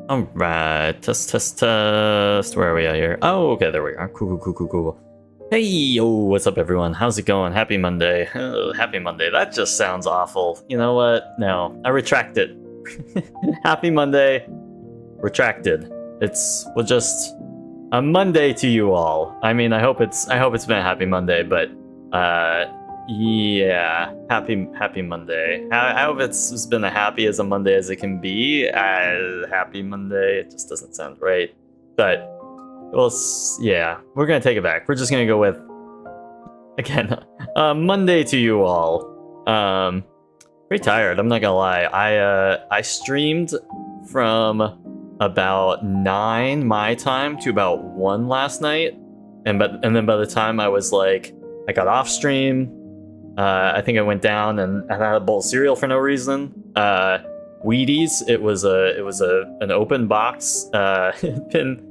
Alright, test. Where are we at here? Oh, okay, there we are. Cool. Hey, yo, what's up, everyone? How's it going? Happy Monday. Oh, happy Monday. That just sounds awful. You know what? No, I retract it. Happy Monday. Retracted. It's just a Monday to you all. I mean, I hope it's been a happy Monday, but yeah, happy Monday. I hope it's been as happy as a Monday as it can be. Happy Monday. It just doesn't sound right, but well, yeah, we're gonna take it back. We're just gonna go with again, Monday to you all. Pretty tired. I'm not gonna lie. I streamed from about 9 my time to about 1 last night, and then by the time I was like, I got off stream. I think I went down and I had a bowl of cereal for no reason. Wheaties. It was an open box. Been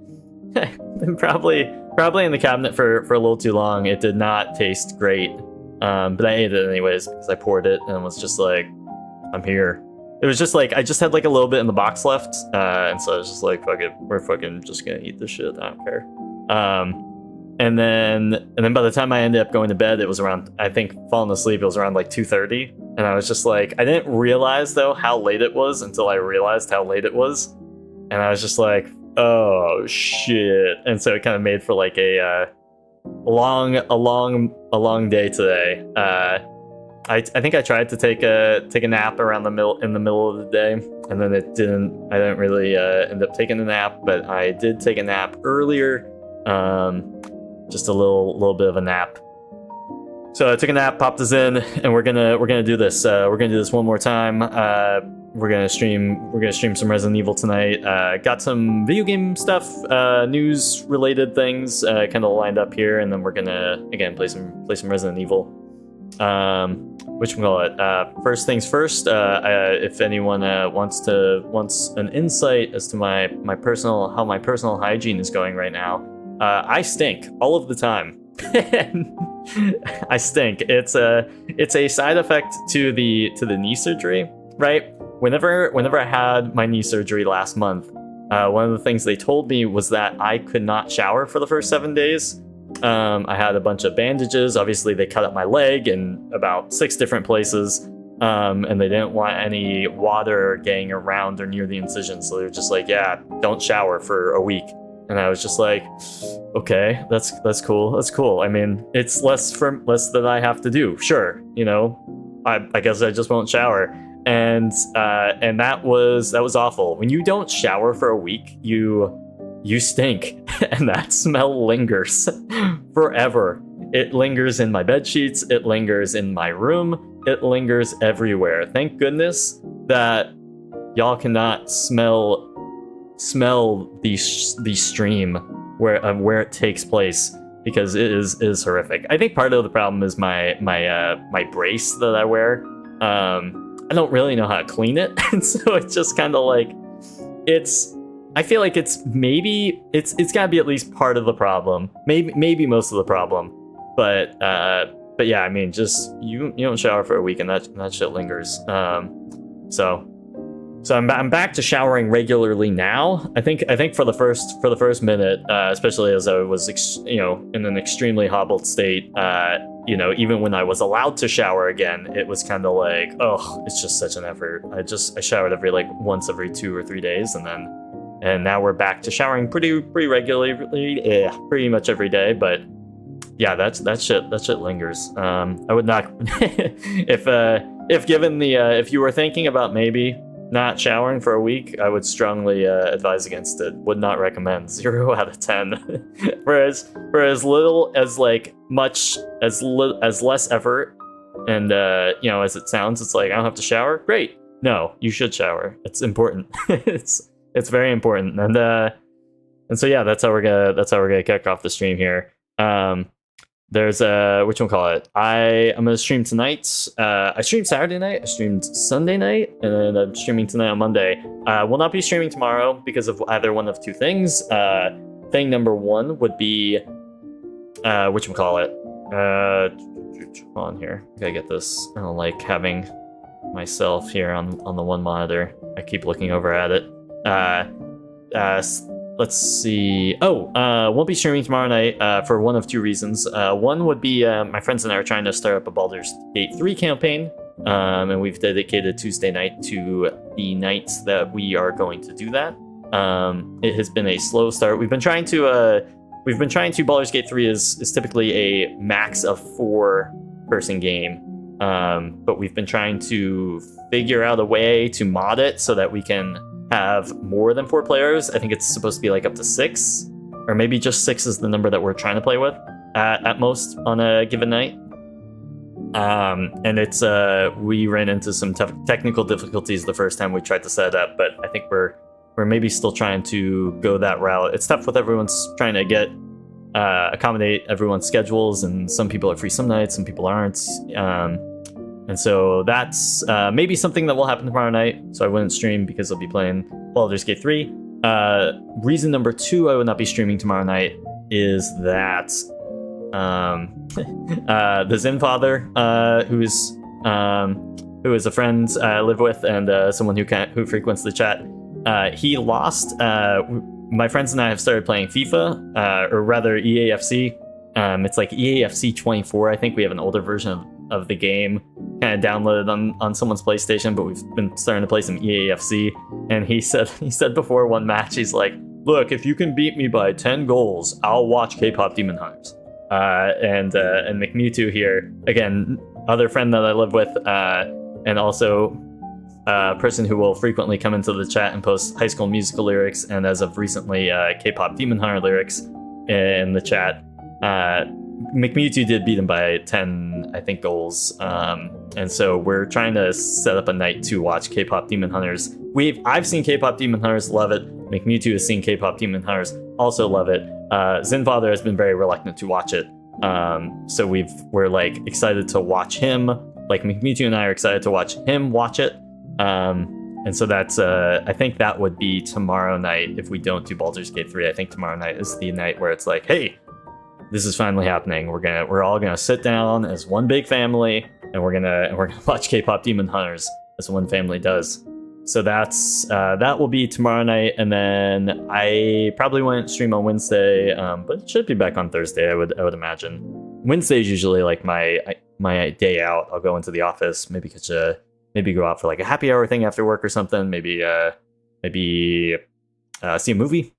probably in the cabinet for a little too long. It did not taste great, but I ate it anyways because I poured it and was just like, I'm here. It was just like I just had like a little bit in the box left, and so I was just like, fuck it, we're fucking just gonna eat this shit. I don't care. And then by the time I ended up going to bed, it was around, I think, falling asleep, it was around like 2:30, and I was just like, I didn't realize though how late it was until I realized how late it was, and I was just like, oh shit. And so it kind of made for like a long day today. I think I tried to take a nap around in the middle of the day, and then I didn't really end up taking a nap, but I did take a nap earlier. just a little bit of a nap. So I took a nap, popped us in, and we're gonna do this. We're gonna do this one more time. We're gonna stream some Resident Evil tonight. Got some video game stuff, news related things, kind of lined up here, and then we're gonna again play some Resident Evil. First things first. If anyone wants an insight as to my personal hygiene is going right now, I stink all of the time. I stink. It's a side effect to the knee surgery, right? Whenever I had my knee surgery last month, one of the things they told me was that I could not shower for the first 7 days. I had a bunch of bandages. Obviously, they cut up my leg in about 6 different places, and they didn't want any water getting around or near the incision. So they were just like, "Yeah, don't shower for a week." And I was just like, "Okay, that's cool. That's cool. I mean, it's less that I have to do. Sure, I guess I just won't shower." And that was awful. When you don't shower for a week, you stink, and that smell lingers forever. It lingers in my bed sheets, it lingers in my room, it lingers everywhere. Thank goodness that y'all cannot smell the stream where it takes place, because it is horrific. I think part of the problem is my brace that I wear. I don't really know how to clean it, and so it's just kind of like I feel like it's got to be at least part of the problem, maybe most of the problem, but yeah, I mean, just you don't shower for a week and that shit lingers. So I'm back to showering regularly now. I think for the first minute, especially as I was in an extremely hobbled state, even when I was allowed to shower again, it was kind of like, oh, it's just such an effort. I showered once every 2 or 3 days, and now we're back to showering pretty regularly, pretty much every day. But yeah, that shit lingers. I would not if you were thinking about maybe not showering for a week, I would strongly advise against it. Would not recommend. 0 out of 10. for as little as as less effort, and as it sounds, it's like I don't have to shower. Great. No, you should shower. It's important. It's very important, and so yeah, that's how we're gonna kick off the stream here. There's I'm gonna stream tonight. I streamed Saturday night, I streamed Sunday night, and I'm streaming tonight on Monday. Will not be streaming tomorrow because of either one of 2 things. Thing number 1 would be hold on here. I gotta get this. I don't like having myself here on the one monitor. I keep looking over at it. Let's see. Won't be streaming tomorrow night for one of 2 reasons. One would be my friends and I are trying to start up a Baldur's Gate 3 campaign, and we've dedicated Tuesday night to the nights that we are going to do that. It has been a slow start. We've been trying to Baldur's Gate 3 is typically a max of 4-person game, but we've been trying to figure out a way to mod it so that we can have more than 4 players. I think it's supposed to be up to 6, or maybe just 6 is the number that we're trying to play with at most on a given night. And it's we ran into some technical difficulties the first time we tried to set it up, but I think we're maybe still trying to go that route. It's tough with everyone's trying to accommodate everyone's schedules, and some people are free some nights, some people aren't. And so that's maybe something that will happen tomorrow night. So I wouldn't stream because I'll be playing Baldur's Gate 3. Reason number 2 I would not be streaming tomorrow night is that the Zen Father, who is a friend I live with and someone who frequents the chat, he lost. My friends and I have started playing FIFA, or rather EAFC. It's like EAFC 24. I think we have an older version of the game kind of downloaded on someone's PlayStation, but we've been starting to play some EAFC. And he said before one match, he's like, "Look, if you can beat me by 10 goals, I'll watch K-pop Demon Hunters." And McMewtwo here, again, other friend that I live with, and also a person who will frequently come into the chat and post High School Musical lyrics, and as of recently, K-pop Demon Hunter lyrics in the chat. McMewtwo did beat him by 10, I think, goals. And so we're trying to set up a night to watch K-pop Demon Hunters. I've seen K-pop Demon Hunters, love it. McMewtwo has seen K-pop Demon Hunters, also love it. Zinfather has been very reluctant to watch it. So we're like excited to watch him. Like McMewtwo and I are excited to watch him watch it. And so that's I think that would be tomorrow night if we don't do Baldur's Gate 3. I think tomorrow night is the night where it's like, hey, this is finally happening. We're all gonna sit down as one big family, and we're gonna watch K-pop Demon Hunters as one family does. So that will be tomorrow night, and then I probably won't stream on Wednesday, but it should be back on Thursday. I would imagine. Wednesday is usually like my day out. I'll go into the office, maybe go out for like a happy hour thing after work or something. Maybe see a movie.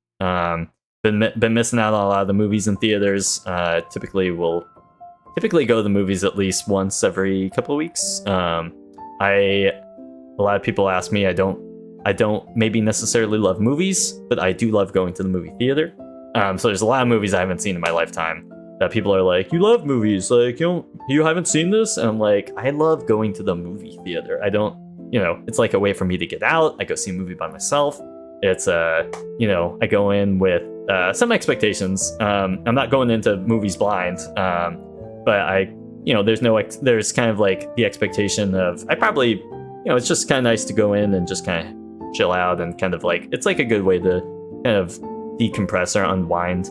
Been missing out on a lot of the movies in theaters. Typically go to the movies at least once every couple of weeks. A lot of people ask me, I don't maybe necessarily love movies, but I do love going to the movie theater. So there's a lot of movies I haven't seen in my lifetime that people are like, you love movies, like you haven't seen this? And I'm like, I love going to the movie theater. I don't, it's like a way for me to get out. I go see a movie by myself. It's I go in with some expectations. I'm not going into movies blind, but there's kind of like the expectation of it's just kind of nice to go in and just kind of chill out and kind of like, it's like a good way to kind of decompress or unwind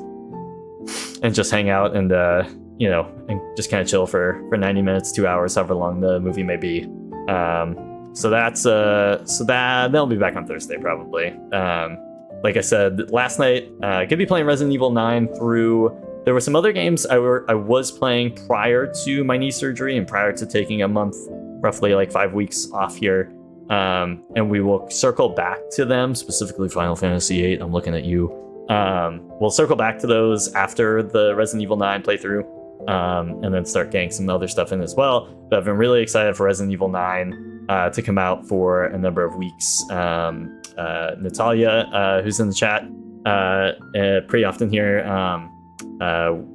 and just hang out and and just kind of chill for 90 minutes, 2 hours, however long the movie may be. So that'll be back on Thursday probably. Like I said last night, gonna be playing Resident Evil 9 through. There were some other games I was playing prior to my knee surgery and prior to taking a month, roughly like 5 weeks off here. And we will circle back to them, specifically Final Fantasy VIII. I'm looking at you. We'll circle back to those after the Resident Evil 9 playthrough, and then start getting some other stuff in as well. But I've been really excited for Resident Evil 9 to come out for a number of weeks. Natalia, who's in the chat pretty often here,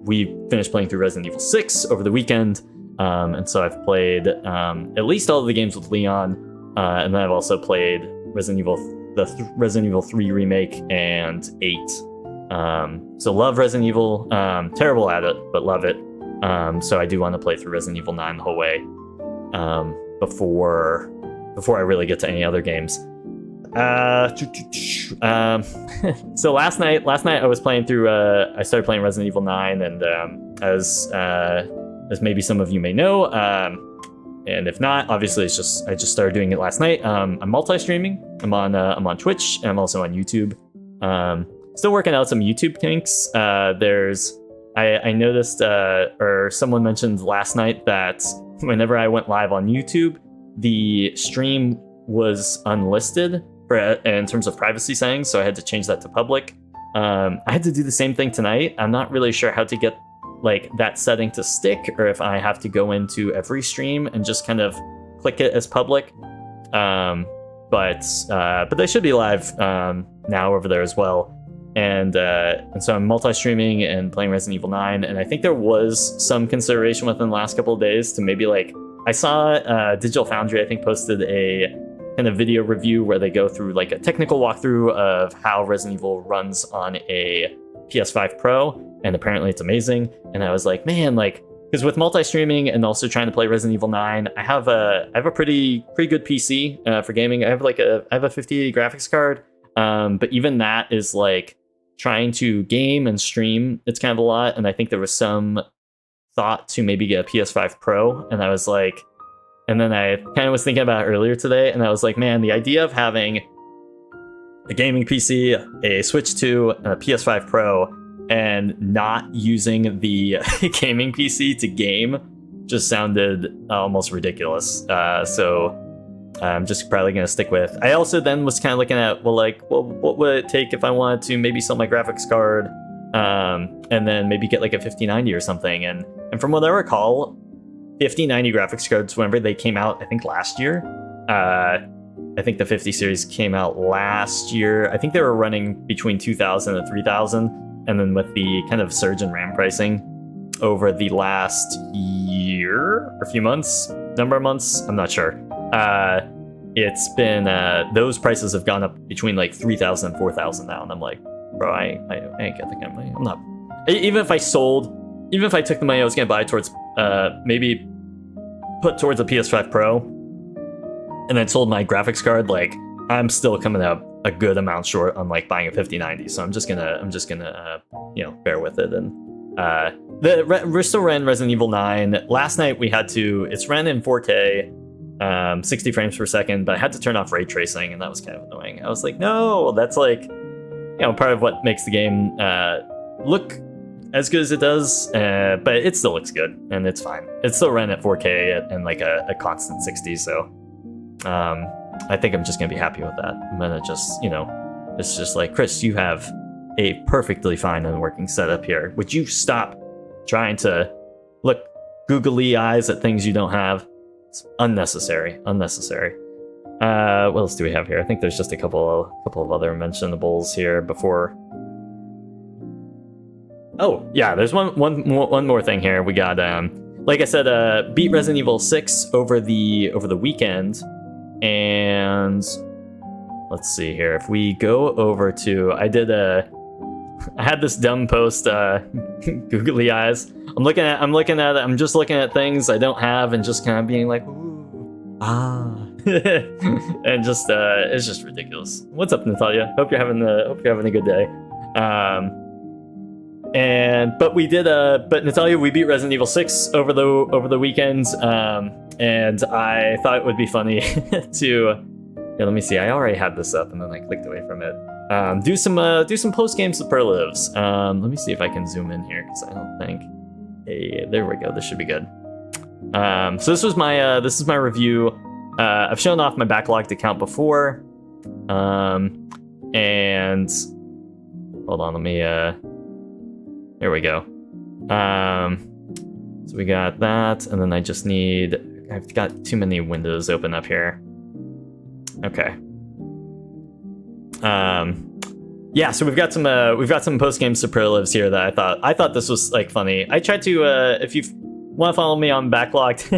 we finished playing through Resident Evil 6 over the weekend, and so I've played at least all of the games with Leon, and then I've also played Resident Evil 3 remake and 8. So love Resident Evil, terrible at it, but love it. So I do want to play through Resident Evil 9 the whole way before I really get to any other games. So last night I was playing through. I started playing Resident Evil 9, and as maybe some of you may know, and if not, obviously I just started doing it last night. I'm multi-streaming. I'm on Twitch, and I'm also on YouTube. Still working out some YouTube kinks. I noticed, or someone mentioned last night that whenever I went live on YouTube, the stream was unlisted in terms of privacy settings, so I had to change that to public. I had to do the same thing tonight. I'm not really sure how to get like that setting to stick, or if I have to go into every stream and just kind of click it as public. But they should be live now over there as well. And so I'm multi-streaming and playing Resident Evil 9, and I think there was some consideration within the last couple of days to maybe like, I saw Digital Foundry, I think, posted a kind of video review where they go through like a technical walkthrough of how Resident Evil runs on a PS5 Pro, and apparently it's amazing. And I was like, man, like, because with multi-streaming and also trying to play Resident Evil 9, I have a pretty good PC for gaming. I have a 5080 graphics card, but even that is like trying to game and stream. It's kind of a lot, and I think there was some thought to maybe get a PS5 Pro, and I was like, and then I kind of was thinking about it earlier today, and I was like, man, the idea of having a gaming PC, a Switch 2, and a PS5 Pro, and not using the gaming PC to game just sounded almost ridiculous. So I'm just probably going to stick with. I also then was kind of looking at, what would it take if I wanted to maybe sell my graphics card, and then maybe get like a 5090 or something. And from what I recall, 5090 graphics cards, whenever they came out, I think last year, I think the 50 series came out last year. I think they were running between 2,000 and 3,000. And then with the kind of surge in RAM pricing, over the last year or a few months, number of months, I'm not sure. It's been those prices have gone up between like 3,000 and 4,000 now, and I'm like, bro, I ain't got the kind of money. I'm not. Even if I took the money I was gonna buy towards maybe put towards a PS5 Pro, and then sold my graphics card, like I'm still coming out a good amount short on like buying a 5090. So I'm just gonna bear with it. And we're still running Resident Evil 9. Last night it's ran in 4K, 60 frames per second, but I had to turn off ray tracing, and that was kind of annoying. I was like, no, that's like part of what makes the game look as good as it does, but it still looks good, and it's fine. It's still ran at 4K and like a constant 60, so I think I'm just gonna be happy with that. I'm gonna just, it's just like, Chris, you have a perfectly fine and working setup here. Would you stop trying to look googly eyes at things you don't have? It's unnecessary. What else do we have here? I think there's just a couple of other mentionables here before. Oh yeah, there's one more thing here. We got like I said, beat Resident Evil 6 over the weekend, and let's see here. If we go over to, I had this dumb post, googly eyes. I'm just looking at things I don't have and just kind of being like, ooh, and just it's just ridiculous. What's up, Natalia? Hope you're having a good day. But Natalia, we beat Resident Evil 6 over the weekend, and I thought it would be funny to, let me see, I already had this up and then I clicked away from it. Do some post-game superlatives. Let me see if I can zoom in here, because I don't think, hey, there we go, this should be good. So this is my review. I've shown off my backlogged account before, and hold on, let me, there we go. So we got that, and then I've got too many windows open up here. Okay. Yeah, so we've got some post-game superlatives here that I thought this was like funny. I tried to, if you want to follow me on Backlogged,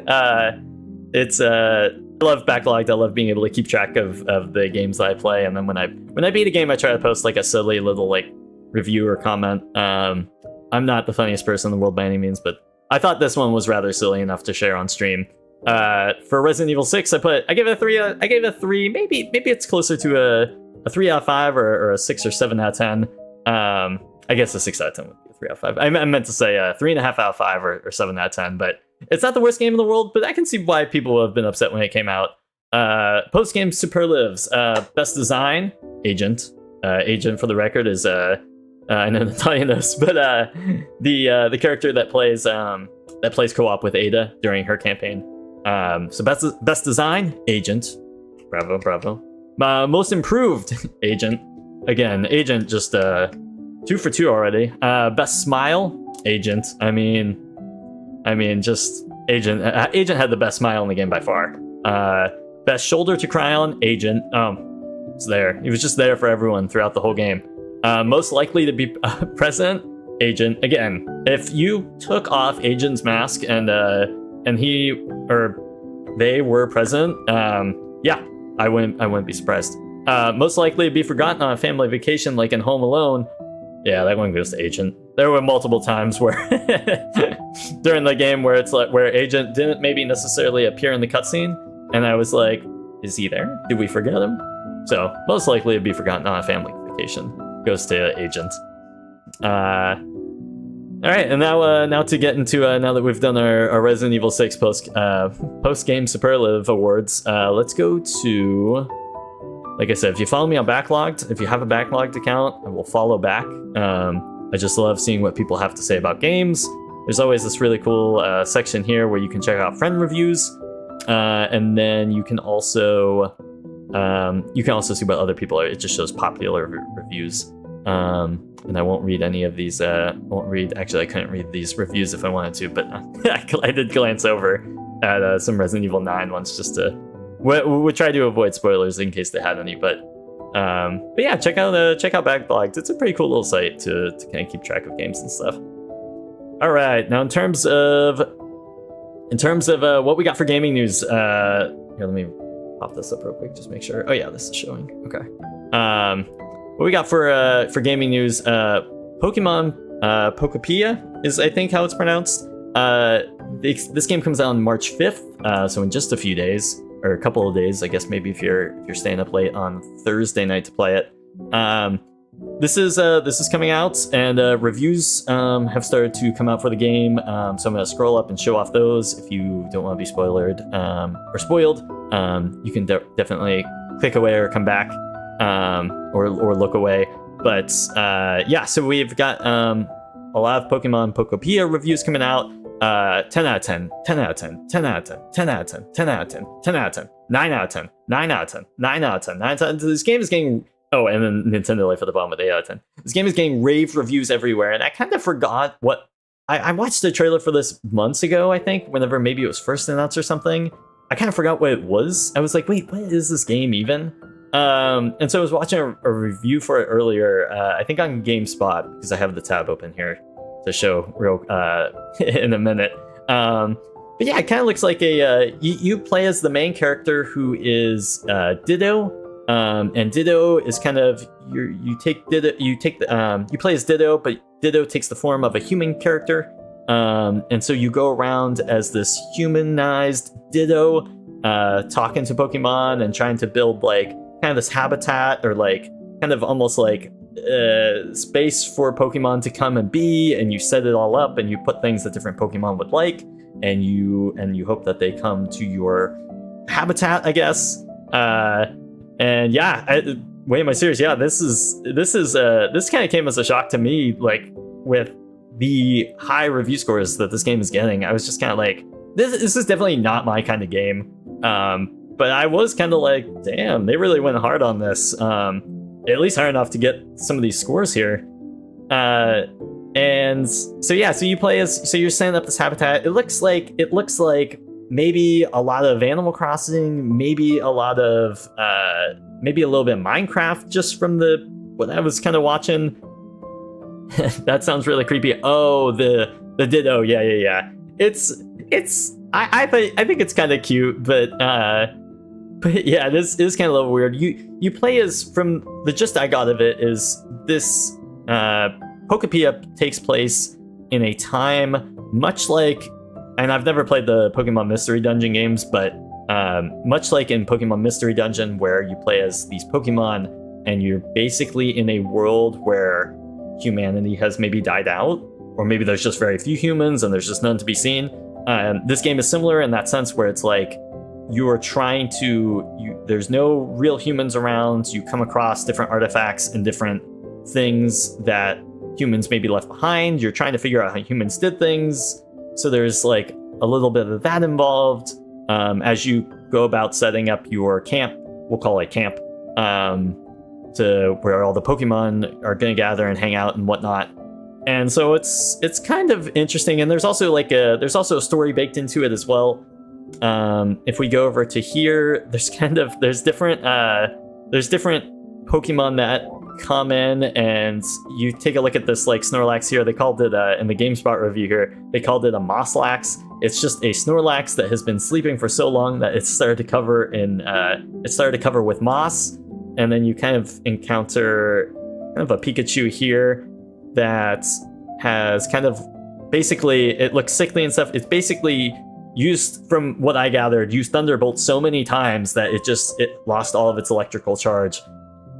I love Backlogged. I love being able to keep track of the games that I play, and then when I beat a game, I try to post like a silly little like review or comment. I'm not the funniest person in the world by any means, but I thought this one was rather silly enough to share on stream. For Resident Evil 6, I gave it a 3. Maybe it's closer to a 3 out of 5 or a 6 or 7 out of 10. I guess a 6 out of 10 would be a 3 out of 5. I meant to say 3.5 out of 5 or 7 out of 10, but it's not the worst game in the world, but I can see why people have been upset when it came out. Post-game superlatives. Best design, Agent. Agent, for the record, is I know Natalia knows, but the character that plays co-op with Ada during her campaign. So best design, Agent. Bravo. Most improved, Agent. Again, Agent just 2 for 2 already. Best smile, Agent. I mean, just Agent. Agent had the best smile in the game by far. Best shoulder to cry on, Agent. It's there. He was just there for everyone throughout the whole game. Most likely to be present, Agent. Again, if you took off Agent's mask and he or they were present, yeah, I wouldn't be surprised. Most likely to be forgotten on a family vacation, like in Home Alone. Yeah, that one goes to Agent. There were multiple times where during the game where it's like where Agent didn't maybe necessarily appear in the cutscene, and I was like, is he there? Did we forget him? So most likely to be forgotten on a family vacation goes to Agent. All right, and now to get into now that we've done our Resident Evil 6 post game superlative awards, let's go to, like I said, if you follow me on Backlogged, if you have a Backlogged account, I will follow back. I just love seeing what people have to say about games. There's always this really cool section here where you can check out friend reviews, and then you can also see what other people are. It just shows popular reviews. And I won't read any of these. Actually, I couldn't read these reviews if I wanted to, but I did glance over at some Resident Evil 9 ones just to. We'll try to avoid spoilers in case they had any, but yeah, check out Backlogged. It's a pretty cool little site to kind of keep track of games and stuff. All right, now in terms of what we got for gaming news, here, let me pop this up real quick, just make sure. Oh yeah, this is showing. Okay. What we got for gaming news? Pokemon Pokopia is, I think, how it's pronounced. This game comes out on March 5th, so in just a few days, or a couple of days, I guess. Maybe if you're staying up late on Thursday night to play it. This is coming out, and reviews have started to come out for the game. So I'm gonna scroll up and show off those. If you don't want to be spoiled, you can definitely click away or come back, or look away. But yeah, so we've got a lot of Pokemon Pokopia reviews coming out. 10 out of 10, 10 out of 10, 10 out of 10, 10 out of 10, 10 out of 10, 10 out of 10, 9 out of 10, 9 out of 10, 9 out of 10, 9 out of 10. This game is getting... Oh, and then Nintendo Life at the bottom with 8 out of 10. This game is getting rave reviews everywhere, and I kind of forgot what... I watched the trailer for this months ago, I think, whenever maybe it was first announced or something. I kind of forgot what it was. I was like, wait, what is this game even? And so I was watching a review for it earlier, I think on GameSpot, because I have the tab open here to show real in a minute. But yeah, it kind of looks like you play as the main character, who is Ditto. And Ditto is kind of you play as Ditto, but Ditto takes the form of a human character. And so you go around as this humanized Ditto, talking to Pokemon and trying to build like kind of this habitat, or like kind of almost like space for Pokemon to come and be, and you set it all up and you put things that different Pokemon would like, and you hope that they come to your habitat, I guess. And yeah, wait, am I serious? Yeah, this kind of came as a shock to me, like with the high review scores that this game is getting. I was just kind of like, this is definitely not my kind of game. But I was kind of like, damn, they really went hard on this. At least hard enough to get some of these scores here. And so yeah, so you're setting up this habitat. It looks like maybe a lot of Animal Crossing, maybe a little bit of Minecraft, just from what I was kind of watching. That sounds really creepy. Oh, the Ditto, yeah. I think it's kind of cute, but yeah, this is kind of a little weird. You play as, from the gist I got of it, is this Pokopia takes place in a time much like, and I've never played the Pokemon Mystery Dungeon games, but much like in Pokemon Mystery Dungeon, where you play as these Pokemon and you're basically in a world where humanity has maybe died out, or maybe there's just very few humans and there's just none to be seen. This game is similar in that sense, where it's like you're trying to, there's no real humans around, you come across different artifacts and different things that humans maybe left behind, you're trying to figure out how humans did things. So there's like a little bit of that involved as you go about setting up your camp. We'll call it camp, to where all the Pokemon are going to gather and hang out and whatnot. And so it's kind of interesting. And there's also a story baked into it as well. If we go over to here, there's different Pokemon that come in, and you take a look at this like Snorlax here. They called it in the GameSpot review here, they called it a Mosslax. It's just a Snorlax that has been sleeping for so long that it's started to cover with moss. And then you kind of encounter kind of a Pikachu here that has kind of, basically, it looks sickly and stuff. It's basically used, from what I gathered, used Thunderbolt so many times that it lost all of its electrical charge,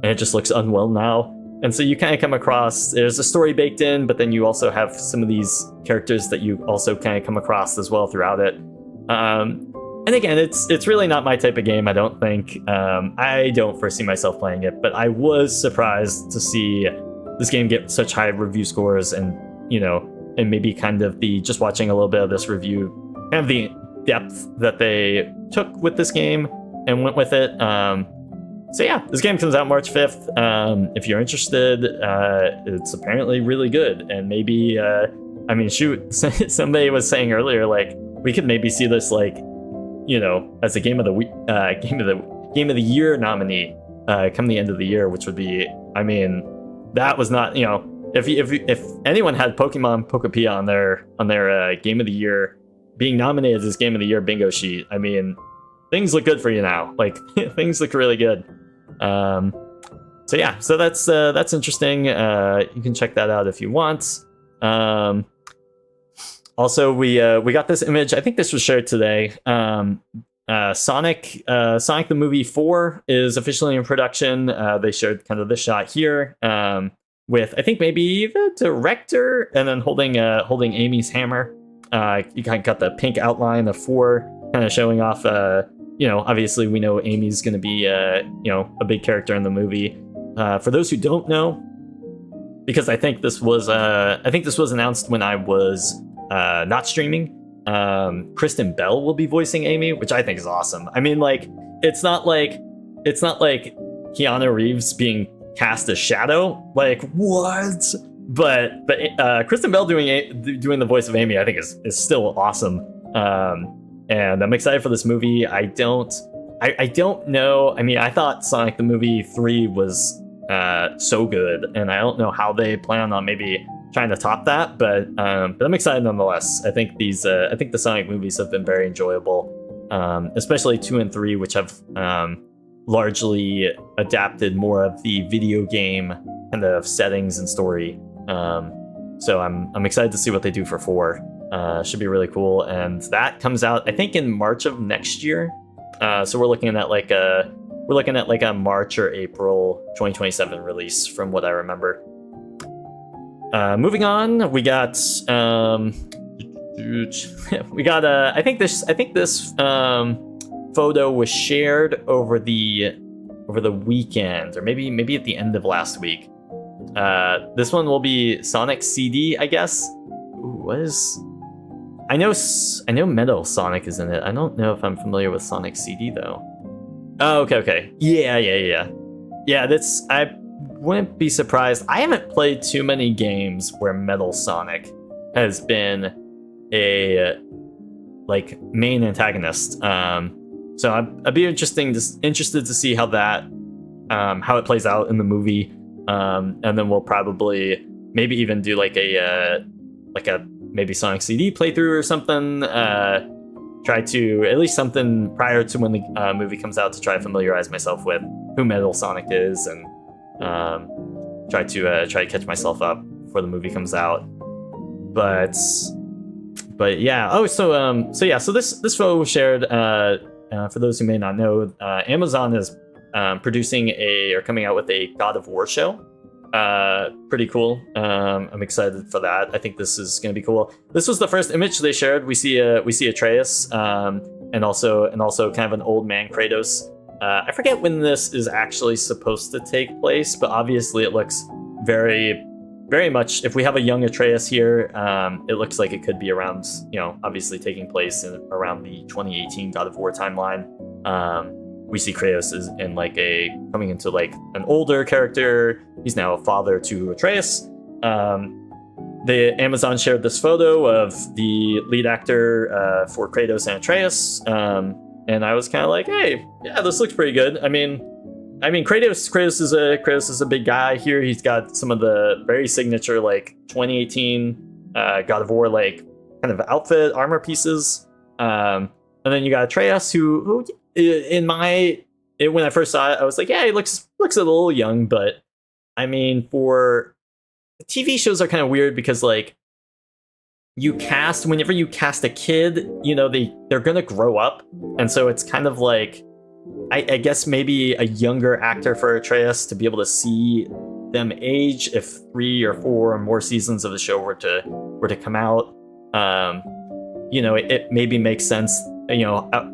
and it just looks unwell now. And so you kind of come across, there's a story baked in, but then you also have some of these characters that you also kind of come across as well throughout it. And again, it's really not my type of game, I don't think. I don't foresee myself playing it, but I was surprised to see this game get such high review scores, and and maybe kind of just watching a little bit of this review, kind of the depth that they took with this game and went with it. So yeah, this game comes out March 5th. If you're interested, it's apparently really good, and maybe shoot, somebody was saying earlier, like, we could maybe see this like, as a game of the year nominee come the end of the year, which would be, that was not, if anyone had Pokemon Pokepia on their Game of the Year, being nominated as Game of the Year bingo sheet, I mean, things look good for you now. Like things look really good. So yeah, so that's interesting. You can check that out if you want. Also, we got this image. I think this was shared today. Sonic the Movie 4 is officially in production. They shared kind of this shot here with, I think, maybe the director, and then holding Amy's hammer. You kind of got the pink outline of 4 kind of showing off. Obviously we know Amy's going to be a big character in the movie. For those who don't know, because I think this was announced when I was not streaming. Kristen Bell will be voicing Amy, which I think is awesome. I mean, like, it's not like Keanu Reeves being cast as Shadow. Like, what? But Kristen Bell doing the voice of Amy, I think is still awesome. And I'm excited for this movie. I don't know. I mean, I thought Sonic the Movie 3 was so good, and I don't know how they plan on maybe trying to top that, but I'm excited nonetheless. I think the Sonic movies have been very enjoyable, especially 2 and 3, which have largely adapted more of the video game kind of settings and story. So I'm excited to see what they do for 4. Should be really cool, and that comes out I think in March of next year. So we're looking at like a March or April 2027 release, from what I remember. Moving on, we got I think this photo was shared over the weekend, or maybe at the end of last week. This one will be Sonic CD, I guess. Ooh, what is? I know Metal Sonic is in it. I don't know if I'm familiar with Sonic CD though. Oh, okay. Yeah. That's, I wouldn't be surprised. I haven't played too many games where Metal Sonic has been a like main antagonist. So I'd be interested to see how it plays out in the movie. And then we'll probably maybe even do like a maybe Sonic CD playthrough or something. Try to at least something prior to when the movie comes out to try to familiarize myself with who Metal Sonic is, and try to catch myself up before the movie comes out. But yeah. Oh, so this photo was shared. For those who may not know, Amazon is producing coming out with a God of War show. Pretty cool. I'm excited for that. I think this is going to be cool. This was the first image they shared. We see Atreus, and also kind of an old man Kratos. I forget when this is actually supposed to take place, but obviously it looks very, very much. If we have a young Atreus here, it looks like it could be around, obviously taking place around the 2018 God of War timeline. We see Kratos is coming into like an older character. He's now a father to Atreus. The Amazon shared this photo of the lead actor for Kratos and Atreus, and I was kind of like, hey, yeah, this looks pretty good. I mean, Kratos is a big guy here. He's got some of the very signature like 2018 God of War like kind of outfit armor pieces, and then you got Atreus who when I first saw it, I was like, yeah, he looks a little young, but I mean, for TV shows are kind of weird because like whenever you cast a kid, they're gonna grow up, and so it's kind of like I guess maybe a younger actor for Atreus to be able to see them age if 3 or 4 or more seasons of the show were to come out. It maybe makes sense,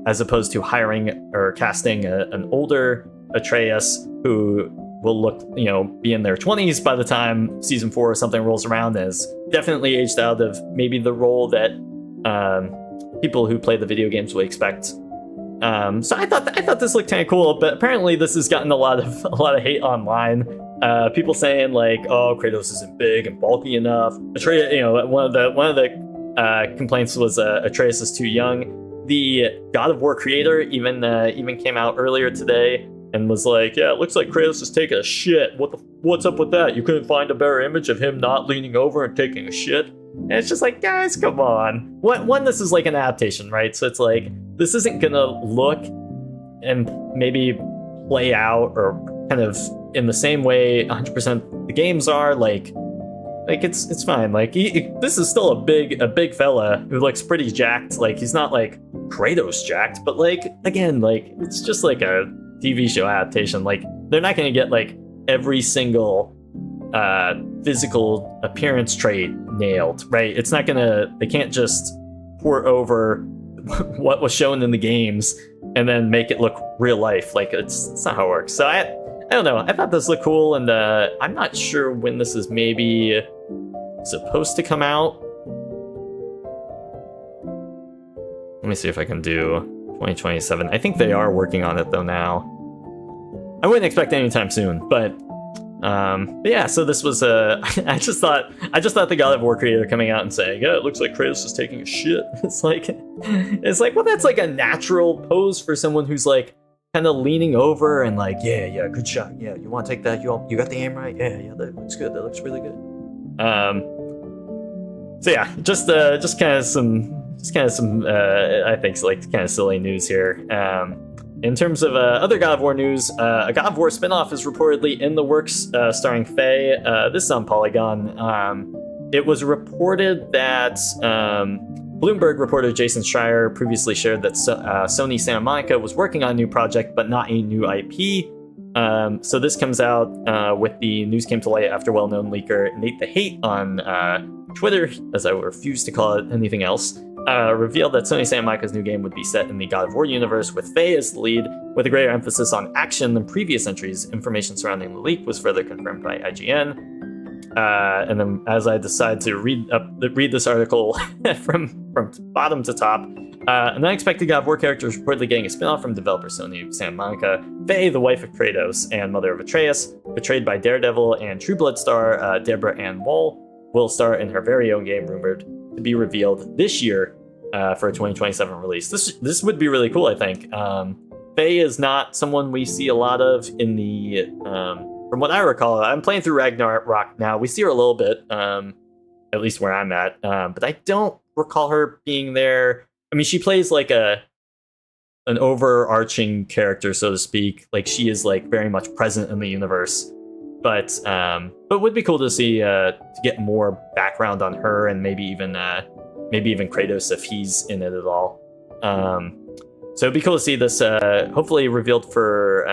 as opposed to hiring or casting an older Atreus who will look, be in their 20s by the time season 4 or something rolls around, is definitely aged out of maybe the role that people who play the video games would expect. So I thought this looked kind of cool, but apparently this has gotten a lot of hate online. People saying like, oh, Kratos isn't big and bulky enough. Atreus, one of the complaints was Atreus is too young. The God of War creator even came out earlier today and was like, yeah, it looks like Kratos is taking a shit. What what's up with that? You couldn't find a better image of him not leaning over and taking a shit? And it's just like, guys, come on. One, this is like an adaptation, right? So it's like, this isn't gonna look and maybe play out or kind of in the same way 100% the games are. Like it's fine. Like this is still a big fella who looks pretty jacked. Like he's not like Kratos jacked, but like again, like it's just like a TV show adaptation. Like they're not gonna get like every single physical appearance trait nailed, right? It's not gonna, they can't just port over what was shown in the games and then make it look real life. Like it's not how it works. So I don't know. I thought this looked cool, and I'm not sure when this is maybe supposed to come out. Let me see if I can do 2027. I think they are working on it though now. I wouldn't expect it anytime soon, but yeah, so this was I just thought the God of War creator coming out and saying, yeah, it looks like Kratos is taking a shit. It's like, well, that's like a natural pose for someone who's like kind of leaning over and like, yeah, good shot. Yeah, you want to take that? You got the aim right? Yeah, that looks good. That looks really good. So yeah, just kind of some I think like kind of silly news here. In terms of other God of War news, a God of War spinoff is reportedly in the works, starring Faye. This is on Polygon. It was reported that Bloomberg reporter Jason Schreier previously shared that Sony Santa Monica was working on a new project, but not a new IP. So this comes out with the news came to light after well-known leaker Nate the Hate on Twitter, as I refuse to call it anything else, revealed that Sony Santa Monica's new game would be set in the God of War universe, with Faye as the lead, with a greater emphasis on action than previous entries. Information surrounding the leak was further confirmed by IGN. And then, as I decide to read this article from bottom to top, an unexpected God of War character is reportedly getting a spin-off from developer Sony Santa Monica. Faye, the wife of Kratos and mother of Atreus, betrayed by Daredevil and True Blood star Deborah Ann Woll, will star in her very own game, rumored to be revealed this year for a 2027 release. This would be really cool, I think. Faye is not someone we see a lot of in the... from what I recall, I'm playing through Ragnarok now. We see her a little bit, at least where I'm at, but I don't recall her being there. I mean, she plays like an overarching character, so to speak. Like she is like very much present in the universe, but would be cool to see to get more background on her, and maybe even Kratos if he's in it at all. So it'd be cool to see this hopefully revealed for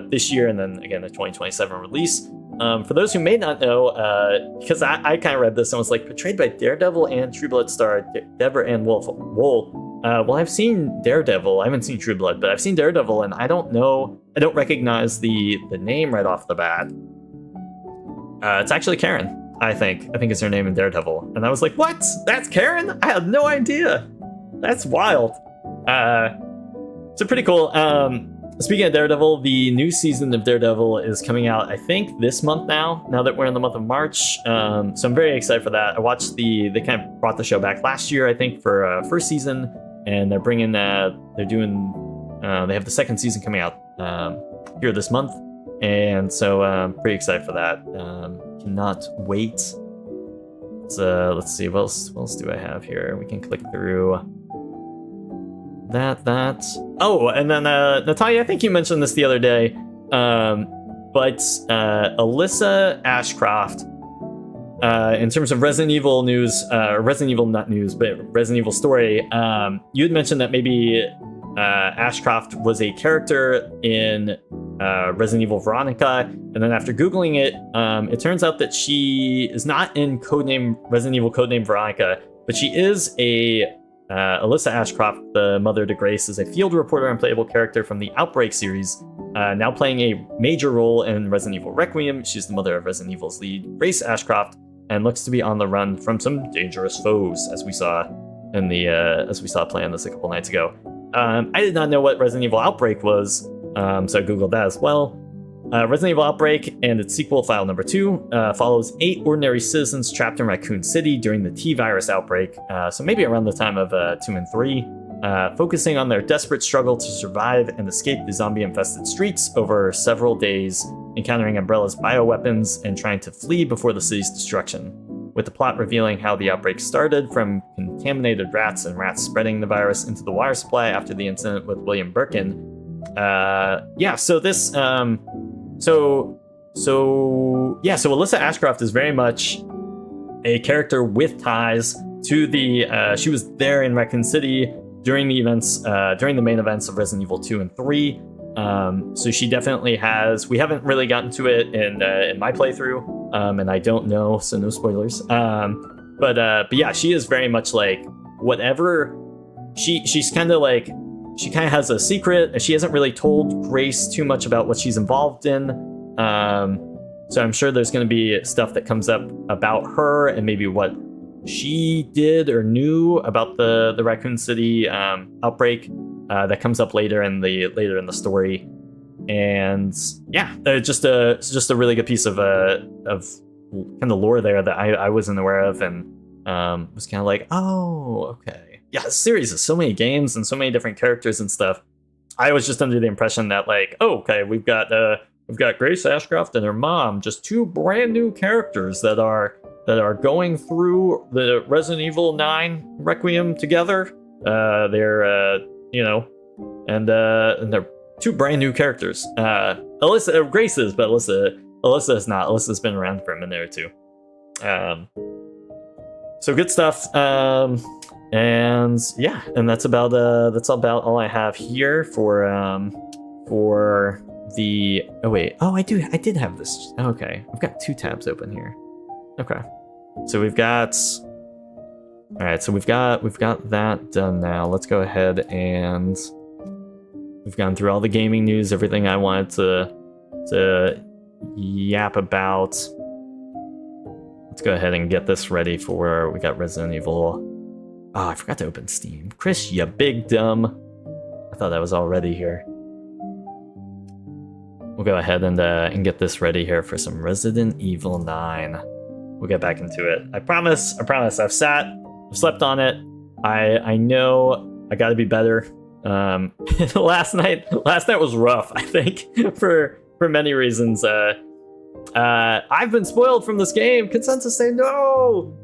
this year, and then again a 2027 release. For those who may not know, because I kind of read this and was like, portrayed by Daredevil and True Blood star Deborah Ann Woll. Well, I've seen Daredevil. I haven't seen True Blood, but I've seen Daredevil, and I don't recognize the name right off the bat. It's actually Karen, I think is her name in Daredevil. And I was like, what? That's Karen? I had no idea. That's wild. So pretty cool. Speaking of Daredevil, the new season of Daredevil is coming out, I think, this month now that we're in the month of March. So I'm very excited for that. I watched they kind of brought the show back last year, I think, for first season, and they're bringing they have the second season coming out here this month. And so I'm pretty excited for that. Cannot wait. Let's see, what else do I have here? We can click through that. Oh, and then Natalia, I think you mentioned this the other day, but Alyssa Ashcroft, in terms of Resident Evil news, Resident Evil not news, but Resident Evil story, you had mentioned that maybe Ashcroft was a character in Resident Evil Veronica, and then after Googling it, it turns out that she is not in Resident Evil codename Veronica, but she is Alyssa Ashcroft, the mother to Grace, is a field reporter and playable character from the Outbreak series, now playing a major role in Resident Evil Requiem. She's the mother of Resident Evil's lead, Grace Ashcroft, and looks to be on the run from some dangerous foes, as we saw playing this a couple nights ago. I did not know what Resident Evil Outbreak was, so I googled that as well. Resident Evil Outbreak and its sequel, File Number 2, follows 8 ordinary citizens trapped in Raccoon City during the T-Virus outbreak, so maybe around the time of 2 and 3. focusing on their desperate struggle to survive and escape the zombie-infested streets over several days, encountering Umbrella's bioweapons and trying to flee before the city's destruction, with the plot revealing how the outbreak started from contaminated rats and rats spreading the virus into the water supply after the incident with William Birkin. So Alyssa Ashcroft is very much a character with ties to the. She was there in Raccoon City during the events, during the main events of Resident Evil 2 and 3. So she definitely has. We haven't really gotten to it in my playthrough, and I don't know, so no spoilers. But yeah, she is very much like whatever. She's kind of like. She kind of has a secret. She hasn't really told Grace too much about what she's involved in. So I'm sure there's going to be stuff that comes up about her and maybe what she did or knew about the Raccoon City outbreak that comes up later in the story. And yeah, just a really good piece of kind of lore there that I wasn't aware of, and was kind of like, oh, okay. Yeah, this series is so many games and so many different characters and stuff. I was just under the impression that like, oh, okay, we've got Grace Ashcroft and her mom, just two brand new characters that are going through the Resident Evil 9 Requiem together. They're and they're two brand new characters. Grace is, but Alyssa is not. Alyssa's been around for a minute or two. So good stuff. And yeah, and that's about all I have here for the. Oh wait, I did have this. Okay, I've got two tabs open here. Okay, so we've got. All right, so we've got that done now. Let's go ahead and we've gone through all the gaming news, everything I wanted to yap about. Let's go ahead and get this ready for. We got Resident Evil. Oh, I forgot to open Steam. Chris, you big dumb. I thought I was all ready here. We'll go ahead and get this ready here for some Resident Evil 9. We'll get back into it. I promise. I've slept on it. I know I gotta be better. Last night was rough, I think, for many reasons. I've been spoiled from this game. Consensus say no!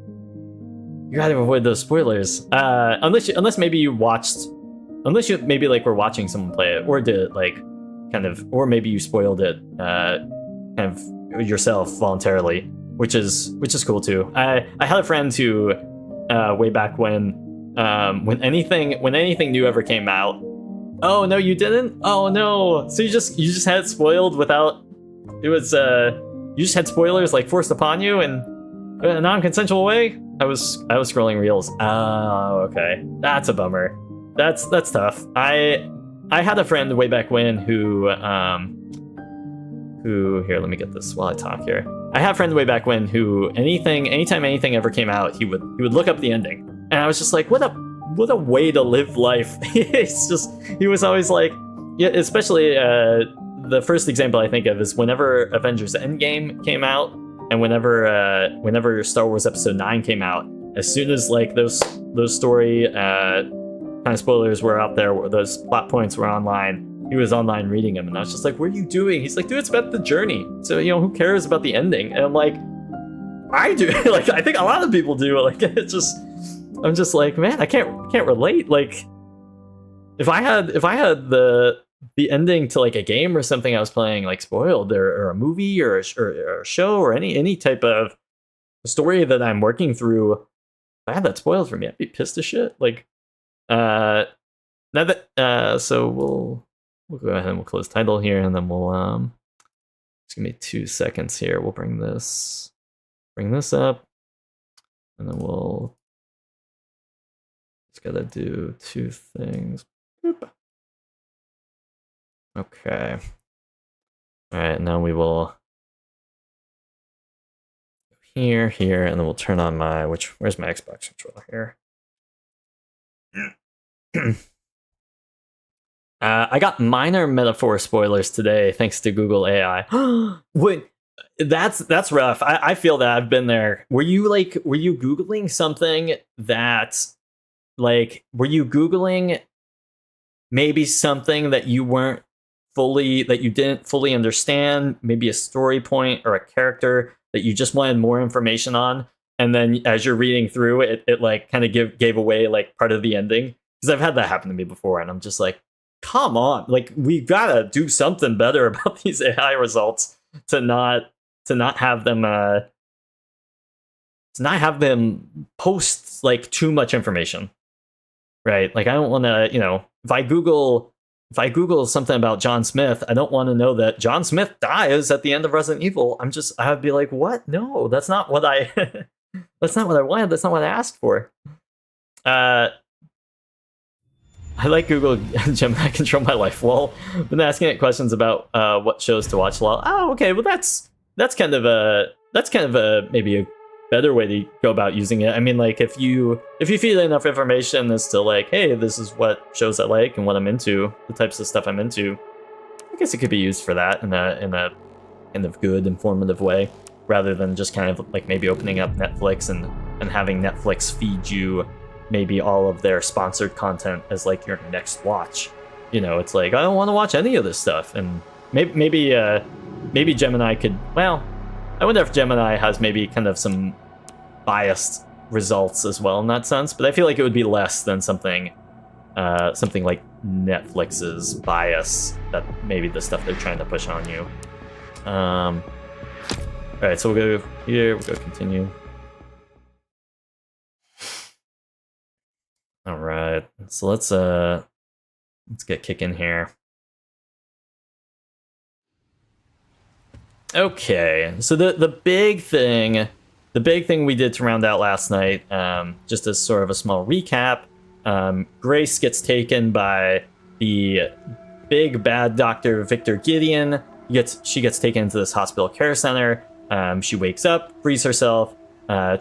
You gotta avoid those spoilers. Unless maybe you watched, maybe like were watching someone play it, or did it like kind of, or maybe you spoiled it kind of yourself voluntarily, which is cool too. I had a friend who way back when anything new ever came out. Oh no, you didn't? Oh no. So you just had it spoiled without. It was you just had spoilers like forced upon you in a non-consensual way. I was scrolling reels. Oh, okay. That's a bummer. That's tough. I had a friend way back when who here, let me get this while I talk here. I had a friend way back when who anytime anything ever came out, he would look up the ending. And I was just like, what a way to live life. He was always like, yeah, especially the first example I think of is whenever Avengers Endgame came out. And whenever Star Wars Episode 9 came out, as soon as like those story kind of spoilers were out there, those plot points were online, he was online reading them, and I was just like, "What are you doing?" He's like, "Dude, it's about the journey. So who cares about the ending?" And I'm like, "I do." Like, I think a lot of people do. Like, I'm just like, man, I can't relate. Like, if I had the ending to like a game or something I was playing like spoiled, or a movie or a show or any type of story that I'm working through, if I had that spoiled for me, I'd be pissed as shit. Like, now that so we'll go ahead and we'll close title here, and then we'll just give me 2 seconds here. We'll bring this up, and then we'll just gotta do two things. Boop. Okay. All right, now we will here, and then we'll turn on my where's my Xbox controller here. I got minor metaphor spoilers today thanks to Google AI. Wait, that's rough. I feel that I've been there. Were you Googling something that Like, were you Googling maybe something that you didn't fully understand, maybe a story point or a character that you just wanted more information on, and then as you're reading through it, it like kind of gave away like part of the ending? Because I've had that happen to me before, and I'm just like, come on, like we gotta do something better about these AI results to not have them post like too much information, right? Like I don't want to, if I Google something about John Smith, I don't want to know that John Smith dies at the end of Resident Evil. I'd be like, what? No, that's not what I that's not what I wanted. That's not what I asked for. I like Google Gemini control my life. Well, been asking it questions about what shows to watch. Oh, okay. Well, that's kind of a maybe a better way to go about using it. I mean, like if you feed enough information as to like, hey, this is what shows I like and what I'm into, the types of stuff I'm into, I guess it could be used for that in a kind of good, informative way, rather than just kind of like maybe opening up Netflix and having Netflix feed you maybe all of their sponsored content as like your next watch. It's like, I don't want to watch any of this stuff. And maybe Gemini could, well, I wonder if Gemini has maybe kind of some biased results as well in that sense, but I feel like it would be less than something like Netflix's bias, that maybe the stuff they're trying to push on you. All right, so we'll go here, we'll go continue. All right, so let's get kicking here. Okay, so the big thing we did to round out last night, just as sort of a small recap, Grace gets taken by the big bad Dr. Victor Gideon. She gets taken to this hospital care center. She wakes up, frees herself,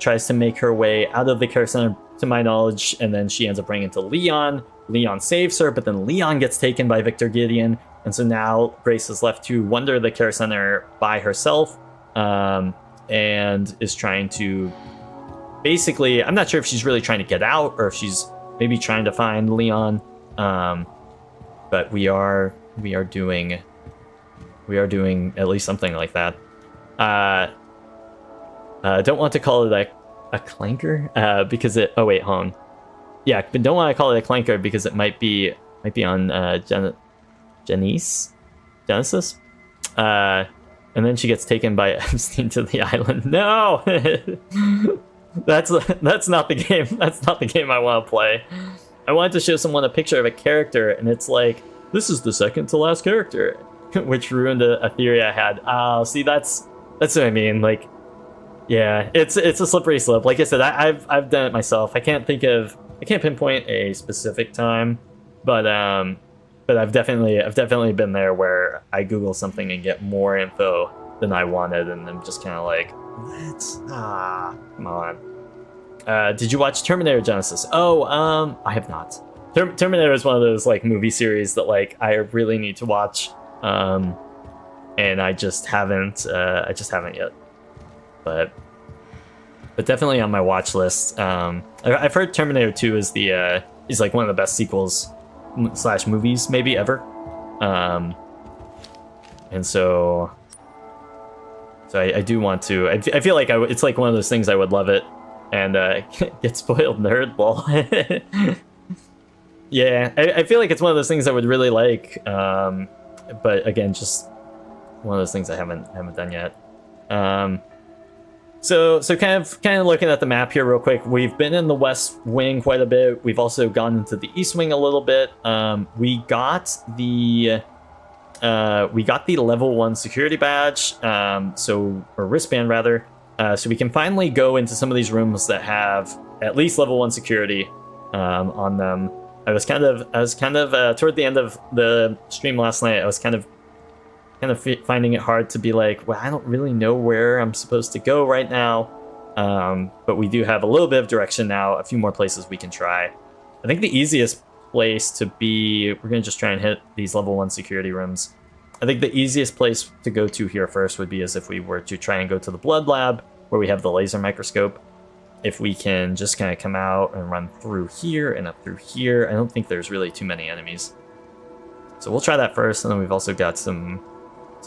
tries to make her way out of the care center, to my knowledge, and then she ends up running into Leon. Leon saves her, but then Leon gets taken by Victor Gideon, and so now Grace is left to wander the care center by herself, and is trying to, basically, I'm not sure if she's really trying to get out or if she's maybe trying to find Leon, but we are doing at least something like that. I don't want to call it a clanker, because it, oh wait, hold on. Yeah, but don't want to call it a clanker because it might be on Genesis. And then she gets taken by Epstein to the island. No, that's not the game. That's not the game I want to play. I wanted to show someone a picture of a character, and it's like, this is the second to last character, which ruined a theory I had. Oh, see, that's what I mean. Like, yeah, it's a slippery slope. Like I said, I've done it myself. I can't pinpoint a specific time, but I've definitely been there where I Google something and get more info than I wanted, and I'm just kind of like, come on. Did you watch Terminator Genesis? Oh, I have not. Terminator is one of those like movie series that like I really need to watch, and I just haven't yet. But definitely on my watch list. I've heard Terminator 2 is is like one of the best sequels / movies maybe ever, and so I do want to. I feel like it's like one of those things I would love it, and get spoiled nerd lol. Yeah, I feel like it's one of those things I would really like, but again, just one of those things I haven't done yet. So kind of looking at the map here real quick, we've been in the West Wing quite a bit. We've also gone into the East Wing a little bit. We got the level 1 security badge, or wristband rather. So we can finally go into some of these rooms that have at least level 1 security on them. I was kind of toward the end of the stream last night, I was kind of finding it hard to be like, well, I don't really know where I'm supposed to go right now. But we do have a little bit of direction now, a few more places we can try. I think the easiest place to be, we're going to just try and hit these level 1 security rooms. I think the easiest place to go to here first would be as if we were to try and go to the blood lab, where we have the laser microscope. if we can just kind of come out and run through here and up through here. I don't think there's really too many enemies. So we'll try that first, and then we've also got some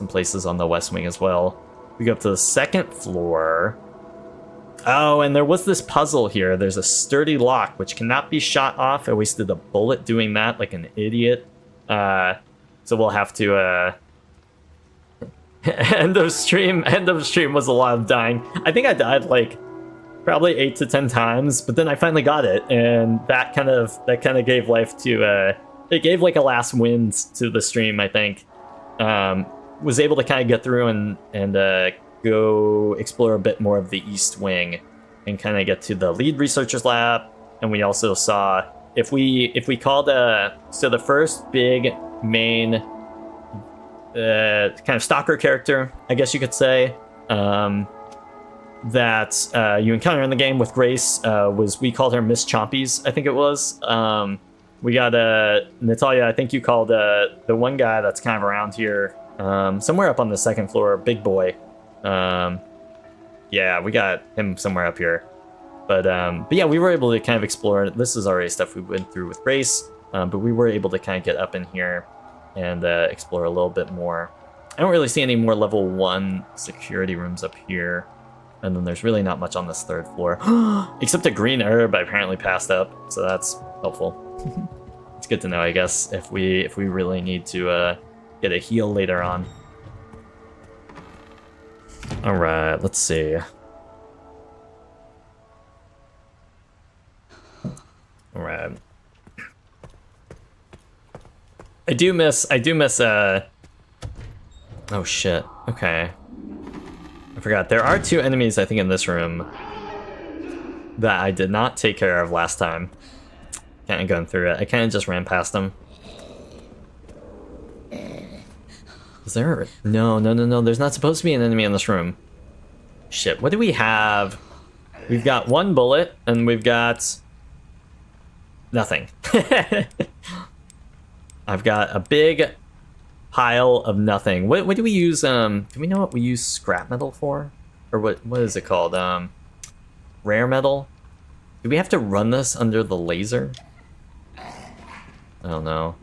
places on the west wing as well. We go up to the second floor. Oh, and there was this puzzle here. There's a sturdy lock, which cannot be shot off. I wasted a bullet doing that like an idiot. So we'll have to... End of stream was a lot of dying. I think I died like probably 8 to 10 times, but then I finally got it, and that kind of gave life to... it gave like a last wind to the stream, I think. Was able to kind of get through and go explore a bit more of the East Wing and kind of get to the lead researcher's lab. And we also saw if we called so the first big main kind of stalker character, I guess you could say, that you encounter in the game with Grace was, we called her Miss Chompies, I think it was. We got Natalia, I think you called the one guy that's kind of around here, somewhere up on the second floor, Big Boy. Yeah, we got him somewhere up here. But yeah, we were able to kind of explore. This is already stuff we went through with Grace, but we were able to kind of get up in here and explore a little bit more. I don't really see any more level 1 security rooms up here. And then there's really not much on this third floor. Except a green herb I apparently passed up, so that's helpful. It's good to know, I guess, if we really need to get a heal later on. Alright, let's see. Alright. I do miss oh shit. Okay. I forgot. There are 2 enemies, I think, in this room that I did not take care of last time. Kind of going through it. I kind of just ran past them. Is there... No. There's not supposed to be an enemy in this room. Shit, what do we have? We've got 1 bullet, and we've got... nothing. I've got a big pile of nothing. What do we use? Do we know what we use scrap metal for? Or what is it called? Rare metal? Do we have to run this under the laser? I don't know.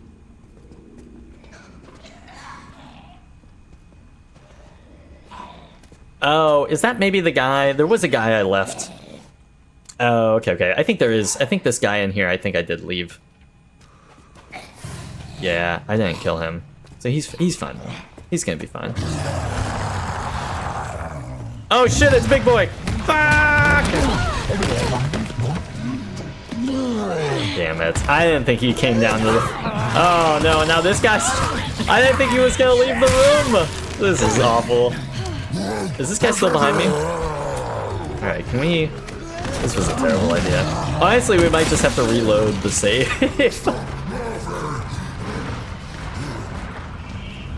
Oh, is that maybe the guy? There was a guy I left. Oh, okay. I think there is. I think this guy in here, I think I did leave. Yeah, I didn't kill him. So he's fine though. He's gonna be fine. Oh shit, it's Big Boy! Fuck! Damn it. I didn't think he came down to the... Oh no, now this guy's... I didn't think he was gonna leave the room! This is awful. Is this guy still behind me? Alright, can we... This was a terrible idea. Honestly, we might just have to reload the save.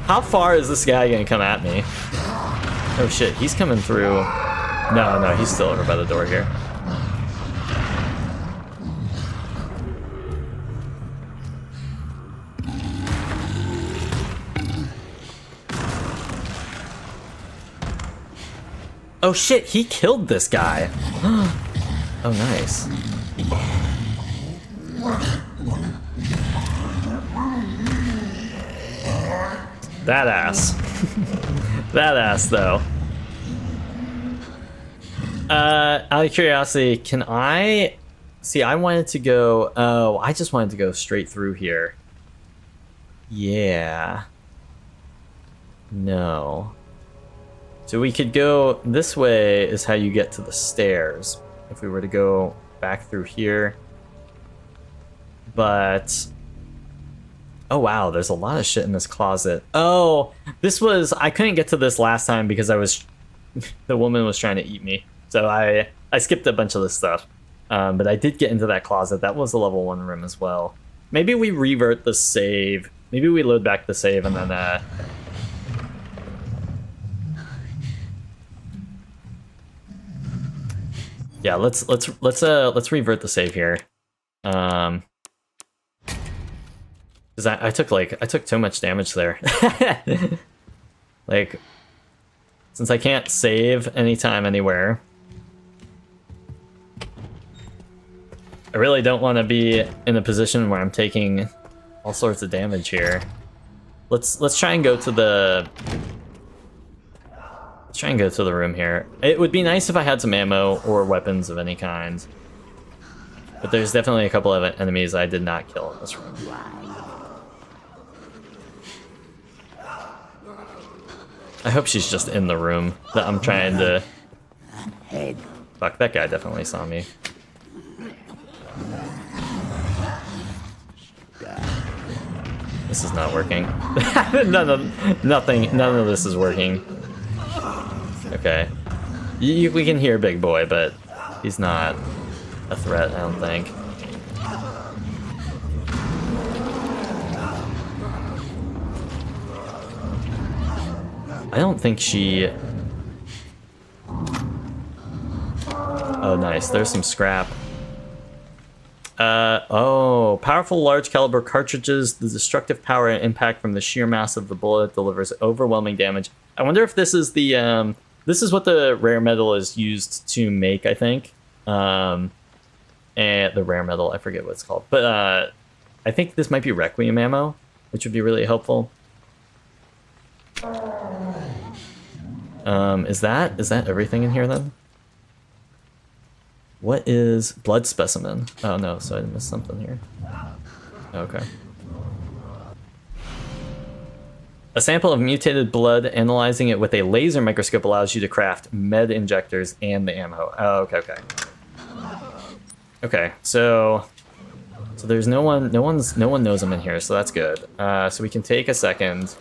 How far is this guy gonna come at me? Oh shit, he's coming through. No, he's still over by the door here. Oh shit, he killed this guy. Oh, nice. That ass. That ass, though. Out of curiosity, can I... See, I wanted to go... Oh, I just wanted to go straight through here. Yeah. No. So we could go... This way is how you get to the stairs. If we were to go back through here. But... Oh wow, there's a lot of shit in this closet. Oh, this was... I couldn't get to this last time because I was... The woman was trying to eat me. So I skipped a bunch of this stuff. But I did get into that closet. That was a level 1 room as well. Maybe we revert the save. Maybe we load back the save and then... Yeah, let's revert the save here. Because I took too much damage there. Like, since I can't save anytime, anywhere. I really don't want to be in a position where I'm taking all sorts of damage here. Let's try and go to the... Let's try and go to the room here. It would be nice if I had some ammo or weapons of any kind. But there's definitely a couple of enemies I did not kill in this room. I hope she's just in the room that I'm trying to... Fuck, that guy definitely saw me. This is not working. None of this is working. Okay. We can hear Big Boy, but he's not a threat, I don't think. I don't think she... Oh, nice. There's some scrap. Oh, powerful large caliber cartridges. The destructive power and impact from the sheer mass of the bullet delivers overwhelming damage. I wonder if this is the, this is what the rare metal is used to make, I think. And the rare metal, I forget what it's called. But, I think this might be Requiem ammo, which would be really helpful. Is that everything in here then? What is blood specimen? Oh no, so I missed something here. Okay. A sample of mutated blood, analyzing it with a laser microscope allows you to craft med injectors and the ammo. Oh, okay. Okay, so there's no one knows I'm in here, so that's good. So we can take a second.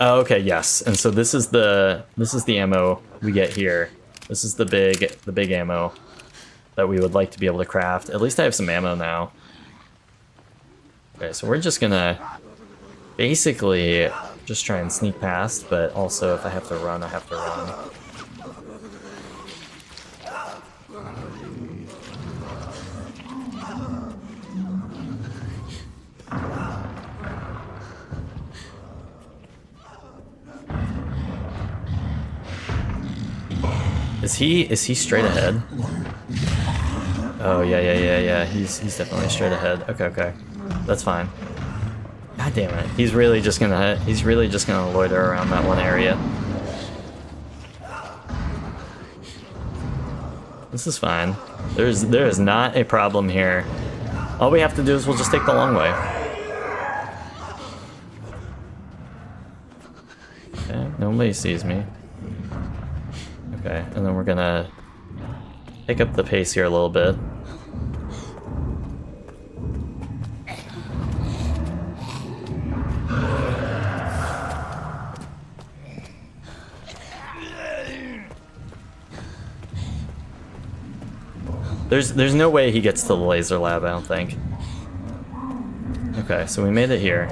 Oh, okay, yes. And so this is the ammo we get here. This is the big ammo that we would like to be able to craft. At least I have some ammo now. Okay, so we're just gonna basically just try and sneak past, but also if I have to run, I have to run. Is he straight ahead? Oh yeah. He's definitely straight ahead. Okay. That's fine. God damn it. He's really just gonna loiter around that one area. This is fine. There is not a problem here. All we have to do is we'll just take the long way. Okay, nobody sees me. Okay, and then we're gonna pick up the pace here a little bit. There's no way he gets to the laser lab, I don't think. Okay, so we made it here.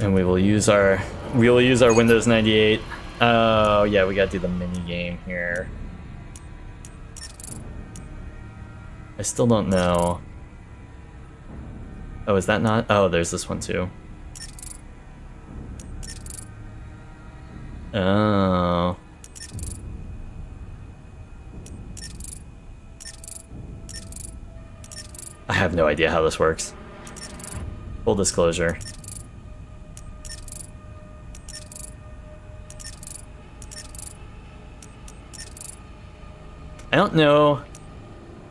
And we will use our Windows 98. Oh, yeah, we gotta do the mini game here. I still don't know. Oh, is that not? Oh, there's this one too. Oh. I have no idea how this works. Full disclosure. I don't know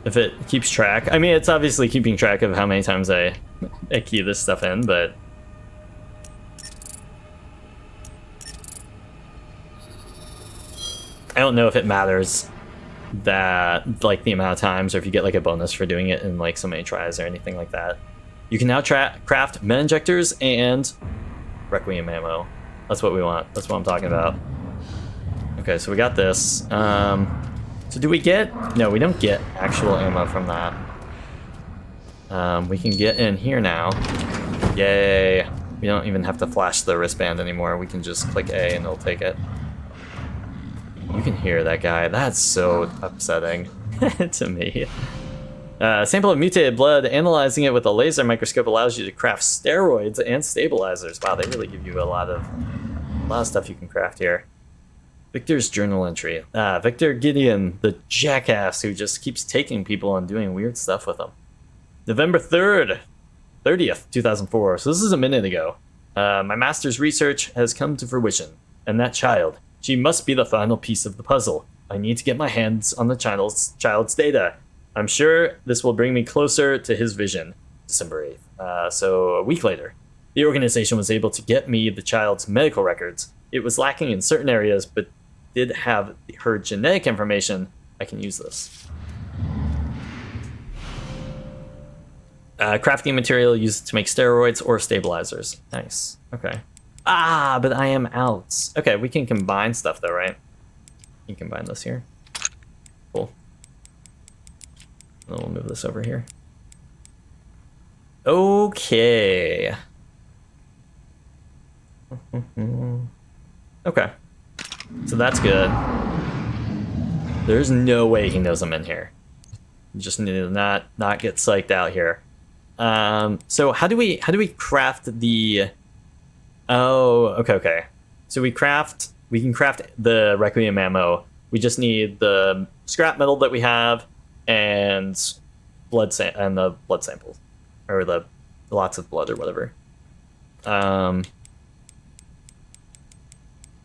if it keeps track. I mean, it's obviously keeping track of how many times I key this stuff in, but... I don't know if it matters that, like, the amount of times, or if you get, like, a bonus for doing it in, like, so many tries or anything like that. You can now craft med injectors and Requiem ammo. That's what we want. That's what I'm talking about. Okay, so we got this. So do we get... No, we don't get actual ammo from that. We can get in here now. Yay. We don't even have to flash the wristband anymore. We can just click A and it'll take it. You can hear that guy. That's so upsetting to me. Sample of mutated blood. Analyzing it with a laser microscope allows you to craft steroids and stabilizers. Wow, they really give you a lot of stuff you can craft here. Victor's journal entry. Victor Gideon, the jackass who just keeps taking people and doing weird stuff with them. November 3rd, 30th, 2004. So this is a minute ago. My master's research has come to fruition. And that child, she must be the final piece of the puzzle. I need to get my hands on the child's data. I'm sure this will bring me closer to his vision. December 8th. So a week later, the organization was able to get me the child's medical records. It was lacking in certain areas, but did have her genetic information. I can use this. Crafting material used to make steroids or stabilizers. Nice. Okay. But I am out. Okay, we can combine stuff though, right? You can combine this here. Cool. And then we'll move this over here. Okay. Okay. So that's good. There's no way he knows I'm in here. You just need to not get psyched out here. So how do we craft the... Oh, okay. So we can craft the Requiem ammo. We just need the scrap metal that we have and the blood samples, or the lots of blood or whatever.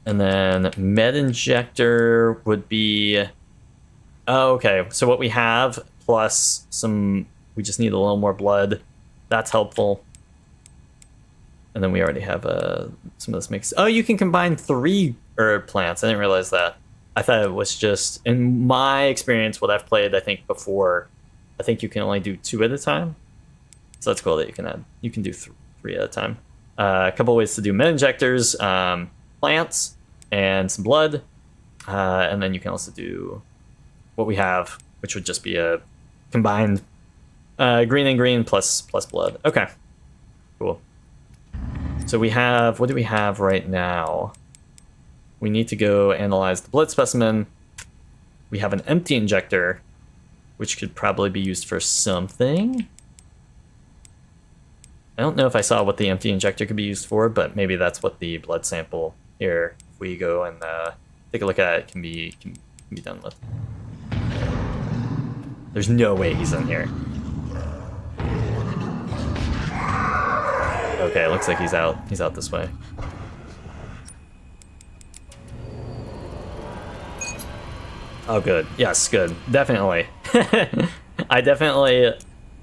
And then med injector would be... Oh, okay. So what we have plus some... We just need a little more blood. That's helpful. And then we already have some of this mix. Oh, you can combine 3 herb plants. I didn't realize that. I thought it was just... In my experience, what I've played, I think, before, I think you can only do 2 at a time. So that's cool that you can add. You can do 3 at a time. A couple ways to do med injectors. Plants and some blood, and then you can also do what we have, which would just be a combined green and green plus blood. Okay, cool. So we have, what do we have right now? We need to go analyze the blood specimen. We have an empty injector, which could probably be used for something. I don't know if I saw what the empty injector could be used for, but maybe that's what the blood sample here, if we go and take a look at it, can be done with. There's no way he's in here. Okay, it looks like he's out. He's out this way. Oh, good. Yes, good. Definitely. I definitely...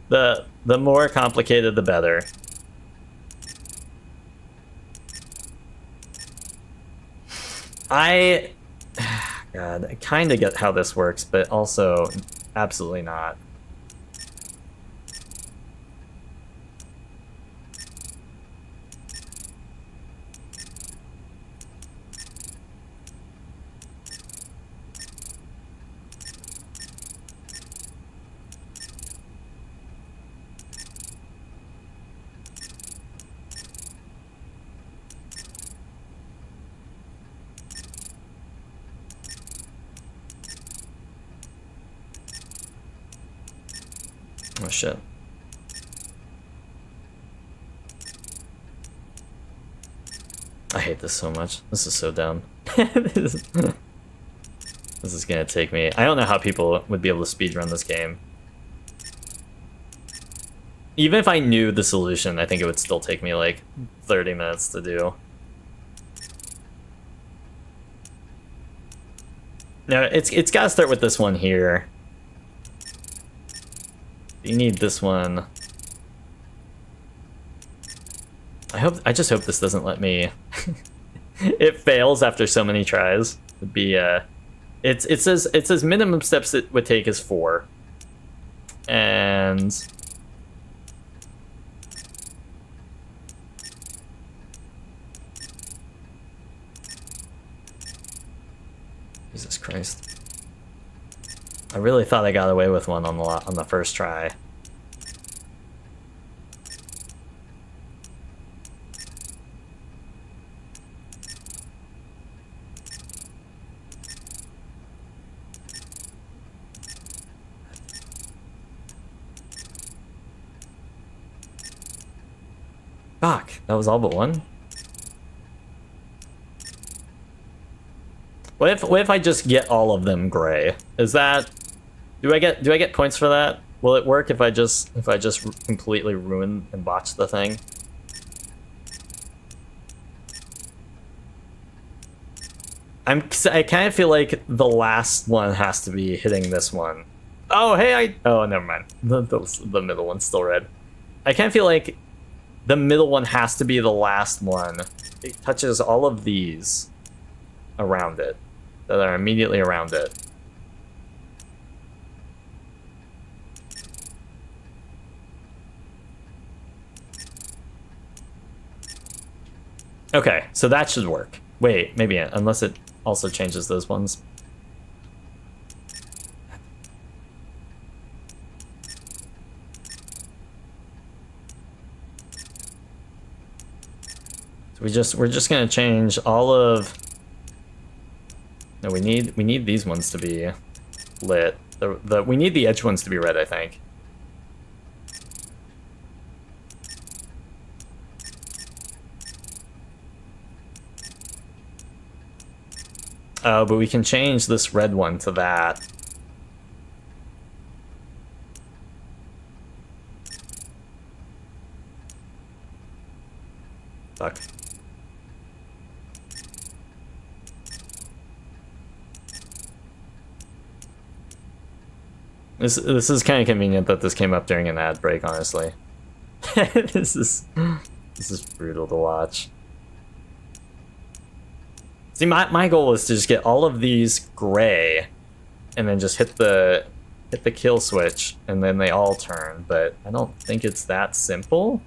The more complicated, the better. God, I kind of get how this works, but also absolutely not. Oh shit. I hate this so much. This is so dumb. This is gonna take me... I don't know how people would be able to speedrun this game. Even if I knew the solution, I think it would still take me like 30 minutes to do. Now, it's gotta start with this one here. You need this one. I just hope this doesn't let me... It fails after so many tries. It'd be it says minimum steps it would take is 4. And Jesus Christ. I really thought I got away with one on the first try. Fuck, that was all but one? What if I just get all of them gray? Is that... Do I get points for that? Will it work if I just completely ruin and botch the thing? I kind of feel like the last one has to be hitting this one. Oh, hey, oh, never mind. The middle one's still red. I kind of feel like the middle one has to be the last one. It touches all of these around it, that are immediately around it. Okay, so that should work. Wait, maybe, unless it also changes those ones. So we're just gonna change all of... No, we need these ones to be lit. We need the edge ones to be red, I think. Oh, but we can change this red one to that. Fuck. This is kind of convenient that this came up during an ad break, honestly. This is brutal to watch. See, my goal is to just get all of these gray, and then just hit the kill switch, and then they all turn. But I don't think it's that simple,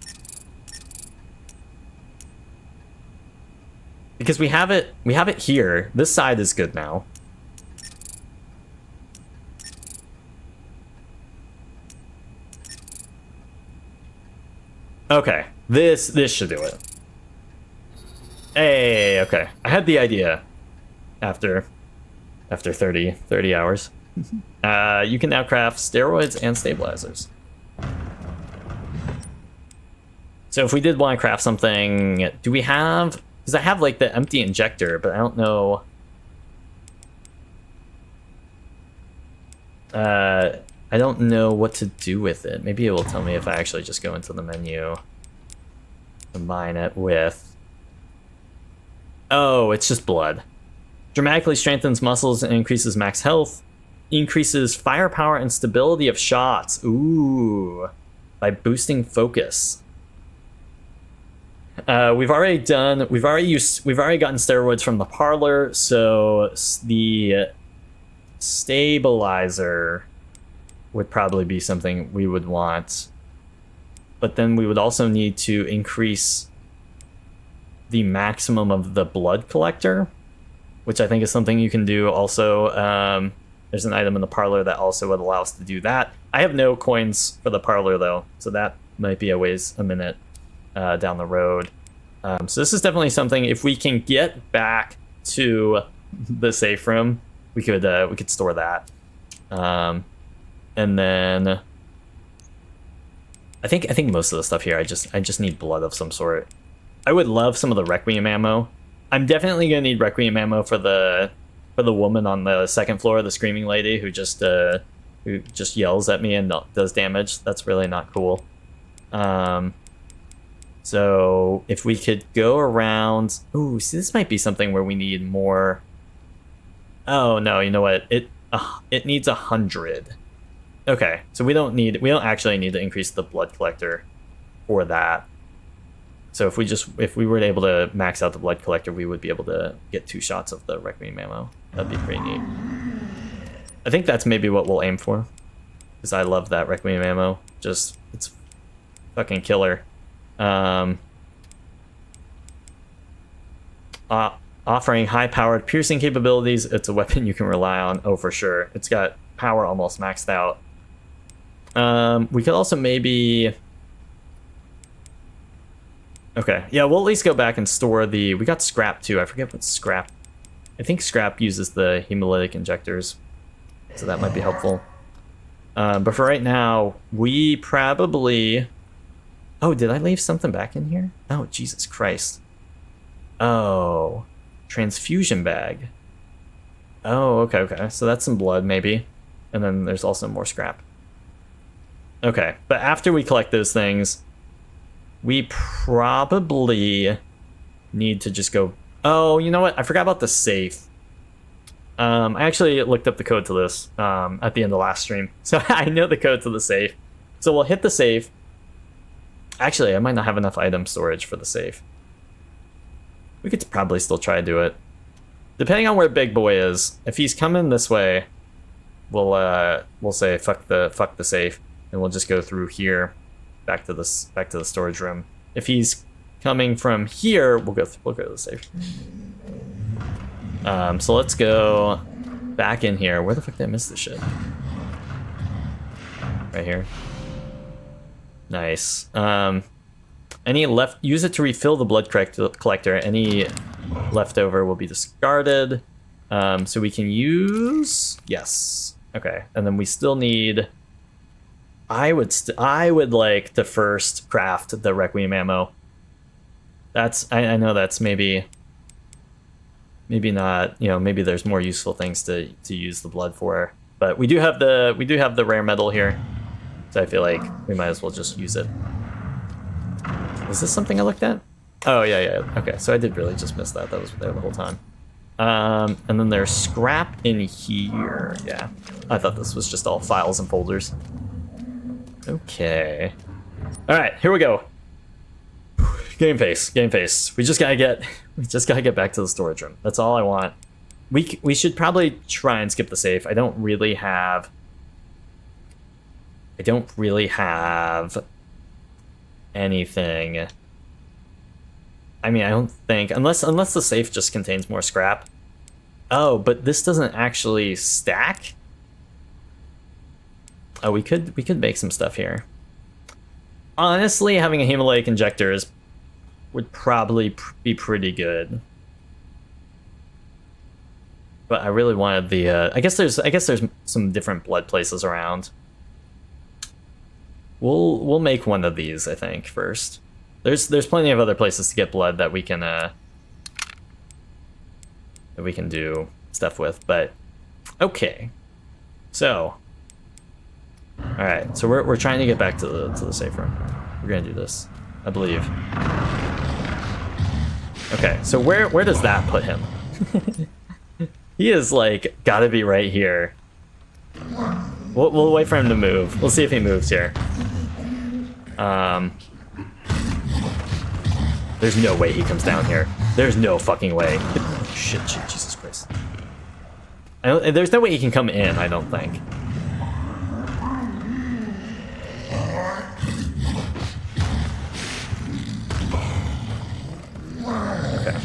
because we have it here. This side is good now. Okay, this should do it. Hey, okay. I had the idea after 30 hours. You can now craft steroids and stabilizers. So if we did want to craft something, do we have... Because I have like the empty injector, but I don't know... I don't know what to do with it. Maybe it will tell me if I actually just go into the menu. Combine it with... Oh, it's just blood. Dramatically strengthens muscles and increases max health. Increases firepower and stability of shots. Ooh. By boosting focus. We've already gotten steroids from the parlor, so the stabilizer would probably be something we would want. But then we would also need to increase the maximum of the blood collector, which I think is something you can do also. There's an item in the parlor that also would allow us to do that. I have no coins for the parlor though, so that might be a minute down the road. So this is definitely something, if we can get back to the safe room, we could store that. And then I think most of the stuff here, I just need blood of some sort. I would love some of the Requiem ammo. I'm definitely gonna need Requiem ammo for the woman on the second floor, the screaming lady who just yells at me and does damage. That's really not cool. So if we could go around... Ooh, see, this might be something where we need more... Oh no, you know what? It needs 100. Okay, so we don't actually need to increase the blood collector for that. So if we were able to max out the blood collector, we would be able to get 2 shots of the Requiem ammo. That'd be pretty neat. I think that's maybe what we'll aim for, because I love that Requiem ammo. Just, it's fucking killer. Offering high-powered piercing capabilities, it's a weapon you can rely on. Oh, for sure. It's got power almost maxed out. We could also maybe... Okay, yeah, we'll at least go back and store the... We got scrap, too. I forget what scrap... I think scrap uses the hemolytic injectors, so that might be helpful. But for right now, we probably... Oh, did I leave something back in here? Oh, Jesus Christ. Oh, transfusion bag. Oh, okay, okay. So that's some blood, maybe. And then there's also more scrap. Okay, but after we collect those things, we probably need to just go... Oh, you know what? I forgot about the safe. I actually looked up the code to this at the end of last stream. So I know the code to the safe. So we'll hit the safe. Actually, I might not have enough item storage for the safe. We could probably still try to do it. Depending on where Big Boy is, if he's coming this way, we'll say fuck the safe, and we'll just go through here, back to the storage room. If he's coming from here, we'll go to the safe. So let's go back in here. Where the fuck did I miss this shit? Right here. Nice. Any left? Use it to refill the blood collector. Any leftover will be discarded. So we can use... Yes. Okay. And then we still need... I would like to first craft the Requiem ammo. That's... I know that's maybe not, you know, maybe there's more useful things to use the blood for. But we do have the rare metal here. So I feel like we might as well just use it. Was this something I looked at? Oh, yeah. Okay, so I did really just miss that. That was there the whole time. And then there's scrap in here. Yeah, I thought this was just all files and folders. Okay. All right, here we go. Game face. We just gotta get back to the storage room. That's all I want. We should probably try and skip the safe. I don't really have anything. I mean, I don't think, unless the safe just contains more scrap. Oh, but this doesn't actually stack. Oh, we could make some stuff here. Honestly, having a hemolytic injector would probably be pretty good. But I really wanted the. I guess there's some different blood places around. We'll make one of these, I think, first. There's plenty of other places to get blood that we can do stuff with, but okay. So, all right. So we're trying to get back to the safe room. We're gonna do this, I believe. Okay. So where does that put him? He is like gotta be right here. We'll wait for him to move. We'll see if he moves here. There's no way he comes down here. There's no fucking way. Shit, Jesus Christ. There's no way he can come in, I don't think. Okay.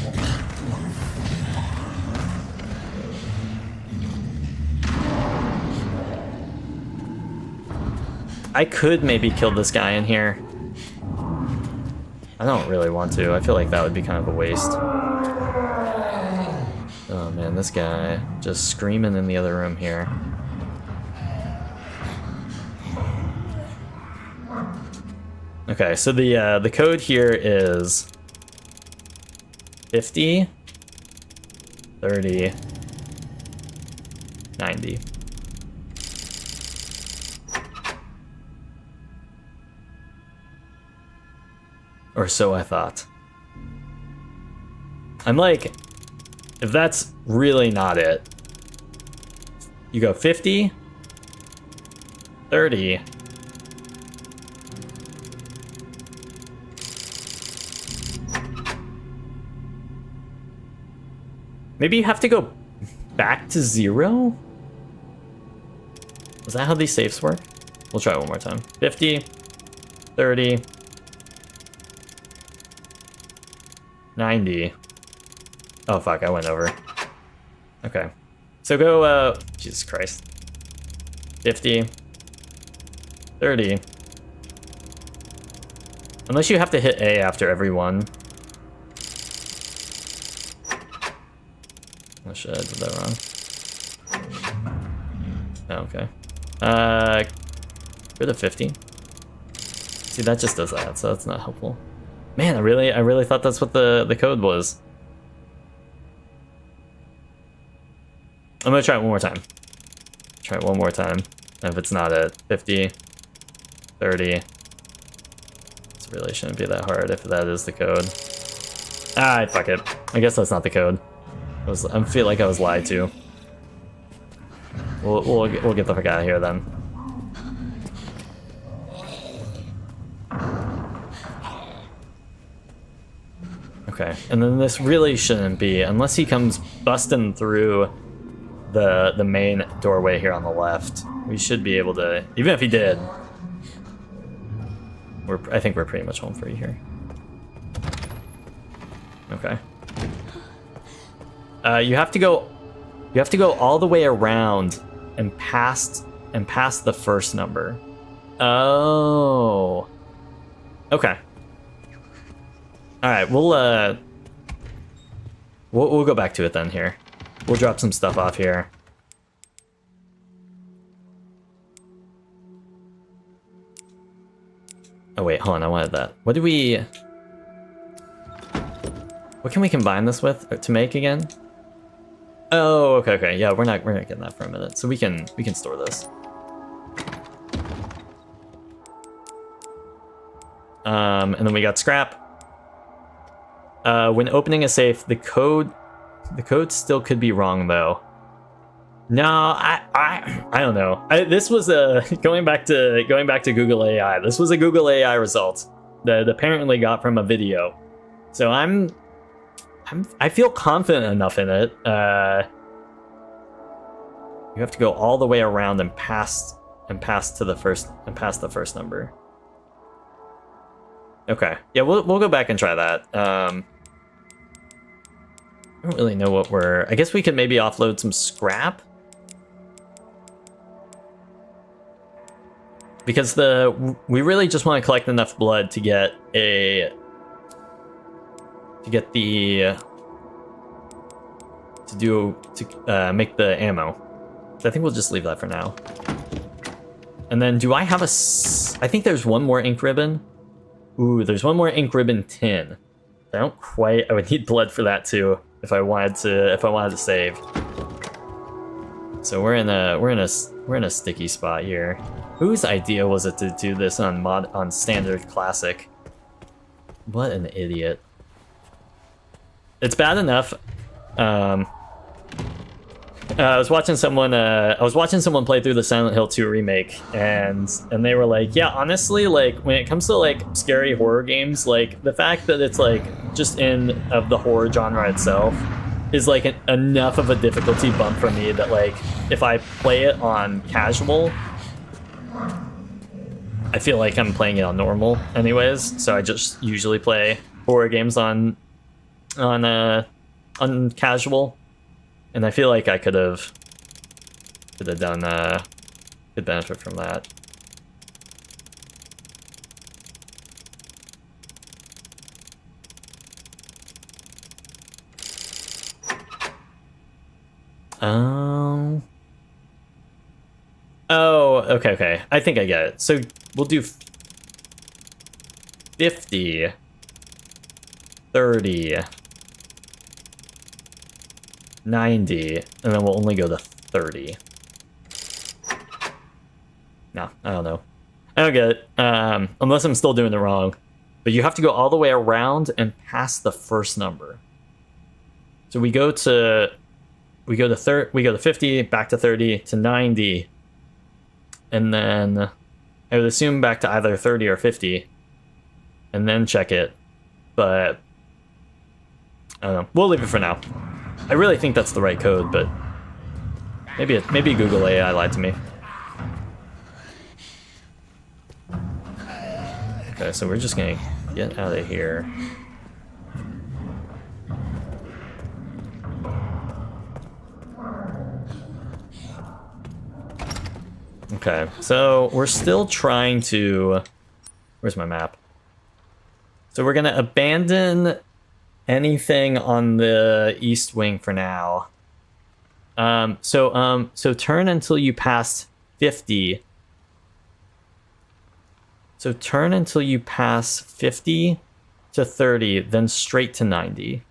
I could maybe kill this guy in here. I don't really want to. I feel like that would be kind of a waste. Oh man, this guy just screaming in the other room here. Okay, so the code here is 50, 30, 90. Or so I thought. I'm like, if that's really not it, you go 50, 30, maybe you have to go back to 0? Is that how these safes work? We'll try it one more time. 50, 30, 90. Oh fuck, I went over. Okay. So go, Jesus Christ. 50, 30. Unless you have to hit A after every one. Oh shit, I did that wrong. Oh, okay. Go to 50. See, that just does that, so that's not helpful. Man, I really thought that's what the code was. I'm gonna try it one more time. Try it one more time. And if it's not at 50, 30, it really shouldn't be that hard if that is the code. Ah, fuck it. I guess that's not the code. I feel like I was lied to. We'll get the fuck out of here then. Okay, and then this really shouldn't be, unless he comes busting through the main doorway here on the left. We should be able to, even if he did, I think we're pretty much home free here. Okay. You have to go all the way around and past the first number. Oh. Okay. All right, we'll go back to it then here. We'll drop some stuff off here. Oh wait, hold on, I wanted that. What can we combine this with to make again? Oh, okay. Yeah, we're not getting that for a minute. So we can store this. And then we got scrap. When opening a safe, the code still could be wrong though. No, I don't know. This was going back to Google AI. This was a Google AI result that apparently got from a video. So I feel confident enough in it. You have to go all the way around and past the first number. Okay. Yeah, we'll go back and try that. I don't really know what I guess we could maybe offload some scrap. Because we really just want to collect enough blood to get make the ammo. So I think we'll just leave that for now. And then do I have I think there's one more ink ribbon. Ooh, there's one more ink ribbon tin. I would need blood for that too if I wanted to save. So we're in a sticky spot here. Whose idea was it to do this on standard classic? What an idiot. It's bad enough. I was watching someone play through the Silent Hill 2 remake, and they were like, yeah, honestly, like when it comes to like scary horror games, like the fact that it's like just of the horror genre itself is like enough of a difficulty bump for me that like if I play it on casual, I feel like I'm playing it on normal anyways. So I just usually play horror games on casual. And I feel like I could have done could benefit from that. Oh, okay. I think I get it. So we'll do 50, 30, 90, and then we'll only go to 30. No, I don't know. I don't get it. Unless I'm still doing it wrong. But you have to go all the way around and past the first number. So we go to 50, back to 30, to 90, and then I would assume back to either 30 or 50, and then check it. But I don't know. We'll leave it for now. I really think that's the right code, but maybe Google AI lied to me. Okay, so we're just gonna get out of here. Okay, so we're still trying to... Where's my map? So we're gonna abandon anything on the east wing for now. So turn until you pass 50. So turn until you pass 50 to 30, then straight to 90.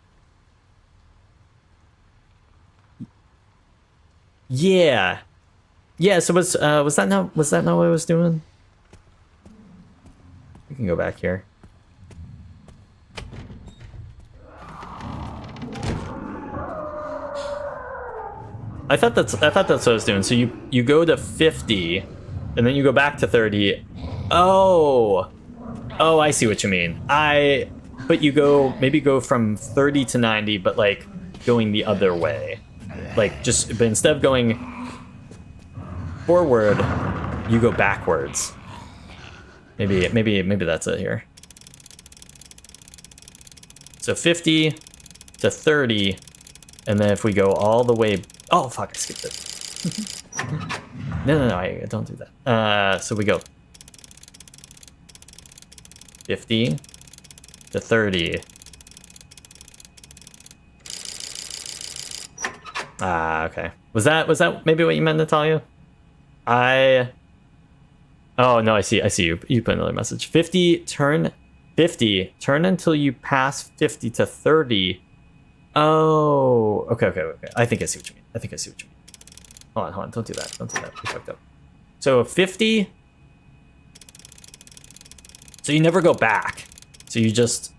Yeah. Yeah, so was that not what I was doing? We can go back here. I thought that's what I was doing. So you go to 50 and then you go back to 30. Oh. Oh, I see what you mean. But you go from 30 to 90 but like going the other way. But instead of going forward, you go backwards. Maybe that's it here. So 50 to 30, and then if we go all the way, oh fuck, I skipped it. no, I don't do that. So we go 50 to 30. Okay. Was that maybe what you meant, Natalia? Oh no, I see you. You put another message. 50, turn until you pass 50 to 30. Oh, okay. I think I see what you mean. Hold on. Don't do that. We fucked up. So 50. So you never go back. So you just.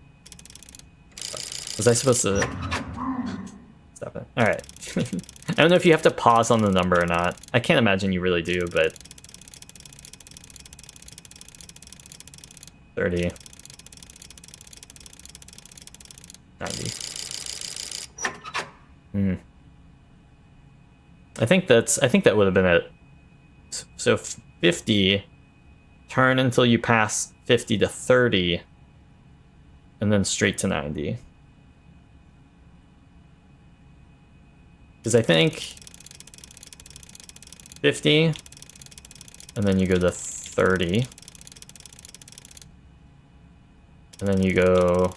Was I supposed to stop it? All right. I don't know if you have to pause on the number or not. I can't imagine you really do, but 30, 90. I think that would have been it. So 50, turn until you pass 50 to 30, and then straight to 90. Because I think 50, and then you go to 30, and then you go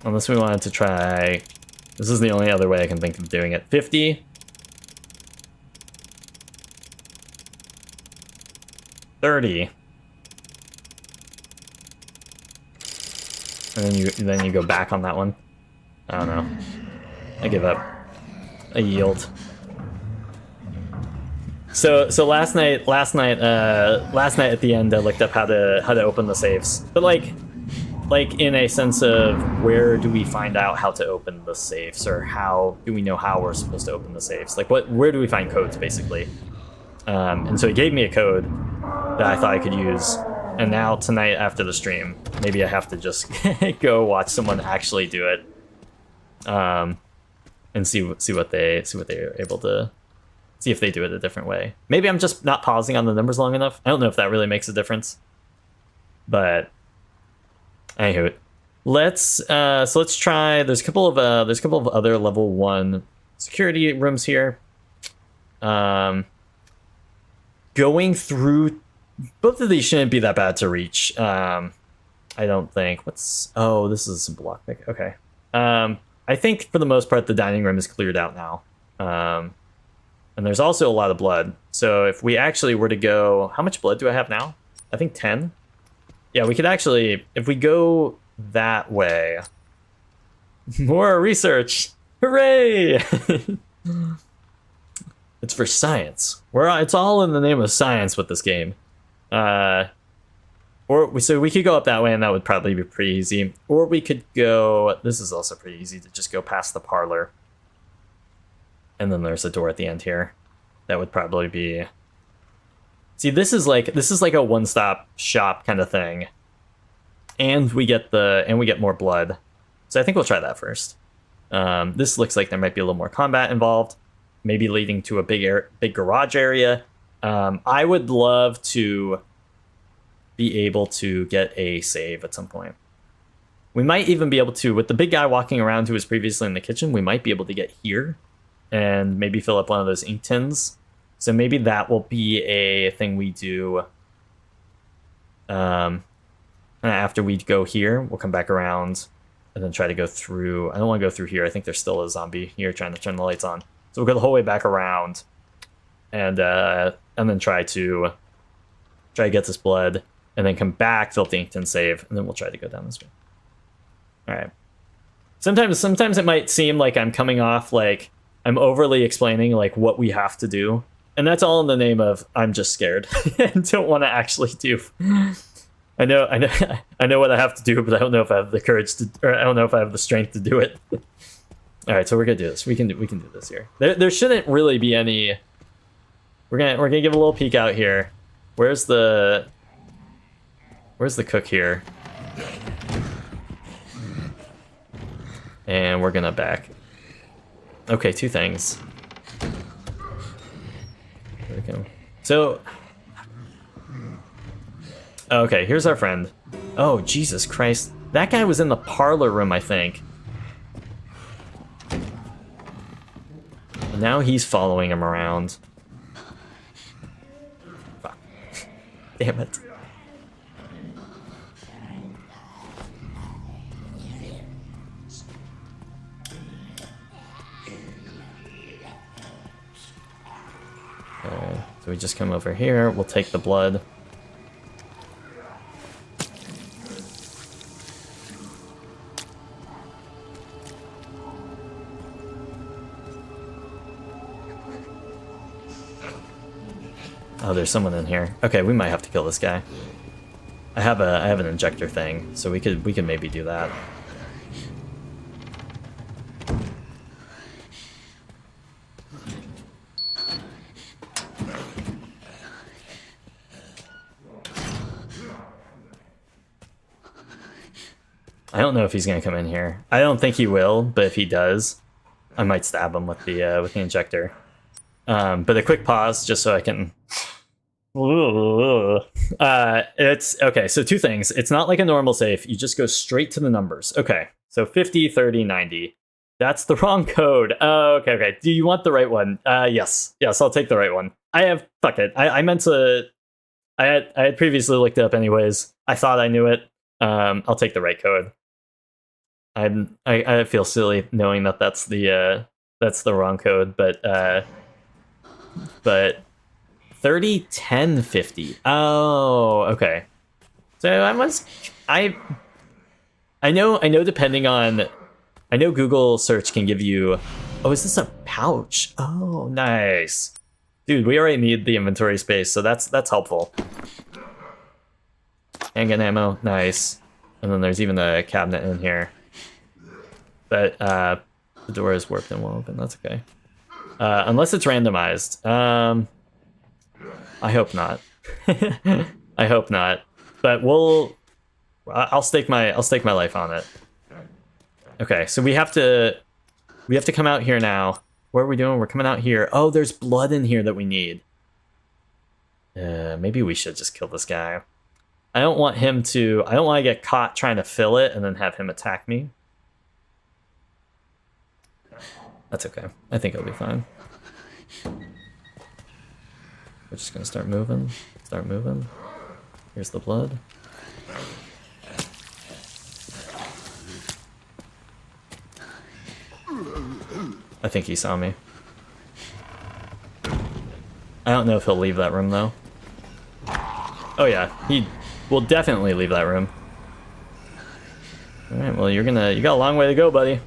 unless we wanted to try, this is the only other way I can think of doing it. 50, 30, and then you go back on that one. I don't know. I give up. I yield. So last night at the end I looked up how to open the saves, but like in a sense of where do we find out how to open the safes, or how do we know how we're supposed to open the safes? Like where do we find codes basically? And so he gave me a code that I thought I could use. And now tonight after the stream, maybe I have to just go watch someone actually do it, and see what they're able to, see if they do it a different way. Maybe I'm just not pausing on the numbers long enough. I don't know if that really makes a difference, but anywho, let's try. There's a couple of other level 1 security rooms here. Going through. Both of these shouldn't be that bad to reach. I don't think. Oh, this is some block pick. Okay. I think for the most part the dining room is cleared out now. And there's also a lot of blood. So if we actually were to go, how much blood do I have now? I think 10. Yeah, we could actually, if we go that way. More research. Hooray! It's for science. It's all in the name of science with this game. So we could go up that way, and that would probably be pretty easy. Or we could go. This is also pretty easy to just go past the parlor, and then there's a door at the end here. That would probably be. See, this is like a one-stop shop kind of thing, and we get more blood. So I think we'll try that first. This looks like there might be a little more combat involved, maybe leading to a big garage area. I would love to be able to get a save at some point. We might even be able to, with the big guy walking around who was previously in the kitchen, we might be able to get here and maybe fill up one of those ink tins. So maybe that will be a thing we do. And after we go here, we'll come back around and then try to go through. I don't want to go through here. I think there's still a zombie here trying to turn the lights on. So we'll go the whole way back around and then try to get this blood, and then come back, fill the ink tin, save, and then we'll try to go down this way. All right. Sometimes it might seem like I'm coming off like I'm overly explaining like what we have to do, and that's all in the name of I'm just scared and don't want to actually do. I know what I have to do, but I don't know if I have the courage to, or I don't know if I have the strength to do it. All right, so we're gonna do this. We can do this here. There shouldn't really be any. We're gonna give a little peek out here. Where's the cook here? And we're gonna back. Okay, two things. There we go. So, okay, here's our friend. Oh, Jesus Christ. That guy was in the parlor room, I think. And now he's following him around. Fuck. Damn it. So we just come over here, we'll take the blood. Oh, there's someone in here. Okay, we might have to kill this guy. I have an injector thing, so we could maybe do that. I don't know if he's gonna come in here. I don't think he will, but if he does, I might stab him with the injector. But a quick pause just so I can. It's okay. So two things. It's not like a normal safe. You just go straight to the numbers. Okay. So 50, 30, 90. That's the wrong code. Oh, okay. Do you want the right one? Yes. I'll take the right one. Fuck it. I meant to. I had previously looked it up anyways. I thought I knew it. I'll take the right code. I feel silly knowing that that's the wrong code, but 30, 10, 50. Oh, okay. So I know depending on, I know Google search can give you, oh, is this a pouch? Oh, nice. Dude, we already need the inventory space, so that's helpful. Handgun ammo, nice. And then there's even a cabinet in here. But the door is warped and won't open, that's okay. Unless it's randomized. I hope not. I hope not. But I'll stake my life on it. Okay, so we have to come out here now. What are we doing? We're coming out here. Oh, there's blood in here that we need. Maybe we should just kill this guy. I don't want to get caught trying to fill it and then have him attack me. That's okay. I think it'll be fine. We're just gonna start moving. Here's the blood. I think he saw me. I don't know if he'll leave that room though. Oh yeah, he will definitely leave that room. Alright, well you got a long way to go, buddy.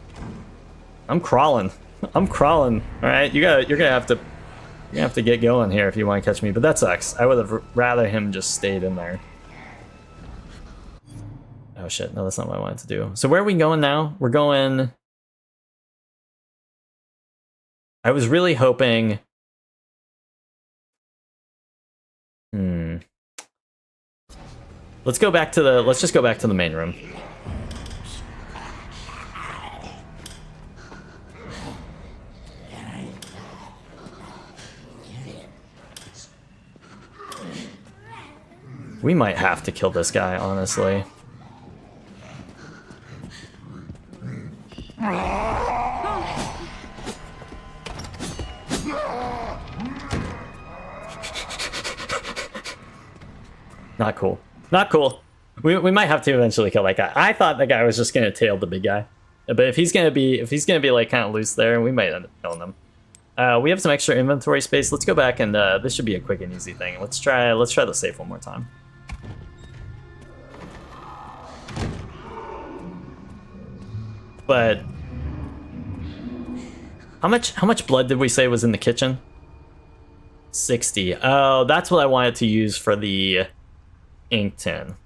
I'm crawling. Alright, you're gonna have to get going here if you want to catch me, but that sucks. I would have rather him just stayed in there. Oh shit, no, that's not what I wanted to do. So where are we going now? We're going... I was really hoping... Let's just go back to the main room. We might have to kill this guy, honestly. Not cool. Not cool. We might have to eventually kill that guy. I thought that guy was just gonna tail the big guy, but if he's gonna be like kind of loose there, we might end up killing him. We have some extra inventory space. Let's go back and this should be a quick and easy thing. Let's try the safe one more time. But how much blood did we say was in the kitchen? 60. Oh, that's what I wanted to use for the ink tin.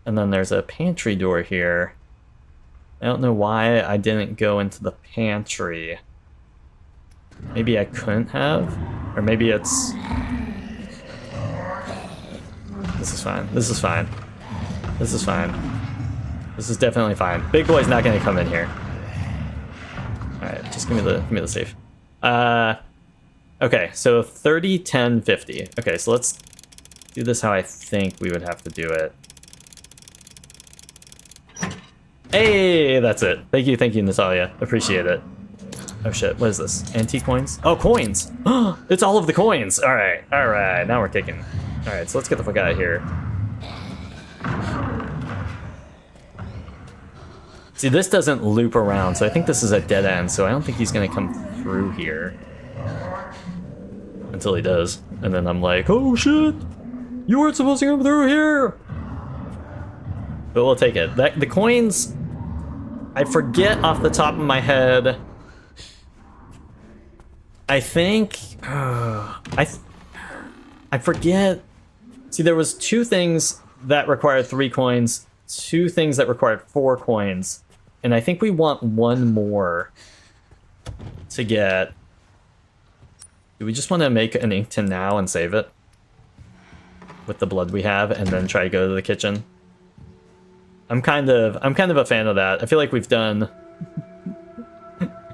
And then there's a pantry door here. I don't know why I didn't go into the pantry. Maybe I couldn't have? Or maybe it's... This is fine. This is fine. This is fine. This is definitely fine. Big boy's not gonna come in here. Alright, just give me the safe. Okay, so 30, 10, 50. Okay, so let's do this how I think we would have to do it. Hey, that's it. Thank you, Natalia. Appreciate it. Oh shit, what is this? Antique coins? Oh, coins! It's all of the coins! Alright, now we're kicking. Alright, so let's get the fuck out of here. See, this doesn't loop around, so I think this is a dead end, so I don't think he's gonna come through here. Until he does. And then I'm like, oh shit! You weren't supposed to come through here! But we'll take it. The coins, I forget off the top of my head. I think, I forget. See, there was 2 things that required 3 coins, 2 things that required 4 coins, and I think we want 1 more to get. Do we just want to make an ink tin now and save it with the blood we have, and then try to go to the kitchen? I'm kind of a fan of that. I feel like we've done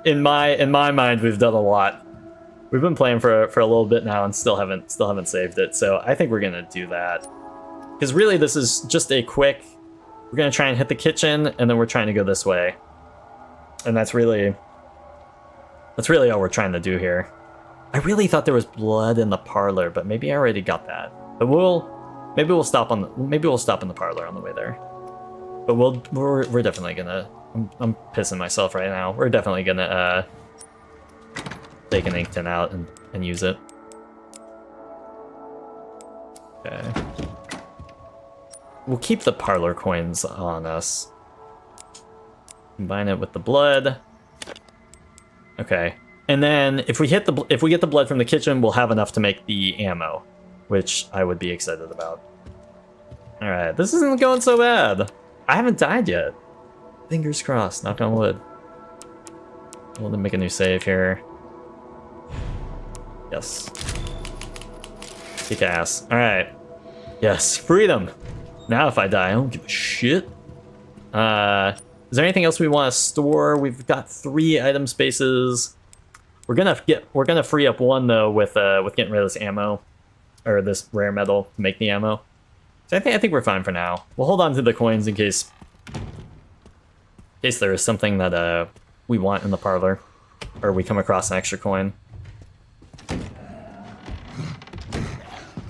in my mind we've done a lot. We've been playing for a little bit now and still haven't saved it. So I think we're gonna do that. Because really this is just a quick, we're gonna try and hit the kitchen and then we're trying to go this way. And that's really all we're trying to do here. I really thought there was blood in the parlor, but maybe I already got that. But maybe we'll stop in the parlor on the way there. But we're definitely gonna, I'm pissing myself right now. We're definitely gonna take an ink tin out and use it. Okay. We'll keep the parlor coins on us. Combine it with the blood. Okay. And then if we get the blood from the kitchen, we'll have enough to make the ammo, which I would be excited about. All right, this isn't going so bad. I haven't died yet. Fingers crossed, knock on wood. We'll then make a new save here. Yes. Kick ass. All right. Yes, freedom. Now if I die, I don't give a shit. Is there anything else we want to store? We've got 3 item spaces. We're gonna free up 1 though with getting rid of this ammo, or this rare metal to make the ammo. So I think we're fine for now. We'll hold on to the coins in case there is something that we want in the parlor, or we come across an extra coin.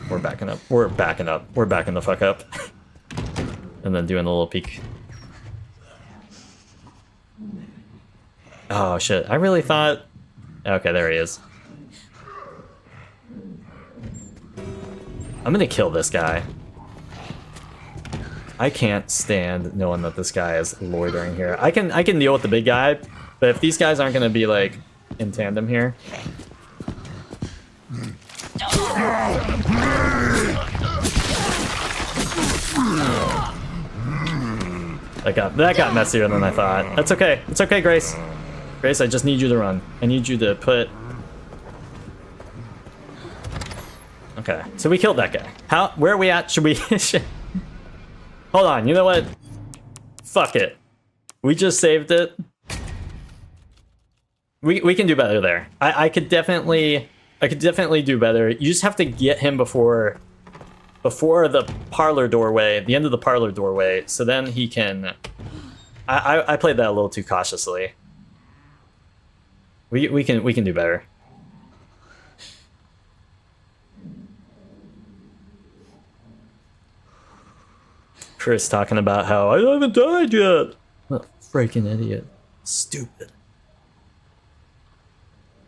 We're backing up. We're backing the fuck up. And then doing a little peek. Oh shit, I really thought... Okay, there he is. I'm gonna kill this guy. I can't stand knowing that this guy is loitering here. I can deal with the big guy, but if these guys aren't gonna be like in tandem here. That got messier than I thought. That's okay. It's okay, Grace. Grace, I just need you to run. I need you to put... Okay, so we killed that guy. Where are we at? Should we... Hold on, you know what? Fuck it. We just saved it. We can do better there. I could definitely do better. You just have to get him before the parlor doorway, the end of the parlor doorway, so then he can... I played that a little too cautiously. We can do better. Chris talking about how I haven't died yet. Oh, freaking idiot. Stupid.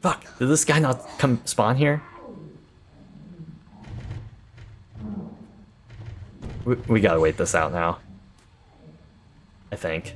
Fuck, did this guy not come spawn here? We gotta wait this out now. I think.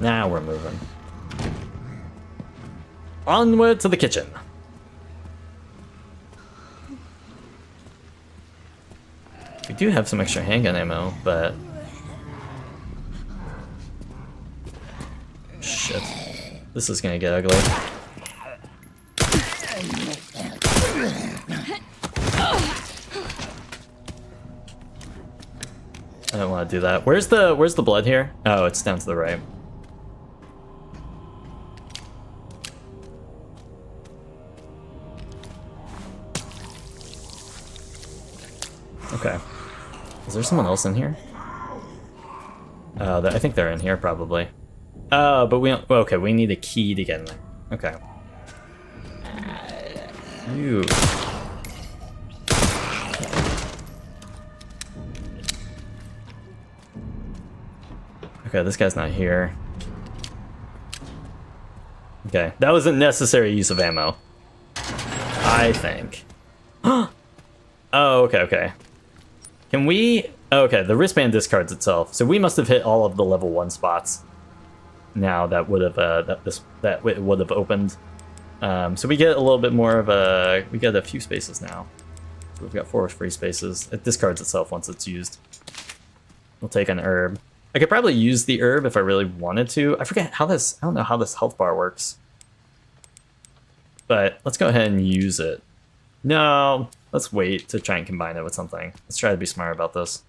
Now we're moving. Onward to the kitchen. We do have some extra handgun ammo, but... Shit. This is gonna get ugly. I don't want to do that. Where's the blood here? Oh, it's down to the right. Okay. Is there someone else in here? I think they're in here probably. Oh, but we don't. Okay, we need a key to get in there. Okay. You. Okay, this guy's not here. Okay, that was a necessary use of ammo, I think. Oh, okay. Can we... Okay, the wristband discards itself, so we must have hit all of the level 1 spots. Now that would have that would have opened. So we get a little bit more of a... We get a few spaces now. So we've got 4 free spaces. It discards itself once it's used. We'll take an herb. I could probably use the herb if I really wanted to. I forget how this... I don't know how this health bar works. But let's go ahead and use it. No, let's wait to try and combine it with something. Let's try to be smart about this.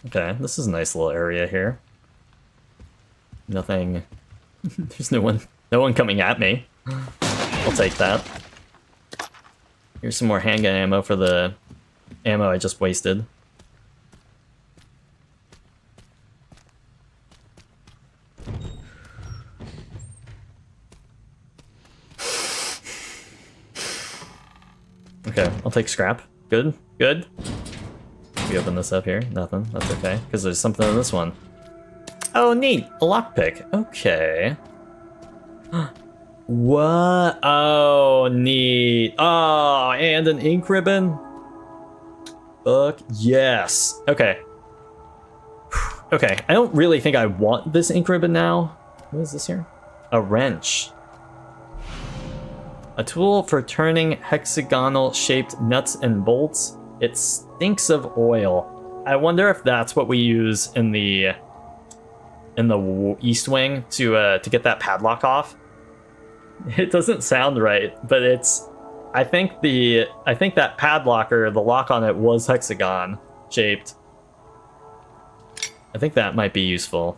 Okay, this is a nice little area here. Nothing... There's no one coming at me. I'll take that. Here's some more handgun ammo for the ammo I just wasted. Okay, I'll take scrap. Good. We open this up here. Nothing. That's okay, because there's something in this one. Oh, neat. A lockpick. Okay. What? Oh, neat. Oh, and an ink ribbon. Fuck yes. Okay. Okay, I don't really think I want this ink ribbon now. What is this here? A wrench. A tool for turning hexagonal-shaped nuts and bolts. It stinks of oil. I wonder if that's what we use in the east wing to get that padlock off. It doesn't sound right, but it's. I think that padlock or the lock on it was hexagon shaped. I think that might be useful.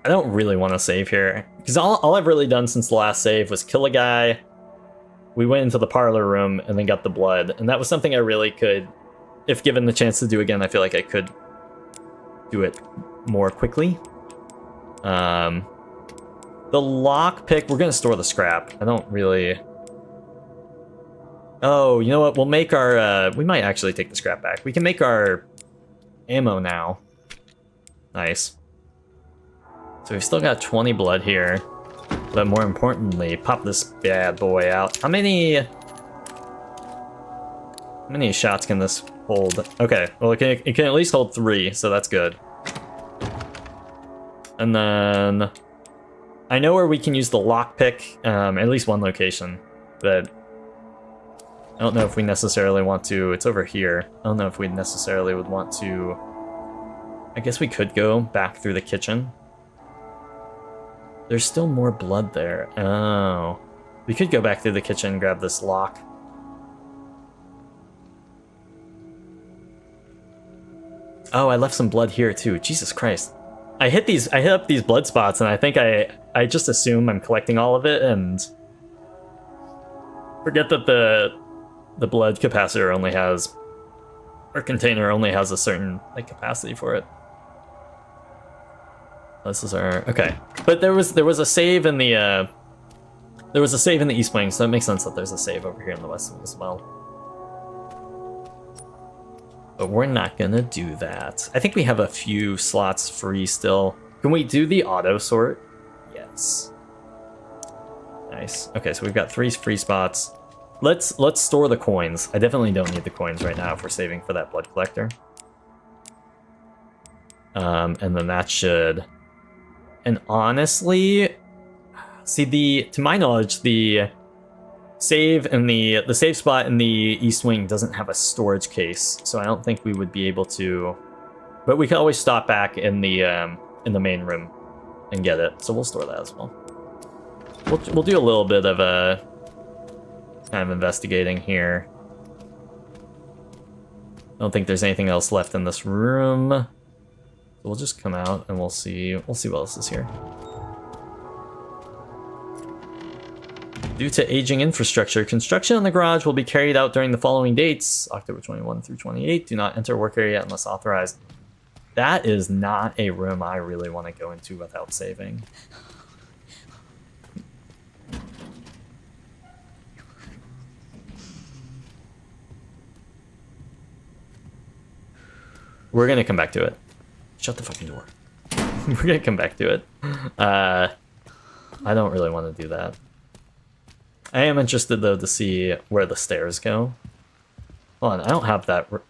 I don't really want to save here, because all I've really done since the last save was kill a guy. We went into the parlor room and then got the blood, and that was something I really could, if given the chance to do again, I feel like I could do it more quickly. The lockpick, we're gonna store the scrap. I don't really... Oh, you know what? We'll make our... we might actually take the scrap back. We can make our ammo now. Nice. So we've still got 20 blood here. But more importantly, pop this bad boy out. How many shots can this hold? Okay, well it can at least hold 3, so that's good. And then... I know where we can use the lockpick, at least one location, but I don't know if we necessarily want to. It's over here. I don't know if we necessarily would want to. I guess we could go back through the kitchen. There's still more blood there. Oh. We could go back through the kitchen and grab this lock. Oh, I left some blood here too. Jesus Christ. I hit up these blood spots, and I think I just assume I'm collecting all of it and forget that the blood capacitor only has, or container only has a certain capacity for it. This is our okay, but there was a save in the East Wing, so it makes sense that there's a save over here in the West Wing as well. But we're not gonna do that. I think we have a few slots free still. Can we do the auto sort? Yes. Nice. Okay, so we've got 3 free spots. let's store the coins. I definitely don't need the coins right now if we're saving for that blood collector. And then that should... And honestly, see, to my knowledge, the save in the save spot in the East Wing doesn't have a storage case, so I don't think we would be able to. But we can always stop back in the main room and get it. So we'll store that as well. We'll do a little bit of a kind of investigating here. I don't think there's anything else left in this room. So we'll just come out and we'll see what else is here. Due to aging infrastructure, construction on the garage will be carried out during the following dates, October 21 through 28. Do not enter work area unless authorized. That is not a room I really want to go into without saving. We're going to come back to it. Shut the fucking door. We're going to come back to it. I don't really want to do that. I am interested, though, to see where the stairs go. Hold on, I don't have that... Hold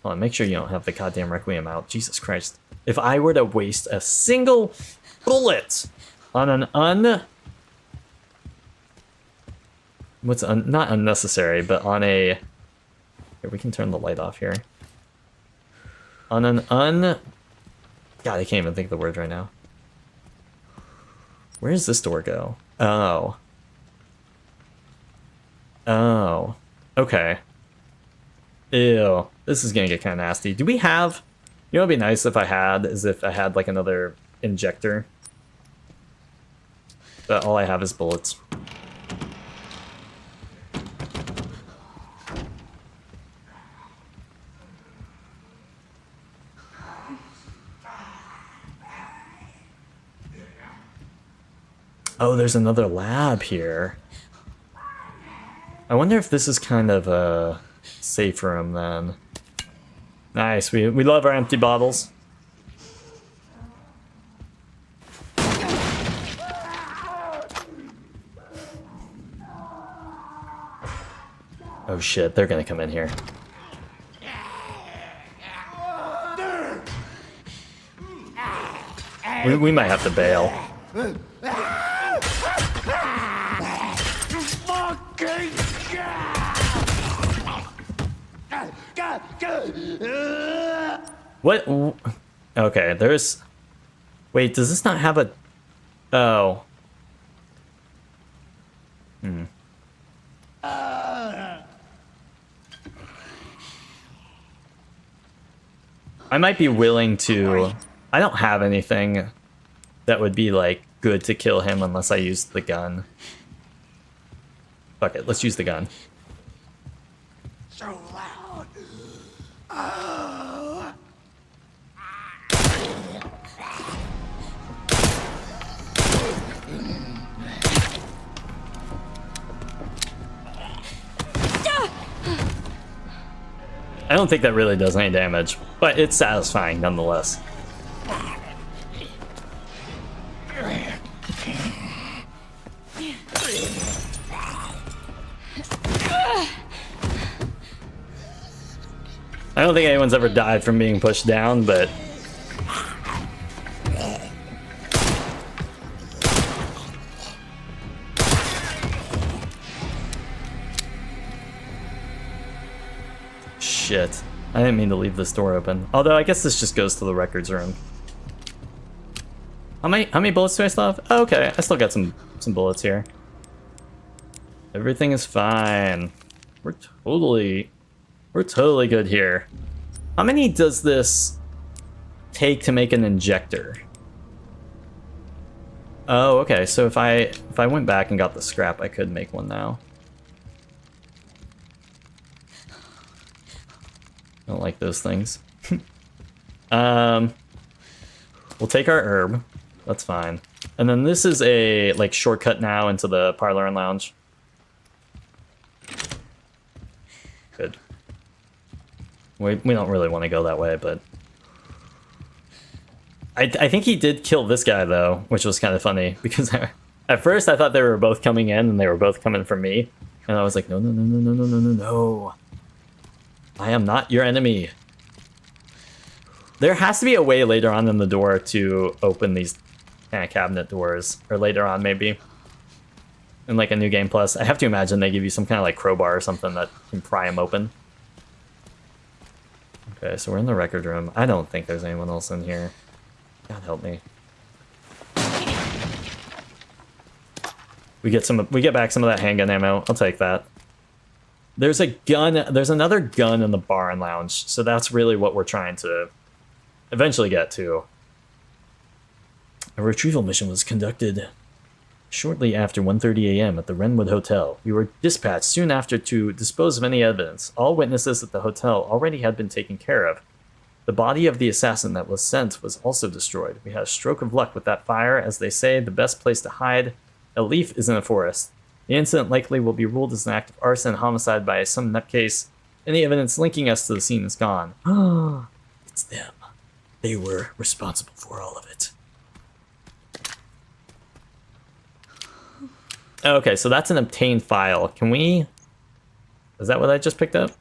on, make sure you don't have the goddamn Requiem out. Jesus Christ. If I were to waste a single bullet on an not unnecessary, but on a... Here, we can turn the light off here. On an God, I can't even think of the word right now. Where does this door go? Oh. Oh, okay. Ew, this is gonna get kind of nasty. Do we have... You know what'd be nice if I had, is if I had like another injector. But all I have is bullets. Oh, there's another lab here. I wonder if this is kind of a safe room then. Nice, we love our empty bottles. Oh shit, they're gonna come in here. We might have to bail. What? Okay, there's... Wait, does this not have a... Oh. I might be willing to... I don't have anything that would be, like, good to kill him unless I use the gun. Fuck it, let's use the gun. So loud. Oh. I don't think that really does any damage, but it's satisfying nonetheless. I don't think anyone's ever died from being pushed down, but... Shit. I didn't mean to leave this door open. Although, I guess this just goes to the records room. How many bullets do I still have? Oh, okay, I still got some bullets here. Everything is fine. We're totally good here. How many does this take to make an injector? Oh, okay, so if I went back and got the scrap, I could make one now. I don't like those things. We'll take our herb. That's fine. And then this is a, like, shortcut now into the parlor and lounge. Good. We don't really want to go that way, but... I think he did kill this guy, though, which was kind of funny, because at first I thought they were both coming in, and they were both coming for me. And I was like, no, no, no, no, no, no, no, no, no. I am not your enemy. There has to be a way later on in the door to open these kind of cabinet doors. Or later on, maybe. In like a new game plus. I have to imagine they give you some kind of like crowbar or something that can pry them open. Okay, so we're in the record room. I don't think there's anyone else in here. God help me. We get back some of that handgun ammo. I'll take that. There's a gun. There's another gun in the bar and lounge. So that's really what we're trying to eventually get to. A retrieval mission was conducted shortly after 1:30 a.m. at the Wrenwood Hotel. We were dispatched soon after to dispose of any evidence. All witnesses at the hotel already had been taken care of. The body of the assassin that was sent was also destroyed. We had a stroke of luck with that fire. As they say, the best place to hide a leaf is in a forest. The incident likely will be ruled as an act of arson and homicide by some nutcase. Any evidence linking us to the scene is gone. It's them. They were responsible for all of it. Okay, so that's an obtained file. Can we... Is that what I just picked up?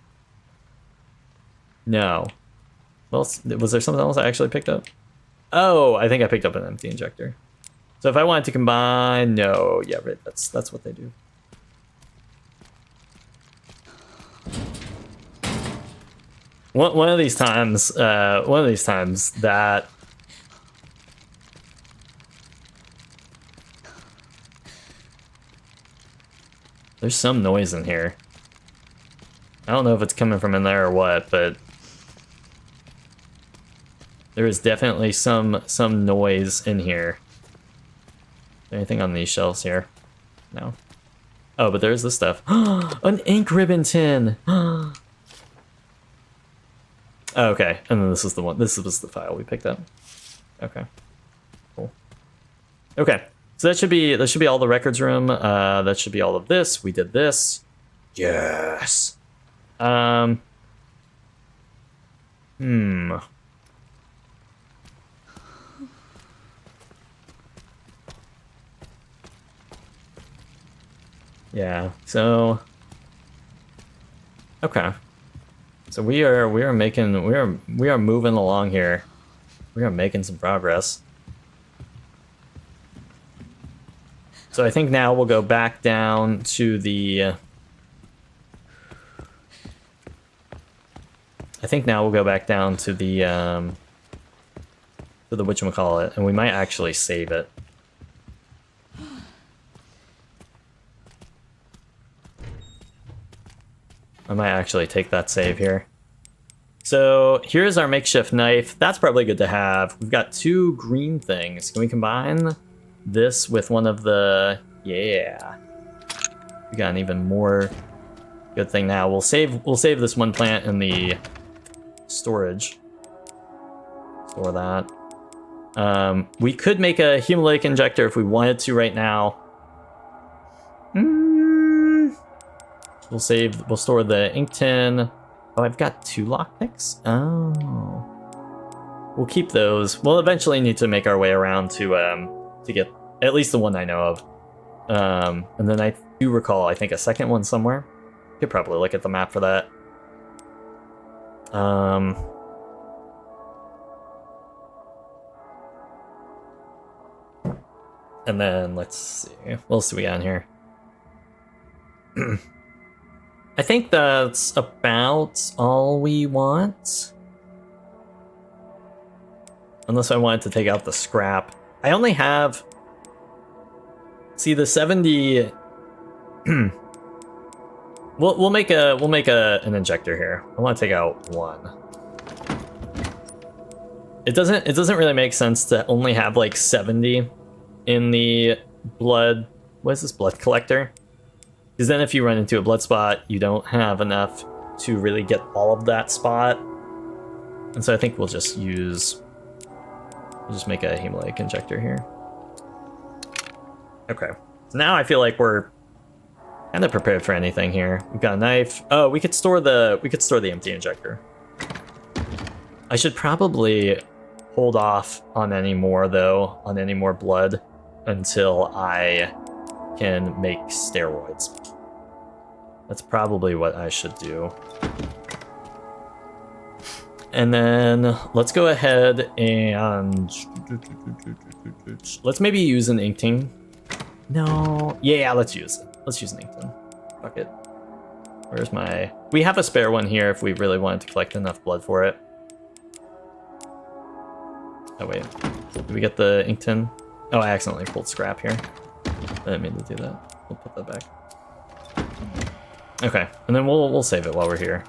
No. Well, was there something else I actually picked up? Oh, I think I picked up an empty injector. So if I wanted to combine... No, yeah, right, that's what they do. One of these times that... There's some noise in here. I don't know if it's coming from in there or what, but there is definitely some noise in here. Anything on these shelves here? No. Oh, but there's this stuff. An ink ribbon tin. Okay, and then this is the one. This was the file we picked up. Okay. Cool. Okay. So that should be all the records room. That should be all of this. We did this. Yes. Yeah. So. Okay. So we are moving along here. We are making some progress. So I think now we'll go back down to the... whatchamacallit, and we might actually save it. I might actually take that save here. So here's our makeshift knife. That's probably good to have. We've got 2 green things. Can we combine this with one of the... Yeah. We got an even more good thing now. We'll save this one plant in the storage. Store that. We could make a hemolytic injector if we wanted to right now. We'll store the ink tin. Oh, I've got 2 lockpicks? Oh. We'll keep those. We'll eventually need to make our way around to get at least the one I know of. And then I do recall, I think, a second one somewhere. Could probably look at the map for that. And then let's see. What else do we got in here? I think that's about all we want. Unless I wanted to take out the scrap. I only have... See, the 70... we'll make an injector here. I want to take out 1. It doesn't really make sense to only have like 70 in the blood... What is this, blood collector? Because then if you run into a blood spot, you don't have enough to really get all of that spot. And so I think we'll just make a hemolytic injector here. Okay. So now I feel like we're kind of prepared for anything here. We've got a knife. Oh, we could store the empty injector. I should probably hold off on any more blood until I can make steroids. That's probably what I should do. And then let's go ahead and let's maybe use an Inkting. No, yeah, let's use it. Let's use an Inkting. Fuck it. Where's my... We have a spare one here if we really wanted to collect enough blood for it. Oh wait, did we get the Inkton? Oh, I accidentally pulled scrap here. I didn't mean to do that. We'll put that back. Okay, and then we'll save it while we're here.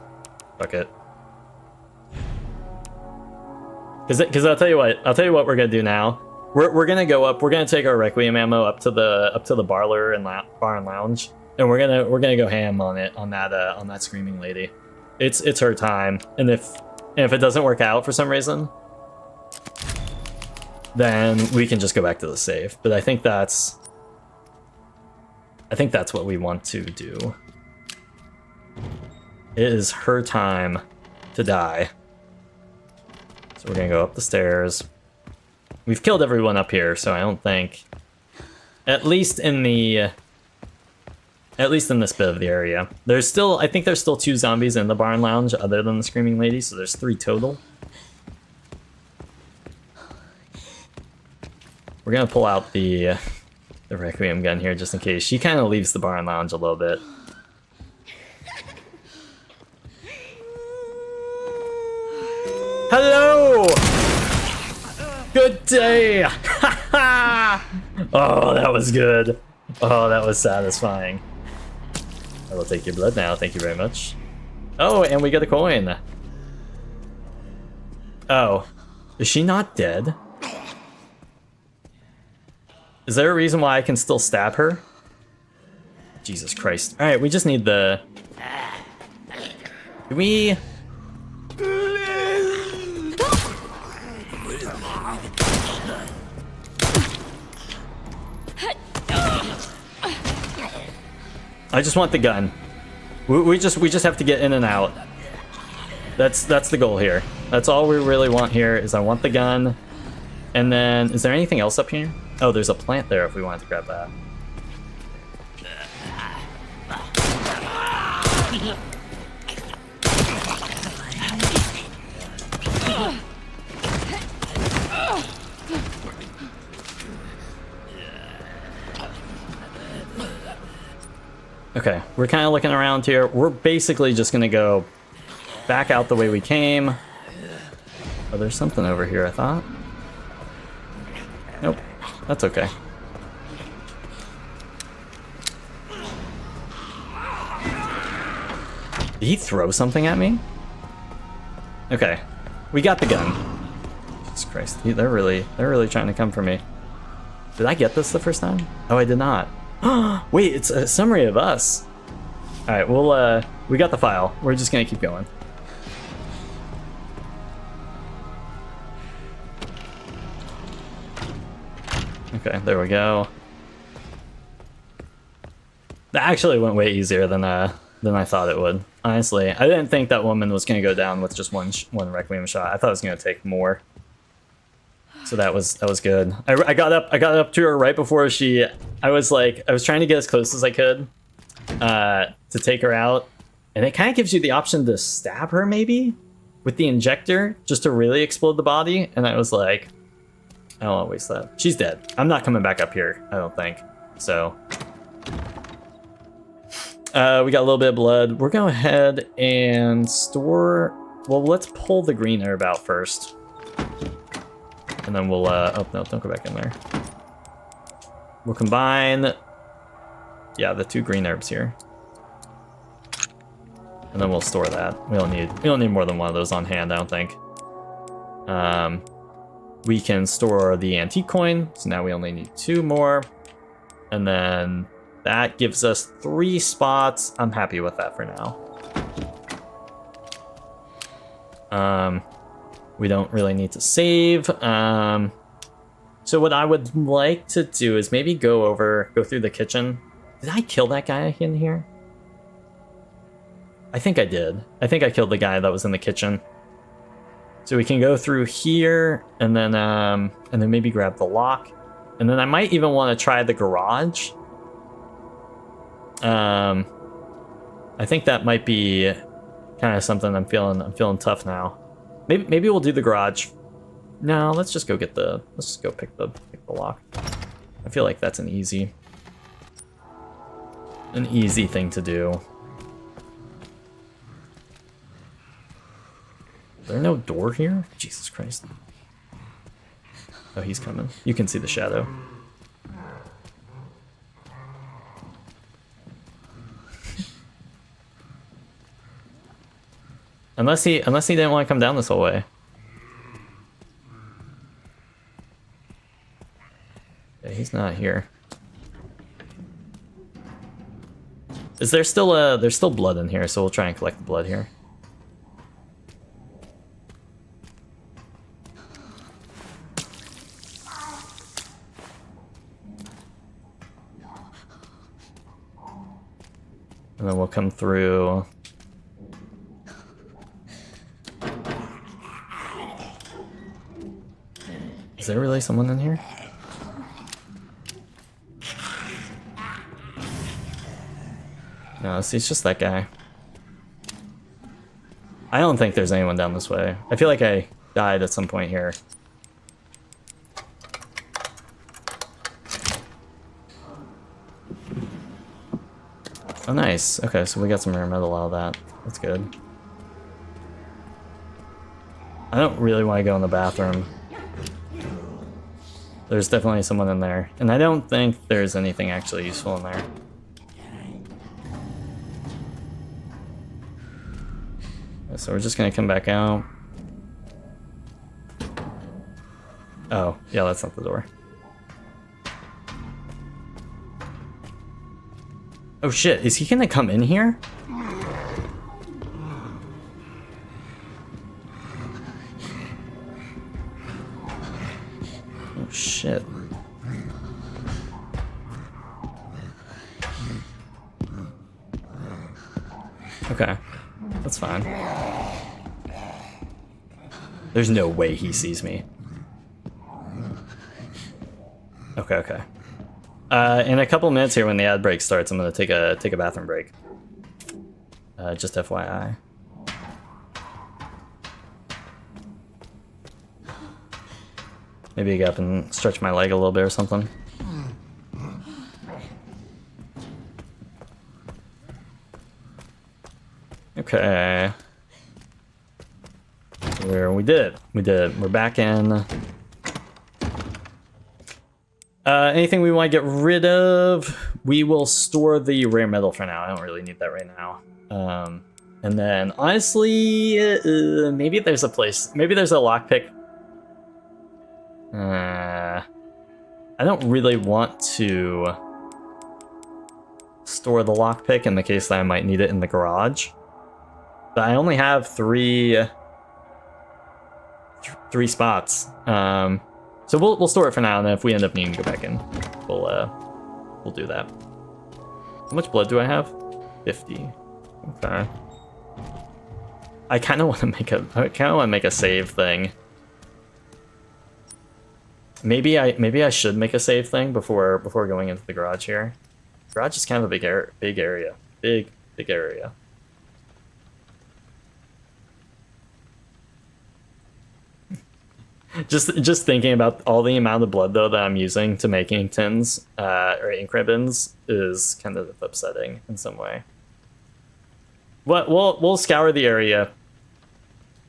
Fuck it. Because I'll tell you what we're gonna do now. We're gonna go up. We're gonna take our Requiem ammo up to the Barler and Bar and Lounge, and we're gonna go ham on it on that screaming lady. It's her time, and if it doesn't work out for some reason, then we can just go back to the save. But I think that's what we want to do. It is her time to die. So we're gonna go up the stairs. We've killed everyone up here, so I don't think, at least in this bit of the area. I think there's still 2 zombies in the barn lounge other than the screaming lady, so there's 3 total. We're gonna pull out the Requiem gun here just in case. She kind of leaves the barn lounge a little bit. Hello! Good day! Oh, that was good. Oh, that was satisfying. I will take your blood now, thank you very much. Oh, and we get a coin. Oh, is she not dead? Is there a reason why I can still stab her? Jesus Christ. Alright, we just need the... Can we... I just want the gun. We just have to get in and out. That's the goal here. That's all we really want here is I want the gun. And then, is there anything else up here? Oh, there's a plant there if we wanted to grab that. Okay, we're kind of looking around here. We're basically just gonna go back out the way we came. Oh, there's something over here, I thought. Nope, that's okay. Did he throw something at me? Okay, we got the gun. Jesus Christ, they're really trying to come for me. Did I get this the first time? Oh, I did not. Wait, it's a summary of us. All right, we got the file. We're just gonna keep going. Okay, there we go. That actually went way easier than I thought it would. Honestly, I didn't think that woman was gonna go down with just one Requiem shot. I thought it was gonna take more. So that was good. I got up to her right before she. I was trying to get as close as I could to take her out, and it kind of gives you the option to stab her maybe with the injector just to really explode the body. And I was like, I don't want to waste that. She's dead. I'm not coming back up here. I don't think so. We got a little bit of blood. We're going to go ahead and store. Well, let's pull the green herb out first. And then we'll, oh no, don't go back in there. We'll combine, yeah, the 2 green herbs here. And then we'll store that. We don't need more than one of those on hand, I don't think. We can store the antique coin, so now we only need 2 more. And then that gives us 3 spots. I'm happy with that for now. We don't really need to save. So what I would like to do is maybe go through the kitchen. Did I kill that guy in here? I think I did. I think I killed the guy that was in the kitchen. So we can go through here and then maybe grab the lock. And then I might even want to try the garage. I think that might be kind of something I'm feeling tough now. Maybe we'll do the garage. No, let's just go pick the lock. I feel like that's an easy thing to do. Is there no door here? Jesus Christ. Oh, he's coming. You can see the shadow. Unless he didn't want to come down this whole way. Yeah, he's not here. Is there still there's still blood in here, so we'll try and collect the blood here. And then we'll come through. Is there really someone in here? No, see, it's just that guy. I don't think there's anyone down this way. I feel like I died at some point here. Oh, nice. Okay, so we got some rare metal out of that. That's good. I don't really want to go in the bathroom. There's definitely someone in there. And I don't think there's anything actually useful in there. So we're just gonna come back out. Oh, yeah, that's not the door. Oh shit, is he gonna come in here? Oh shit. Okay, that's fine. There's no way he sees me. Okay, okay. In a couple minutes here when the ad break starts, I'm gonna take a bathroom break. Just FYI. Maybe get up and stretch my leg a little bit or something. Okay. We did it. We're back in. Anything we want to get rid of, we will store the rare metal for now. I don't really need that right now. And then, honestly, maybe there's a place. Maybe there's a lockpick. I don't really want to store the lockpick in the case that I might need it in the garage. But I only have three spots. So we'll store it for now, and then if we end up needing to go back in, we'll do that. How much blood do I have? 50. Okay. I kind of want to make a save thing. Maybe I should make a save thing before going into the garage here. Garage is kind of a big area. Big area. Just thinking about all the amount of blood though that I'm using to make ink tins or ink ribbons is kind of upsetting in some way. But we'll scour the area.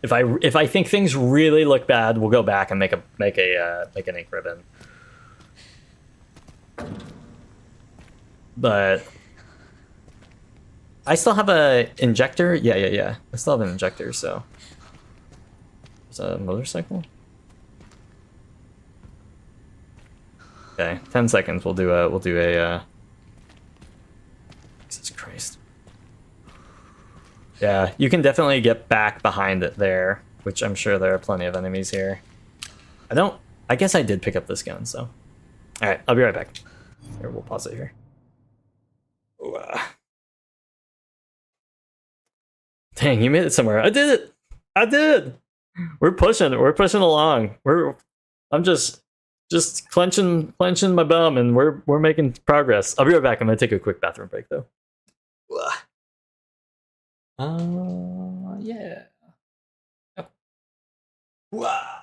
If I think things really look bad, we'll go back and make an ink ribbon. But I still have a injector. Yeah. I still have an injector. So there's a motorcycle. Okay, 10 seconds. We'll do a. Jesus Christ. Yeah, you can definitely get back behind it there, which I'm sure there are plenty of enemies here. I guess I did pick up this gun, so. All right, I'll be right back. Here, we'll pause it here. Ooh, Dang, you made it somewhere. I did it. I did. We're pushing along. I'm just clenching my bum, and we're making progress. I'll be right back. I'm gonna take a quick bathroom break though. Yeah. Yep. Wow.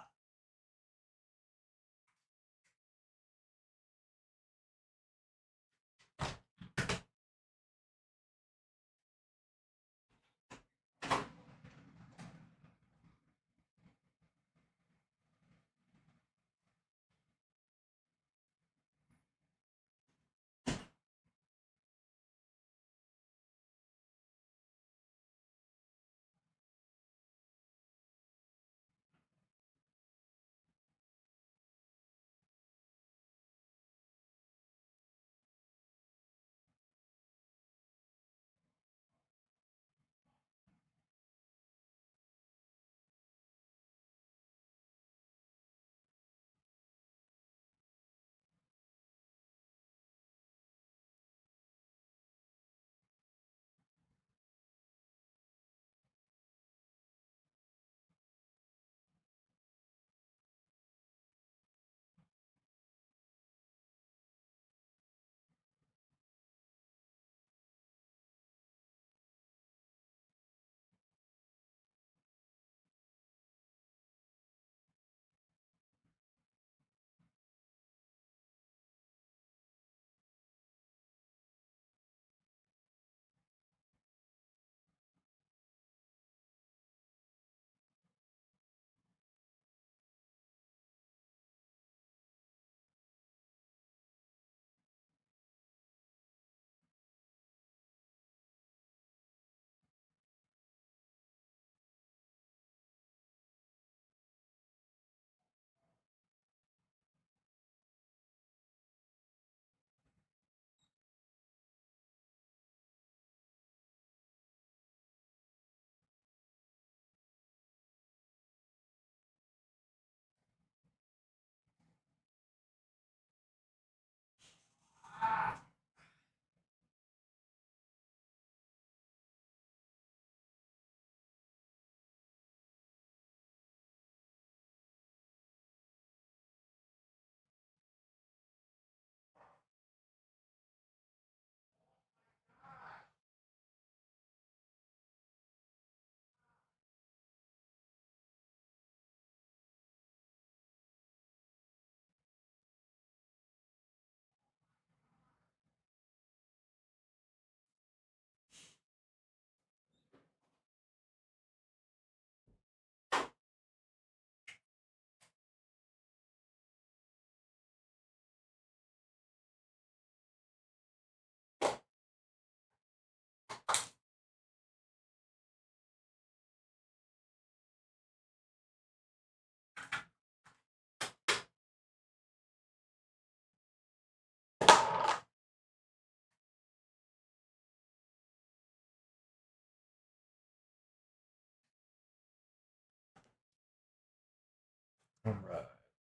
All right.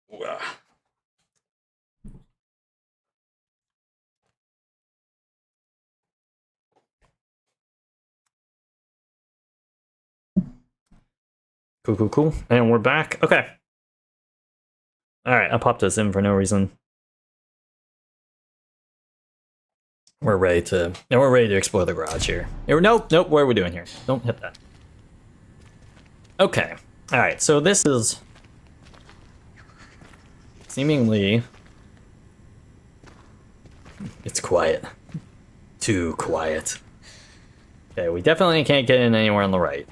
Wow. Cool, cool, cool. And we're back. Okay. All right, I popped us in for no reason. We're ready to explore the garage here. Nope. What are we doing here? Don't hit that. Okay. All right. So this is seemingly it's quiet. Too quiet. Okay, we definitely can't get in anywhere on the right.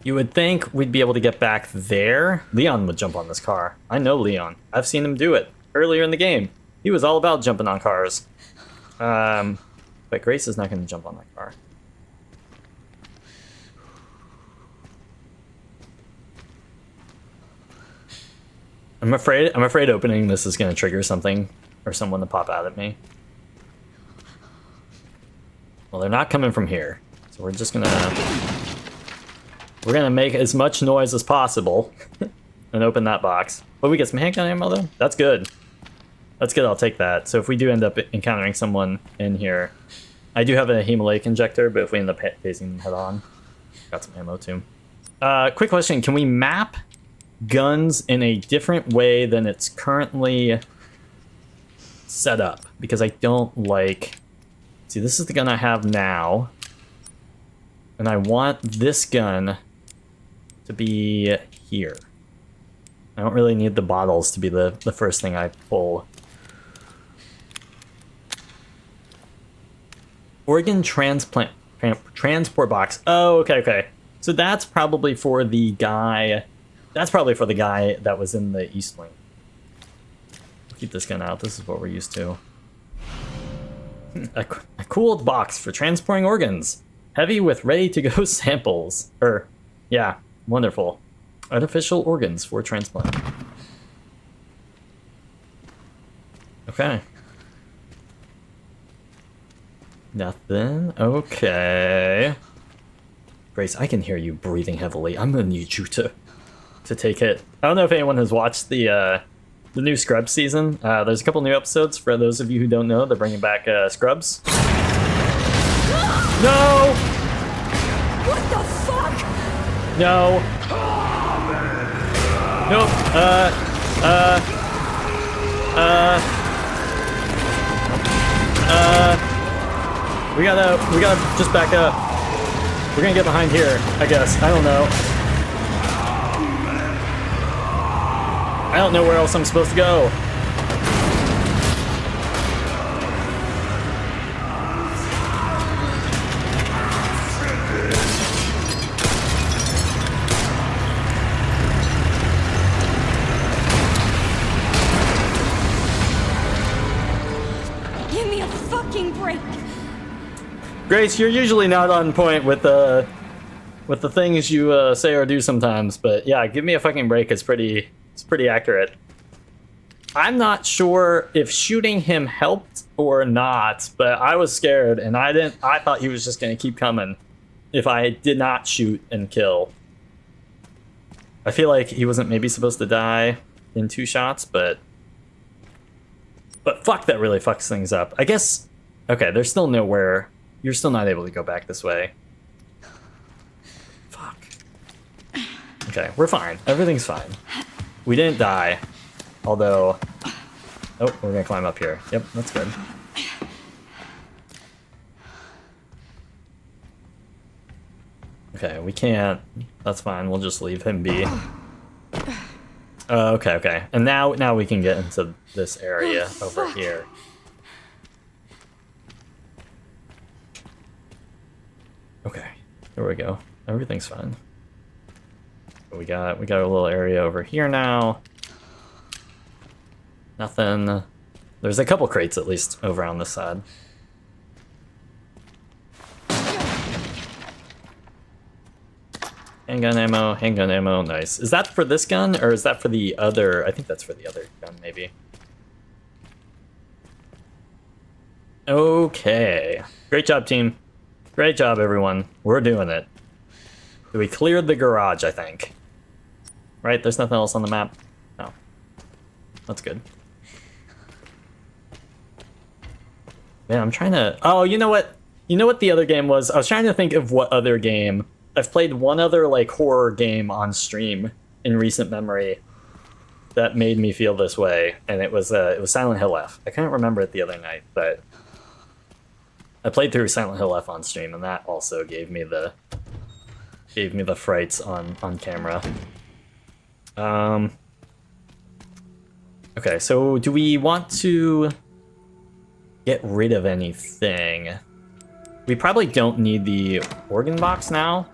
You would think we'd be able to get back there. Leon would jump on this car. I know Leon. I've seen him do it earlier in the game. He was all about jumping on cars. But Grace is not going to jump on that car. I'm afraid opening this is going to trigger something or someone to pop out at me. Well, they're not coming from here. So we're just going to... We're gonna make as much noise as possible and open that box. But we get some handgun ammo though? That's good. That's good, I'll take that. So if we do end up encountering someone in here, I do have a hemolytic injector, but if we end up facing them head on, got some ammo too. Quick question, can we map guns in a different way than it's currently set up? Because I don't like See, this is the gun I have now. And I want this gun to be here. I don't really need the bottles to be the first thing I pull. Organ transport box. Oh, okay. So that's probably for the guy. That's probably for the guy that was in the East Wing. Keep this gun out. This is what we're used to. A cooled box for transporting organs. Heavy with ready-to-go samples. Yeah, wonderful. Artificial organs for transplant. Okay. Nothing. Okay. Grace, I can hear you breathing heavily. I'm gonna need you to take it. I don't know if anyone has watched the new Scrubs season. There's a couple new episodes. For those of you who don't know, they're bringing back Scrubs. No! What the fuck? No. Nope. We gotta just back up. We're gonna get behind here, I guess. I don't know. I don't know where else I'm supposed to go. Give me a fucking break. Grace, you're usually not on point with the things you say or do sometimes, but yeah, give me a fucking break. It's pretty accurate. I'm not sure if shooting him helped or not, but I was scared and I thought he was just gonna keep coming if I did not shoot and kill. I feel like he wasn't maybe supposed to die in 2 shots, but fuck, that really fucks things up. I guess, okay, there's still nowhere. You're still not able to go back this way. Fuck. Okay, we're fine. Everything's fine. We didn't die. Although... Oh, we're gonna climb up here. Yep, that's good. Okay, we can't... That's fine, we'll just leave him be. Okay. And now we can get into this area over here. Okay, here we go. Everything's fine. We got a little area over here now. Nothing. There's a couple crates at least over on this side. Handgun ammo, nice. Is that for this gun or is that for the other? I think that's for the other gun, maybe. Okay. Great job, team. Great job, everyone. We're doing it. We cleared the garage, I think. Right? There's nothing else on the map? No. That's good. Man, I'm trying to... Oh, you know what? You know what the other game was? I was trying to think of what other game... I've played one other, like, horror game on stream in recent memory that made me feel this way, and it was Silent Hill F. I couldn't remember it the other night, but... I played through Silent Hill F on stream, and that also gave me the frights on camera. Okay, so do we want to get rid of anything? We probably don't need the organ box now.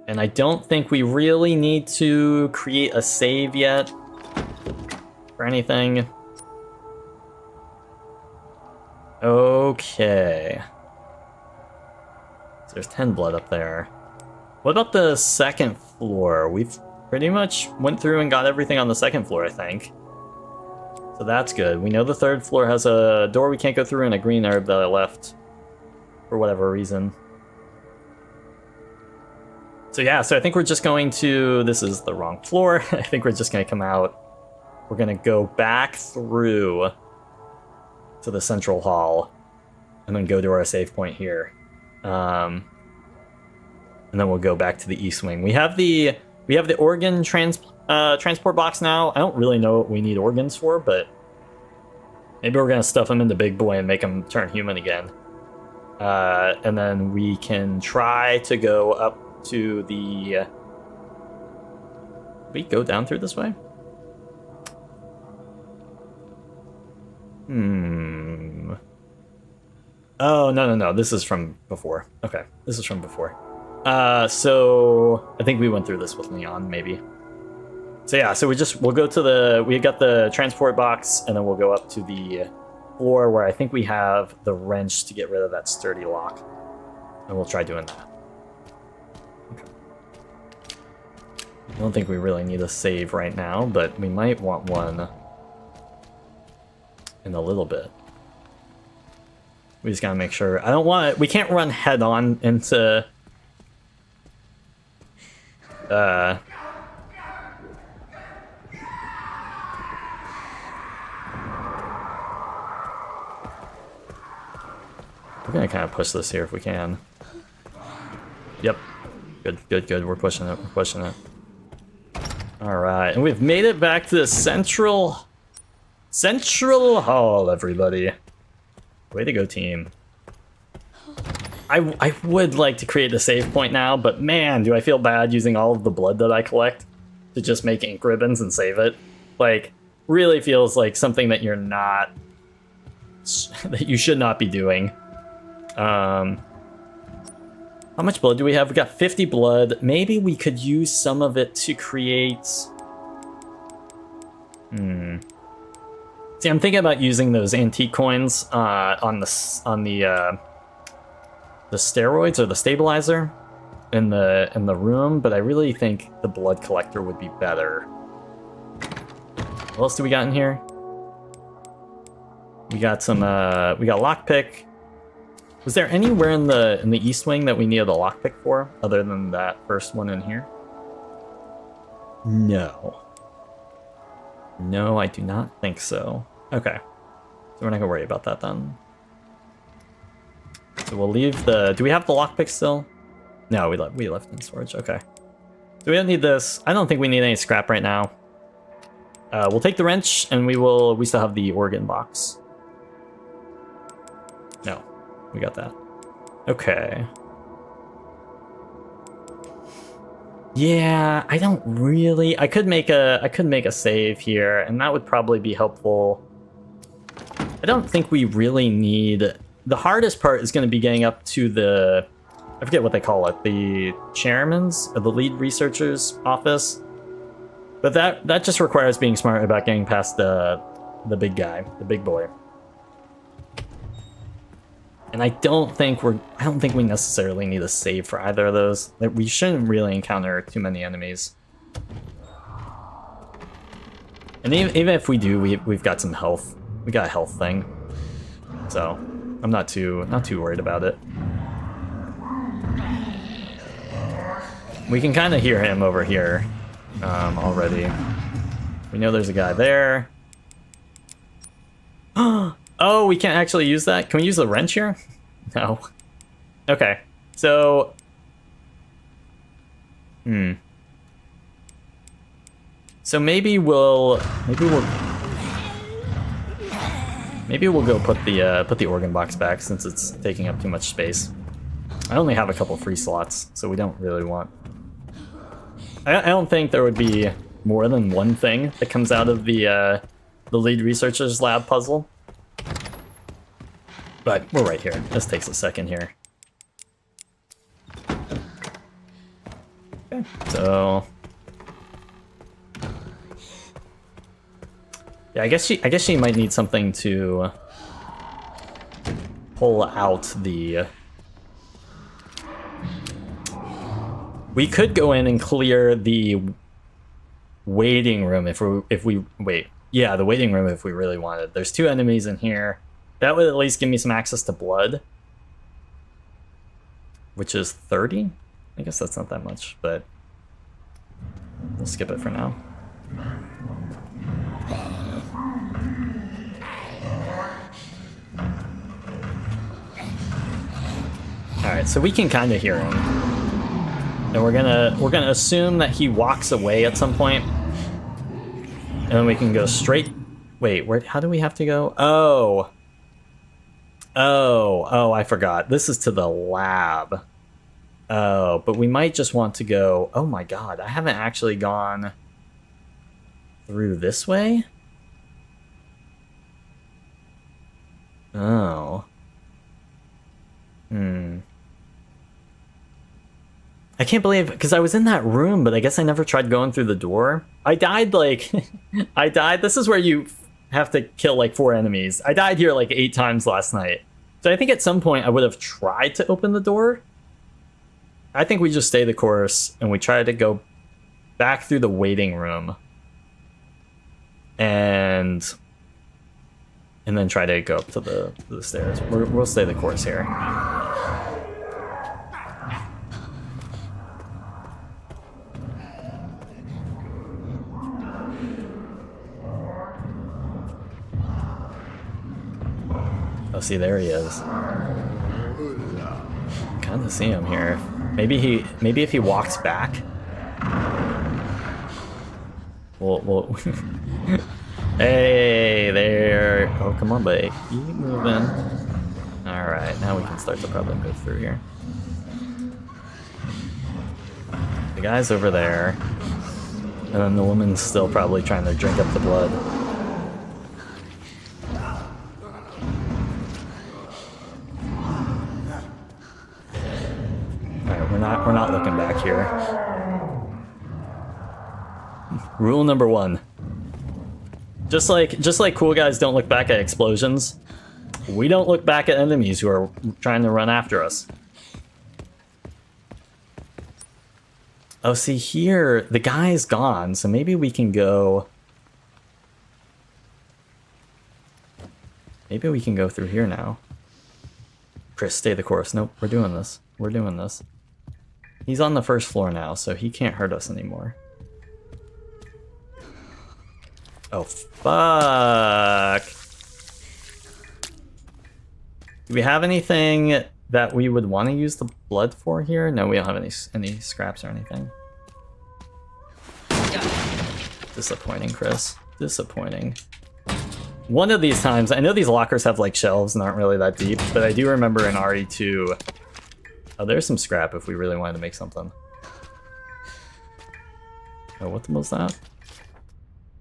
And I don't think we really need to create a save yet for anything. Okay. So there's 10 blood up there. What about the second floor? We've pretty much went through and got everything on the second floor, I think. So that's good. We know the third floor has a door we can't go through and a green herb that I left for whatever reason. So yeah, so I think we're just going to... This is the wrong floor. I think we're just going to come out. We're going to go back through to the central hall and then go to our save point here. And then we'll go back to the east wing. We have the organ transport box now. I don't really know what we need organs for, but Maybe we're gonna stuff him into Big Boy and make him turn human again. And then we can try to go up to the... we go down through this way? Oh, no. This is from before. Okay, this is from before. So I think we went through this with Leon, maybe. So yeah, so we'll go to the... we got the transport box, and then we'll go up to the floor where I think we have the wrench to get rid of that sturdy lock. And we'll try doing that. Okay. I don't think we really need a save right now, but we might want one in a little bit. We just gotta make sure. I don't want it. We can't run head on into... we're gonna kind of push this here if we can. Yep. Good. We're pushing it. Alright, and we've made it back to the Central Hall, everybody. Way to go, team. I would like to create a save point now, but man, do I feel bad using all of the blood that I collect to just make ink ribbons and save it. Like, really feels like something that you're not... that you should not be doing. How much blood do we have? We got 50 blood. Maybe we could use some of it to create... See, I'm thinking about using those antique coins on the steroids or the stabilizer in the room, but I really think the blood collector would be better. What else do we got in here? We got some we got lockpick. Was there anywhere in the East Wing that we needed a lockpick for, other than that first one in here? No. No, I do not think so. Okay. So we're not gonna worry about that then. So we'll leave the... do we have the lockpick still? No, we left in storage. Okay. So we don't need this. I don't think we need any scrap right now. We'll take the wrench, and we still have the organ box. No. We got that. Okay. Yeah, I don't really... I could make a save here, and that would probably be helpful. I don't think we really need... the hardest part is going to be getting up to the... I forget what they call it. The chairman's, or the lead researcher's office. But that just requires being smart about getting past the big guy, the big boy. And I don't think we necessarily need a save for either of those. We shouldn't really encounter too many enemies. And even if we do, we've got some health. We got a health thing. So I'm not too worried about it. We can kind of hear him over here already. We know there's a guy there. Oh, we can't actually use that? Can we use the wrench here? No. Okay. So... So maybe we'll go put the organ box back, since it's taking up too much space. I only have a couple free slots, so we don't really want... I don't think there would be more than one thing that comes out of the lead researcher's lab puzzle. But we're right here. This takes a second here. Okay, so... yeah, I guess she might need something to pull out the... we could go in and clear the waiting room if we wait. Yeah, the waiting room if we really wanted. There's 2 enemies in here. That would at least give me some access to blood, which is 30? I guess that's not that much, but we'll skip it for now. Alright, so we can kind of hear him. And we're gonna assume that he walks away at some point. And then we can go straight Wait, where? How do we have to go? Oh. Oh, I forgot. This is to the lab. Oh, but we might just want to go... Oh my god, I haven't actually gone through this way? Oh. I can't believe... Because I was in that room, but I guess I never tried going through the door. I died, like... I died... This is where you have to kill, like, 4 enemies. I died here, like, 8 times last night. So I think at some point I would have tried to open the door. I think we just stay the course and we try to go back through the waiting room. And then try to go up to the stairs. We'll stay the course here. Oh, see, there he is. Kind of see him here. Maybe if he walks back. Well. Hey there. Oh, come on, buddy. Keep moving. All right, now we can start to probably move through here. The guy's over there, and then the woman's still probably trying to drink up the blood. We're not looking back here. Rule number 1. Just like cool guys don't look back at explosions, we don't look back at enemies who are trying to run after us. Oh, see here, the guy's gone, so maybe we can go... Maybe we can go through here now. Chris, stay the course. Nope, we're doing this. We're doing this. He's on the first floor now, so he can't hurt us anymore. Oh, fuck. Do we have anything that we would want to use the blood for here? No, we don't have any scraps or anything. Disappointing, Chris. Disappointing. One of these times, I know these lockers have like shelves and aren't really that deep, but I do remember in RE2... Oh, there's some scrap if we really wanted to make something. Oh, what was that?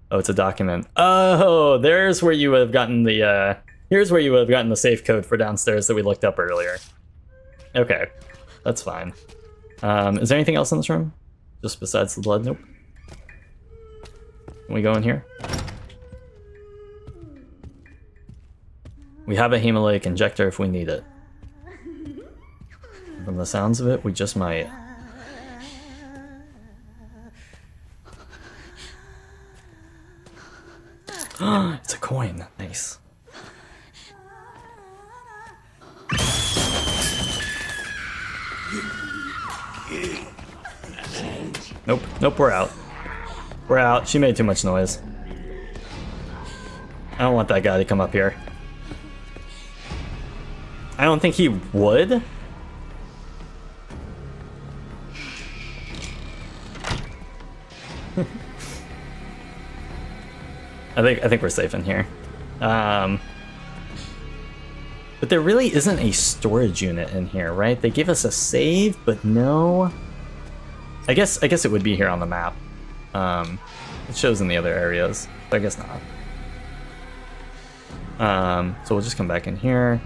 Oh, it's a document. Oh, there's where you would have gotten the, here's where you would have gotten the safe code for downstairs that we looked up earlier. Okay, that's fine. Is there anything else in this room? Just besides the blood? Nope. Can we go in here? We have a hemolytic injector if we need it. From the sounds of it, we just might. It's a coin. Nice. Nope. Nope, we're out. We're out. She made too much noise. I don't want that guy to come up here. I don't think he would. I think we're safe in here. But there really isn't a storage unit in here, right? They give us a save, but no. I guess it would be here on the map. It shows in the other areas, but I guess not. So we'll just come back in here.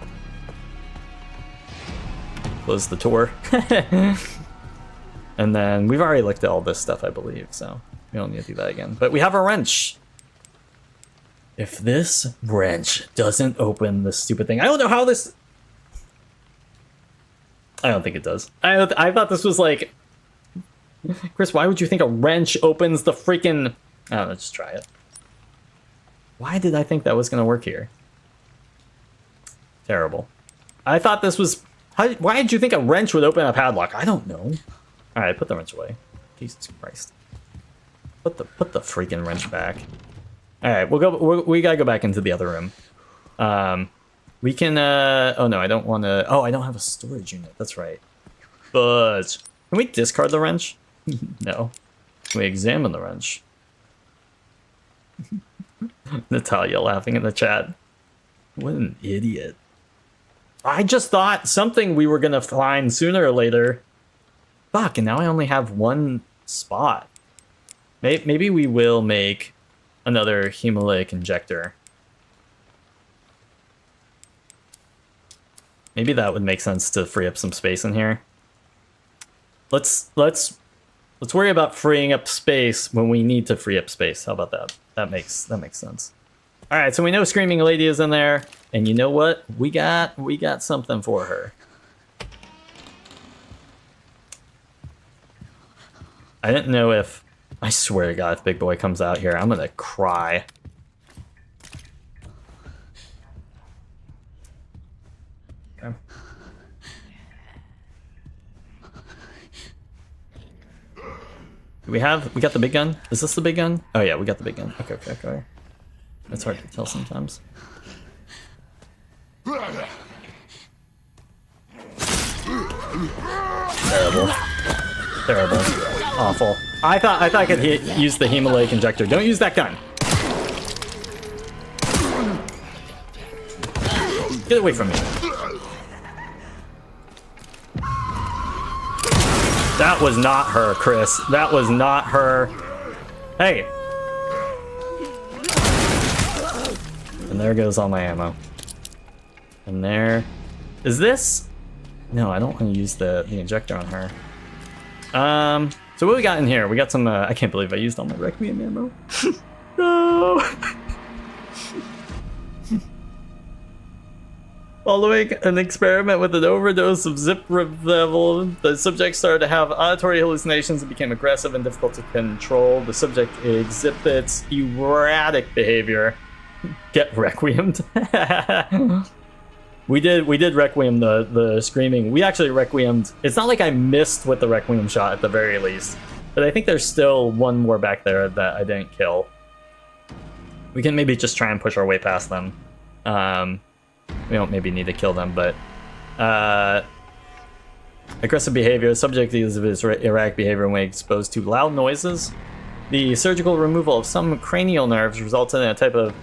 Close the door. And then we've already looked at all this stuff, I believe, so we don't need to do that again. But we have a wrench. If this wrench doesn't open this stupid thing, I don't know how this... I don't think it does. I thought this was like... Chris, why would you think a wrench opens the freaking... I don't know, just try it. Why did I think that was going to work here? Terrible. I thought this was... Why did you think a wrench would open a padlock? I don't know. Alright, put the wrench away. Jesus Christ. Put the freaking wrench back. Alright, we gotta go back into the other room. We can, oh no, I don't want to... Oh, I don't have a storage unit, that's right. But... Can we discard the wrench? No. Can we examine the wrench? Natalia laughing in the chat. What an idiot. I just thought something we were going to find sooner or later. Fuck, and now I only have one spot. Maybe we will make another hemolytic injector. Maybe that would make sense to free up some space in here. Let's worry about freeing up space when we need to free up space. How about that? That makes sense. All right, so we know Screaming Lady is in there, and you know what? We got something for her. I didn't know if... I swear to God, if Big Boy comes out here, I'm gonna cry. Okay. We got the big gun? Is this the big gun? Oh yeah, we got the big gun. Okay. It's hard to tell sometimes. Terrible. Awful. I thought I could use the hemolytic injector. Don't use that gun. Get away from me. That was not her, Chris. That was not her. Hey. And there goes all my ammo. And there... Is this... No, I don't want to use the injector on her. So what we got in here? We got some... I can't believe I used all my Requiem ammo. No! Following an experiment with an overdose of Zipravel, the subject started to have auditory hallucinations and became aggressive and difficult to control. The subject exhibits erratic behavior. Get Requiemed. We did Requiem the screaming. We actually Requiemed. It's not like I missed with the Requiem shot at the very least, but I think there's still one more back there that I didn't kill. We can maybe just try and push our way past them. We don't maybe need to kill them, but aggressive behavior. Subject exhibits erratic behavior when exposed to loud noises. The surgical removal of some cranial nerves resulted in a type of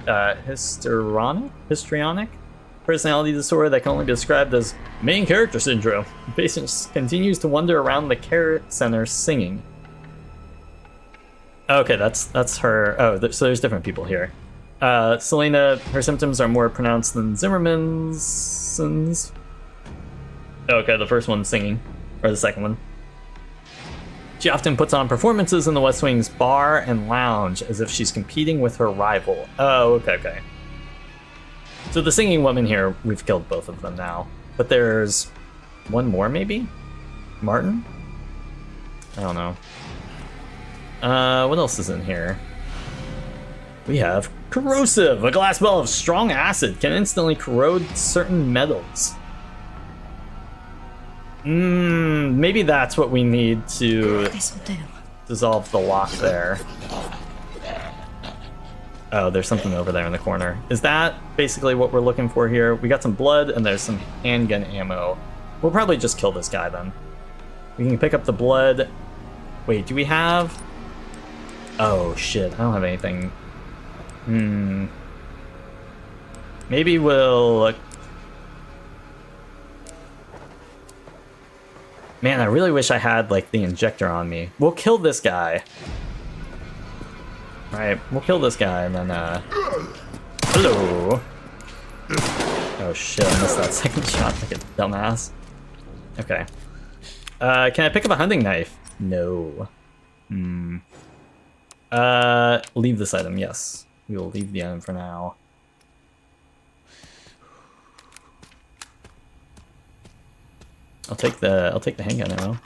histrionic personality disorder that can only be described as main character syndrome. The patient continues to wander around the care center singing. Okay, that's her. Oh, so there's different people here. Selena, her symptoms are more pronounced than Zimmerman's. Okay, the first one's singing, or the second one. She often puts on performances in the West Wing's bar and lounge as if she's competing with her rival. Oh, okay. So the singing woman here, we've killed both of them now. But there's one more, maybe? Martin? I don't know. What else is in here? We have corrosive. A glass ball of strong acid can instantly corrode certain metals. Maybe that's what we need to dissolve the lock there. Oh, there's something over there in the corner. Is that basically what we're looking for here? We got some blood and there's some handgun ammo. We'll probably just kill this guy then. We can pick up the blood. Wait, do we have... Oh shit, I don't have anything. Maybe we'll... Man, I really wish I had, like, the injector on me. We'll kill this guy. Alright, we'll kill this guy and then, Hello! Oh shit, I missed that second shot like a dumbass. Okay. Can I pick up a hunting knife? No. Leave this item, yes. We will leave the item for now. I'll take the handgun ammo.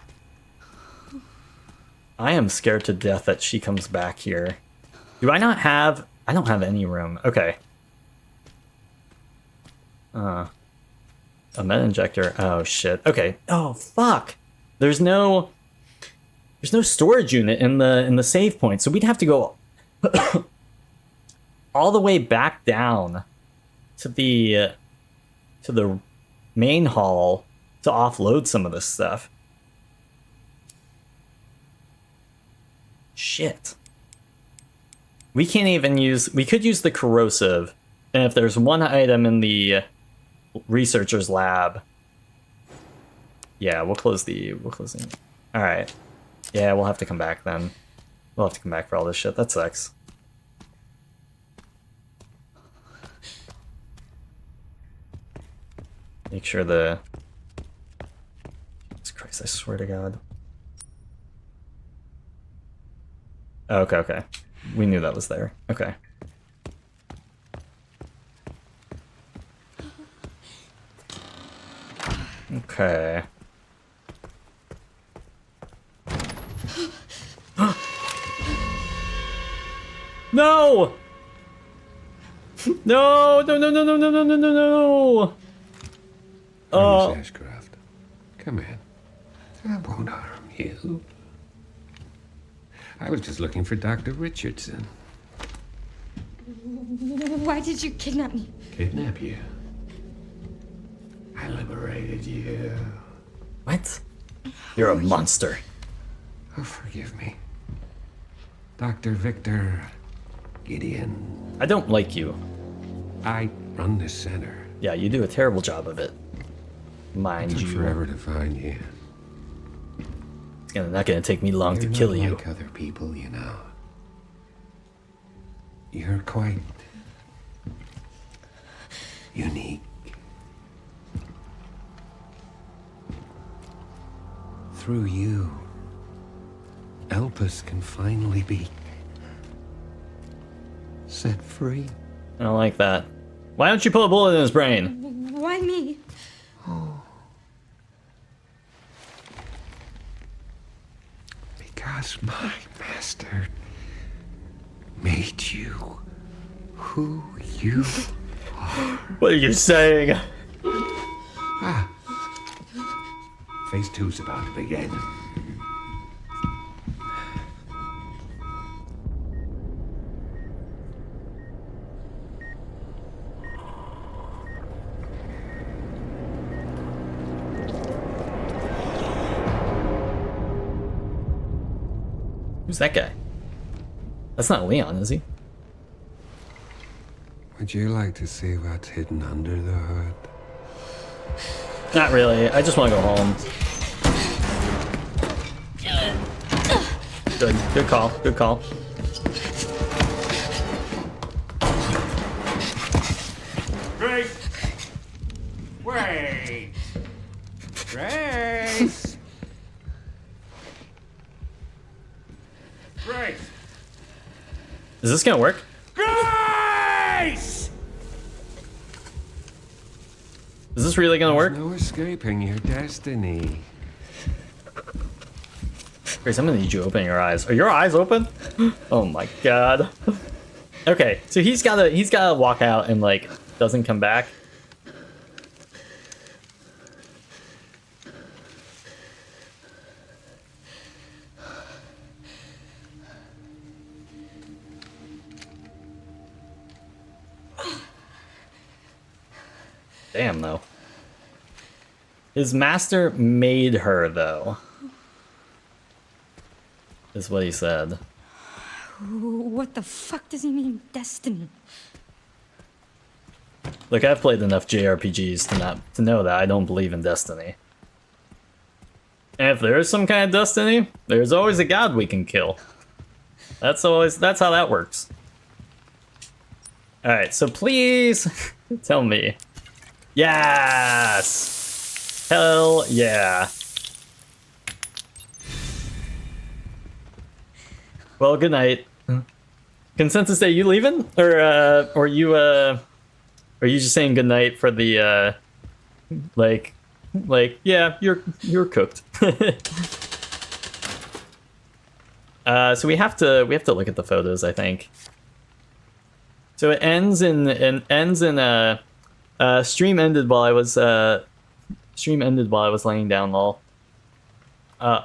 I am scared to death that she comes back here. Do I not have... I don't have any room. Okay. A med injector. Oh, shit. Okay. Oh, fuck. There's no storage unit in the save point, so we'd have to go all the way back down to the main hall to offload some of this stuff. Shit. We can't even use... We could use the corrosive. And if there's one item in the researcher's lab... Yeah, we'll close the... Alright. Yeah, we'll have to come back then. We'll have to come back for all this shit. That sucks. Make sure the... Jesus Christ, I swear to God. Oh, okay, okay. We knew that was there. Okay. Okay. No! No! No, no, no, no, no, no, no, no, no! Miss Ashcroft, come in. That won't harm you. I was just looking for Dr. Richardson. Why did you kidnap me? Kidnap you? I liberated you. What? You're a monster. Oh, forgive me. Dr. Victor Gideon. I don't like you. I run this center. Yeah, you do a terrible job of it. It Mind took you. forever to find you. It's not gonna take me long You're to kill not you. like other people, you know. You're quite unique. Through you, Elpis can finally be set free. I don't like that. Why don't you put a bullet in his brain? Why me? Because my master made you who you are. What are you saying? Phase 2's about to begin. Who's that guy? That's not Leon, is he? Would you like to see what's hidden under the hood? Not really. I just want to go home. Good. Good call. Good call. Grace! Wait! Grace! Grace! Is this gonna work? Grace! Is this really gonna work? No escaping your destiny. Grace, I'm gonna need you to open your eyes. Are your eyes open? Oh my god. Okay, so he's gotta walk out and like doesn't come back. Damn though. His master made her though. Is what he said. What the fuck does he mean, destiny? Look, I've played enough JRPGs to know that I don't believe in destiny. And if there is some kind of destiny, there's always a god we can kill. That's how that works. Alright, so please tell me. Yes! Hell yeah. Well, good night. Consensus day, you leaving? Or you just saying good night for the like yeah, you're cooked. So we have to look at the photos, I think. So it ends in stream ended while I was laying down, lol. Oh,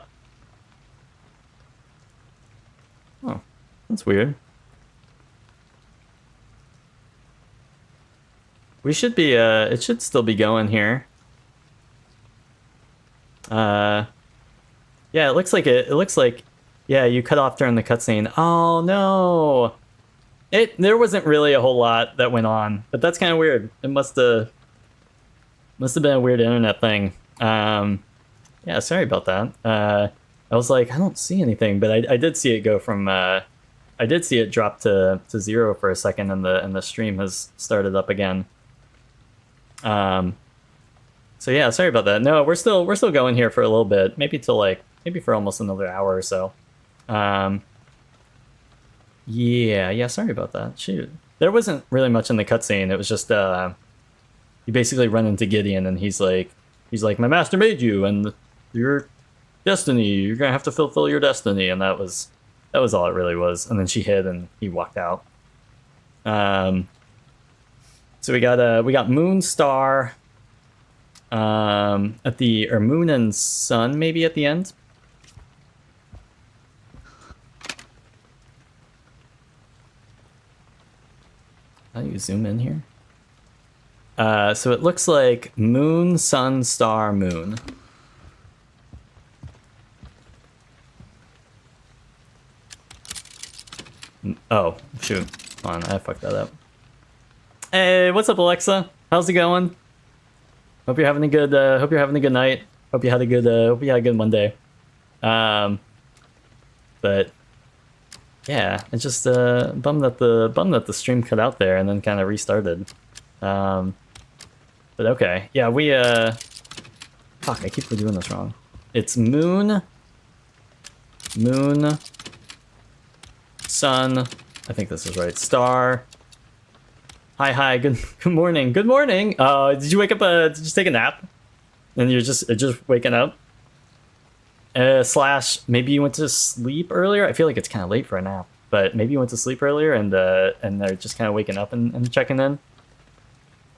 that's weird. We should be it should still be going here. Yeah, it looks like yeah, you cut off during the cutscene. Oh no. There wasn't really a whole lot that went on, but that's kind of weird. It must have been a weird internet thing. Yeah, sorry about that. I was like, I don't see anything, but I did see it go from I did see it drop to 0 for a second, and the stream has started up again. So yeah, sorry about that. No, we're still going here for a little bit, maybe for almost another hour or so. Yeah, sorry about that. Shoot. There wasn't really much in the cutscene. It was just you basically run into Gideon, and he's like, my master made you, and your destiny, you're gonna have to fulfill your destiny, and that was all it really was. And then she hid, and he walked out. So we got Moon Star at the, or Moon and Sun maybe at the end. How do you zoom in here? So it looks like Moon, Sun, Star, Moon. Oh, shoot. Hold on, I fucked that up. Hey, what's up, Alexa? How's it going? Hope you're having a good night. Hope you had a good Monday. But yeah, it's just bummed that the stream cut out there and then kind of restarted. But okay, yeah, we fuck, I keep doing this wrong. It's Moon, Sun, I think this is right. Star. Hi, good morning. Good morning. Did you wake up? Did you take a nap? And you're just waking up? Slash, maybe you went to sleep earlier. I feel like it's kind of late for a nap, but maybe you went to sleep earlier and they're just kind of waking up and checking in.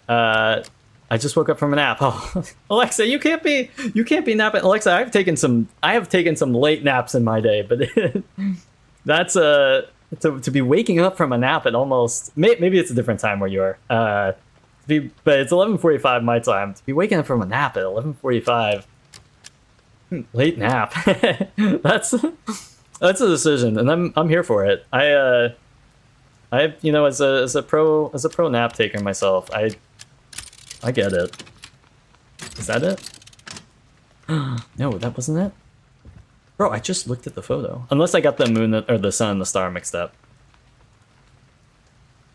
I just woke up from a nap. Oh, Alexa, you can't be napping. Alexa, I have taken some late naps in my day, but that's to be waking up from a nap at almost, maybe it's a different time where you are. But it's 11:45 my time. To be waking up from a nap at 11:45, late nap. That's a decision, and I'm here for it. I as a pro nap taker myself, I get it. Is that it? No, that wasn't it. Bro, I just looked at the photo. Unless I got the moon or the sun and the star mixed up.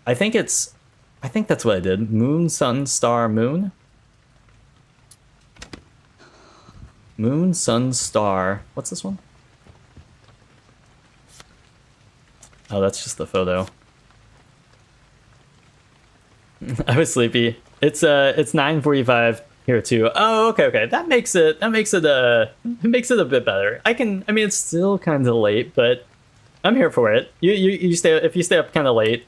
I think that's what I did. Moon, sun, star, moon. Moon, sun, star. What's this one? Oh, that's just the photo. I was sleepy. It's 9:45 here too. Oh, okay. That makes it a bit better. I mean, it's still kind of late, but I'm here for it. If you stay up kind of late,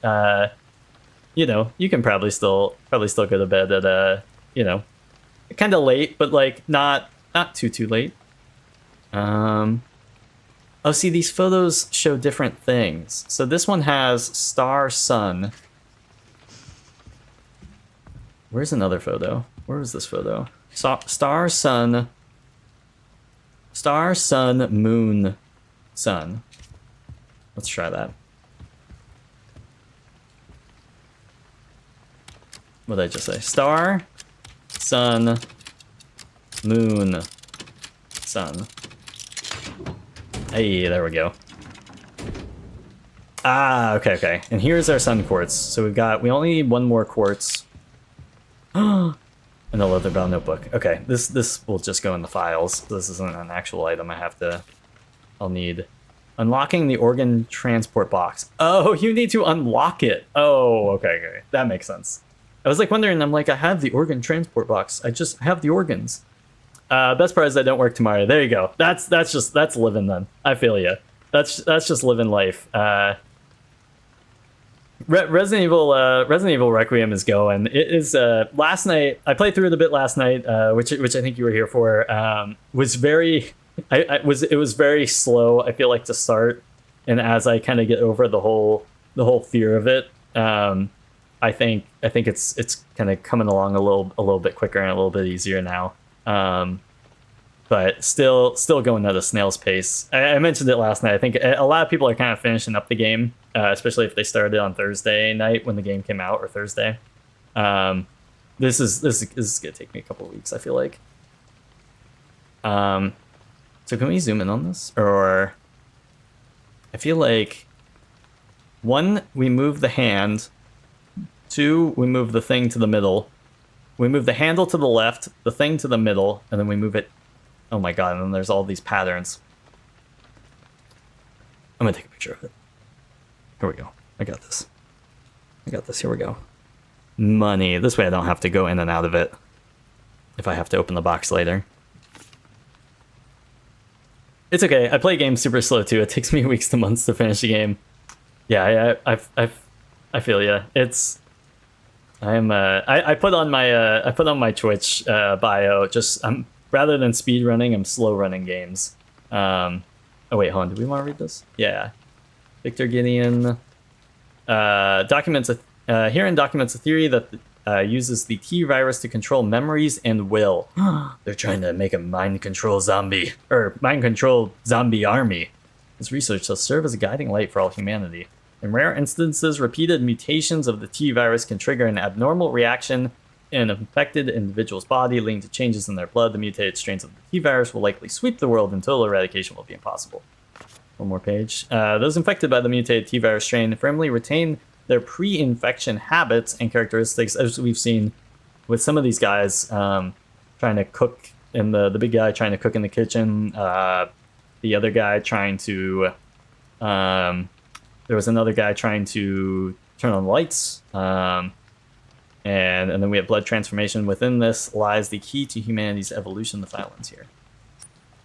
you can probably still go to bed at kind of late, but like not too late. Oh, see, these photos show different things. So this one has star, sun. Where's another photo? Where is this photo? Star, sun, moon, sun. Let's try that. What did I just say? Star, sun, moon, sun. Hey, there we go. Ah, okay. And here's our sun quartz. So we only need one more quartz. And a leather-bound notebook. Okay, this will just go in the files. This isn't an actual item I'll need. Unlocking the organ transport box. Oh, you need to unlock it. Oh, okay. That makes sense. I was like wondering, I'm like, I have the organ transport box. I just have the organs. Best part is that don't work tomorrow. There you go. That's living then. I feel you. That's just living life. Resident Evil Requiem is going. It is last night. I played through it a bit last night, which I think you were here for. Was very, it was very slow. I feel like to start, and as I kind of get over the whole fear of it, I think it's kind of coming along a little bit quicker and a little bit easier now. But still going at a snail's pace. I mentioned it last night. I think a lot of people are kind of finishing up the game. especially if they started on Thursday night when the game came out, or Thursday. This is gonna take me a couple of weeks, I feel like. So can we zoom in on this? Or I feel like 1, we move the hand. 2, we move the thing to the middle. We move the handle to the left, the thing to the middle, and then we move it. Oh my god, and then there's all these patterns. I'm gonna take a picture of it. Here we go. I got this. Here we go. Money. This way I don't have to go in and out of it if I have to open the box later. It's okay. I play games super slow too. It takes me weeks to months to finish the game. Yeah, I feel ya. I put on my Twitch bio, just rather than speed running, I'm slow running games. Oh wait, hold on. Do we want to read this? Yeah. Victor Gideon documents herein documents a theory that uses the T virus to control memories and will. They're trying to make a mind control zombie army. This research will serve as a guiding light for all humanity. In rare instances, repeated mutations of the T virus can trigger an abnormal reaction in an infected individual's body, leading to changes in their blood. The mutated strains of the T virus will likely sweep the world, and total eradication will be impossible. One more page. Those infected by the mutated T virus strain firmly retain their pre-infection habits and characteristics, as we've seen with some of these guys trying to cook in the big guy trying to cook in the kitchen. The other guy trying to there was another guy trying to turn on lights. And then we have blood transformation. Within this lies the key to humanity's evolution. The file ends here.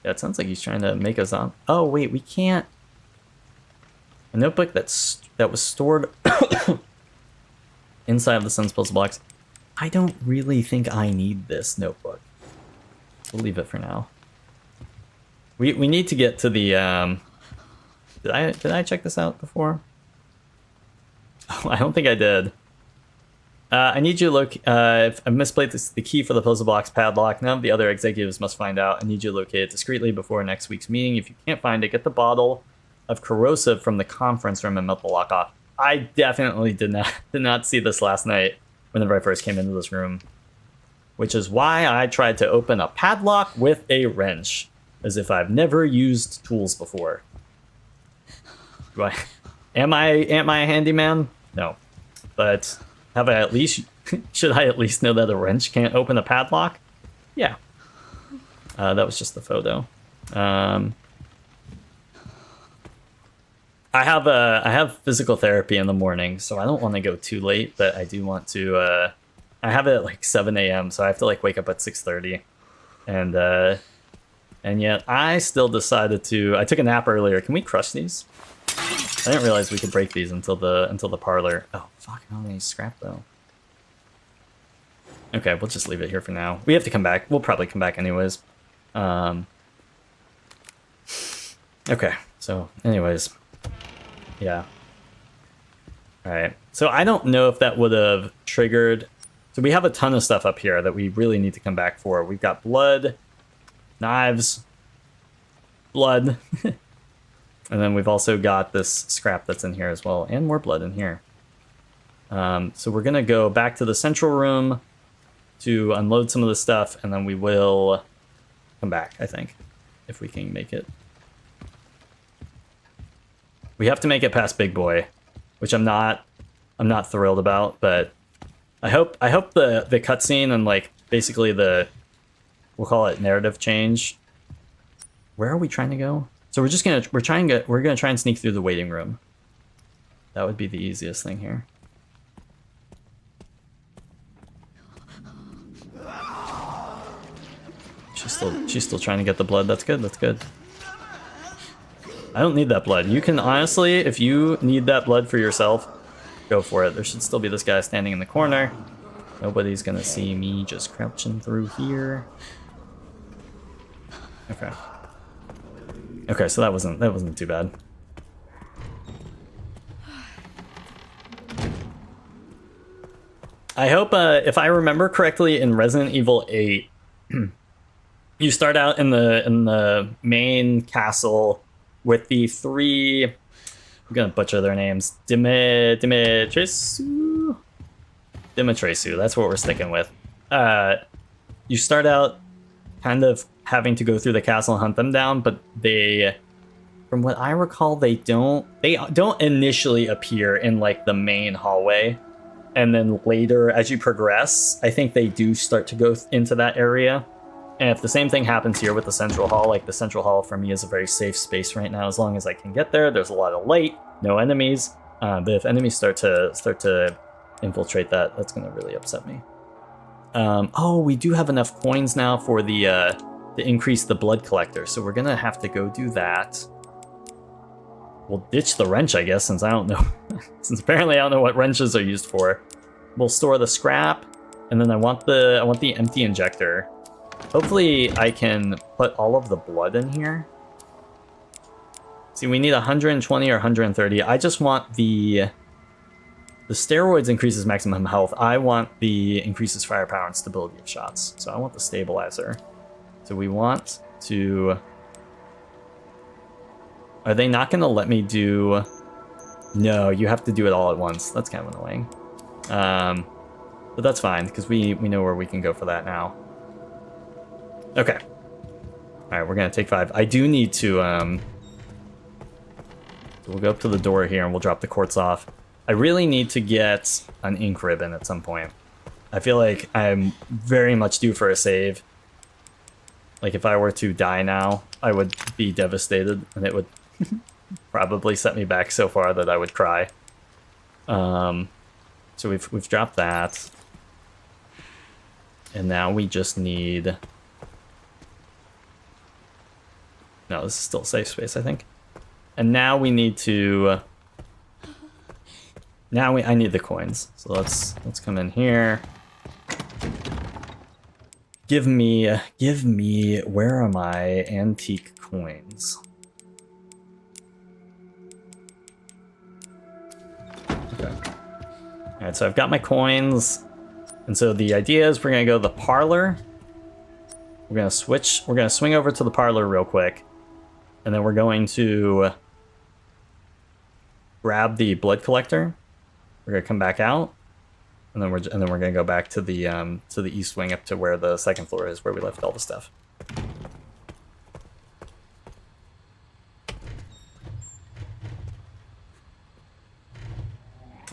Yeah, it sounds like he's trying to make us on. Oh wait, we can't. A notebook that was stored inside of the sun's puzzle box. I don't really think I need this notebook. We'll leave it for now. We need to get to the did I check this out before? Oh, I don't think I did. I need you to look. If I misplaced the key for the puzzle box padlock, none of the other executives must find out. I need you to locate it discreetly before next week's meeting. If you can't find it, get the bottle of corrosive from the conference room and melt the lock off. I definitely did not see this last night whenever I first came into this room, which is why I tried to open a padlock with a wrench, as if I've never used tools before. Am I a handyman? No, but have I at least should I at least know that a wrench can't open a padlock? Yeah. That was just the photo. I have physical therapy in the morning, so I don't want to go too late, but I do want to. I have it at like 7 a.m., so I have to like wake up at 6:30, and yet I still decided to. I took a nap earlier. Can we crush these? I didn't realize we could break these until the parlor. Oh fuck! How many scrap though? Okay, we'll just leave it here for now. We have to come back. We'll probably come back anyways. Okay. So, anyways. Yeah. All right. So I don't know if that would have triggered. So we have a ton of stuff up here that we really need to come back for. We've got blood, knives, blood, and then we've also got this scrap that's in here as well, and more blood in here. So we're gonna go back to the central room to unload some of the stuff, and then we will come back, I think, if we can make it. We have to make it past Big Boy, which I'm not thrilled about, but I hope the cutscene and like basically we'll call it narrative change. Where are we trying to go? So we're gonna try and sneak through the waiting room. That would be the easiest thing here. She's still trying to get the blood. That's good. That's good. I don't need that blood. You can honestly, if you need that blood for yourself, go for it. There should still be this guy standing in the corner. Nobody's gonna see me just crouching through here. Okay. Okay, so that wasn't too bad. I hope, if I remember correctly, in Resident Evil 8, you start out in the main castle with the three I'm gonna butcher their names. Dimitrescu? Dimitrescu, that's what we're sticking with. You start out kind of having to go through the castle and hunt them down, but they, from what I recall, they don't initially appear in like the main hallway. And then later, as you progress, I think they do start to go into that area. And if the same thing happens here with the central hall, like the central hall for me is a very safe space right now, as long as I can get there. There's a lot of light, no enemies. But if enemies start to infiltrate that, that's going to really upset me. Oh, we do have enough coins now for the to increase the blood collector, so we're gonna have to go do that. We'll ditch the wrench, I guess, since I don't know. Since apparently I don't know what wrenches are used for. We'll store the scrap, and then I want the empty injector. Hopefully I can put all of the blood in here. See, we need 120 or 130. I just want the steroids increases maximum health. I want the increases firepower and stability of shots. So I want the stabilizer. So we want to... Are they not going to let me do... No, you have to do it all at once. That's kind of annoying. But that's fine, because we know where we can go for that now. Okay. Alright, we're going to take 5. I do need to... So we'll go up to the door here and we'll drop the quartz off. I really need to get an ink ribbon at some point. I feel like I'm very much due for a save. Like, if I were to die now, I would be devastated, and it would probably set me back so far that I would cry. So we've dropped that. And now we just need... No, this is still safe space, I think. And now we need to... I need the coins. So let's come in here. Give me, where are my antique coins? Okay. Alright, so I've got my coins. And so the idea is we're gonna go to the parlor. We're gonna swing over to the parlor real quick. And then we're going to grab the blood collector. We're gonna come back out. And then we're gonna go back to the east wing up to where the second floor is, where we left all the stuff.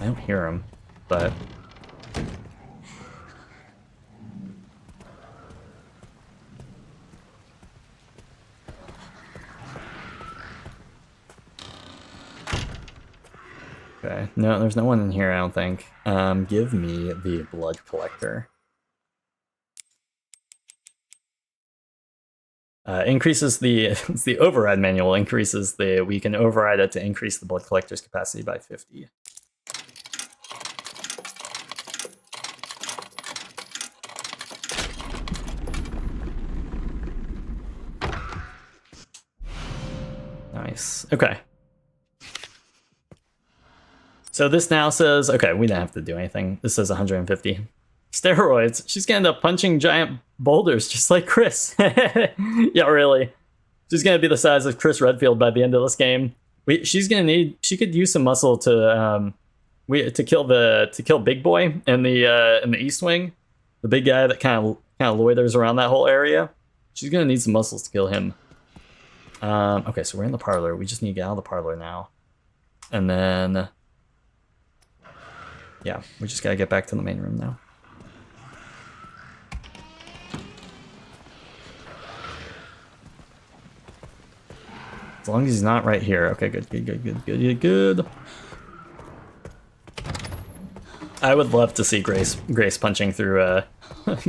I don't hear him, but okay. No, there's no one in here, I don't think. Give me the blood collector. Increases the it's the override manual, increases the we can override it to increase the blood collector's capacity by 50. Nice. Okay. So this now says, okay, we didn't have to do anything. This says 150. Steroids. She's gonna end up punching giant boulders just like Chris. Yeah, really. She's gonna be the size of Chris Redfield by the end of this game. She could use some muscle to kill Big Boy in the East Wing, the big guy that kind of loiters around that whole area. She's gonna need some muscles to kill him. Okay, so we're in the parlor. We just need to get out of the parlor now, and then. Yeah, we just gotta get back to the main room now. As long as he's not right here. Okay, good. I would love to see Grace punching through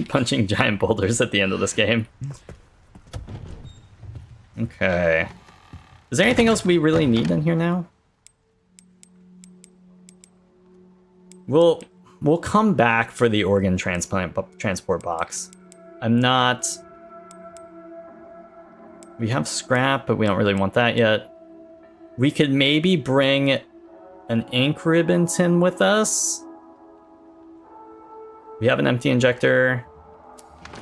punching giant boulders at the end of this game. Okay. Is there anything else we really need in here now? We'll come back for the organ transport box. We have scrap, but we don't really want that yet. We could maybe bring an ink ribbon tin with us. We have an empty injector.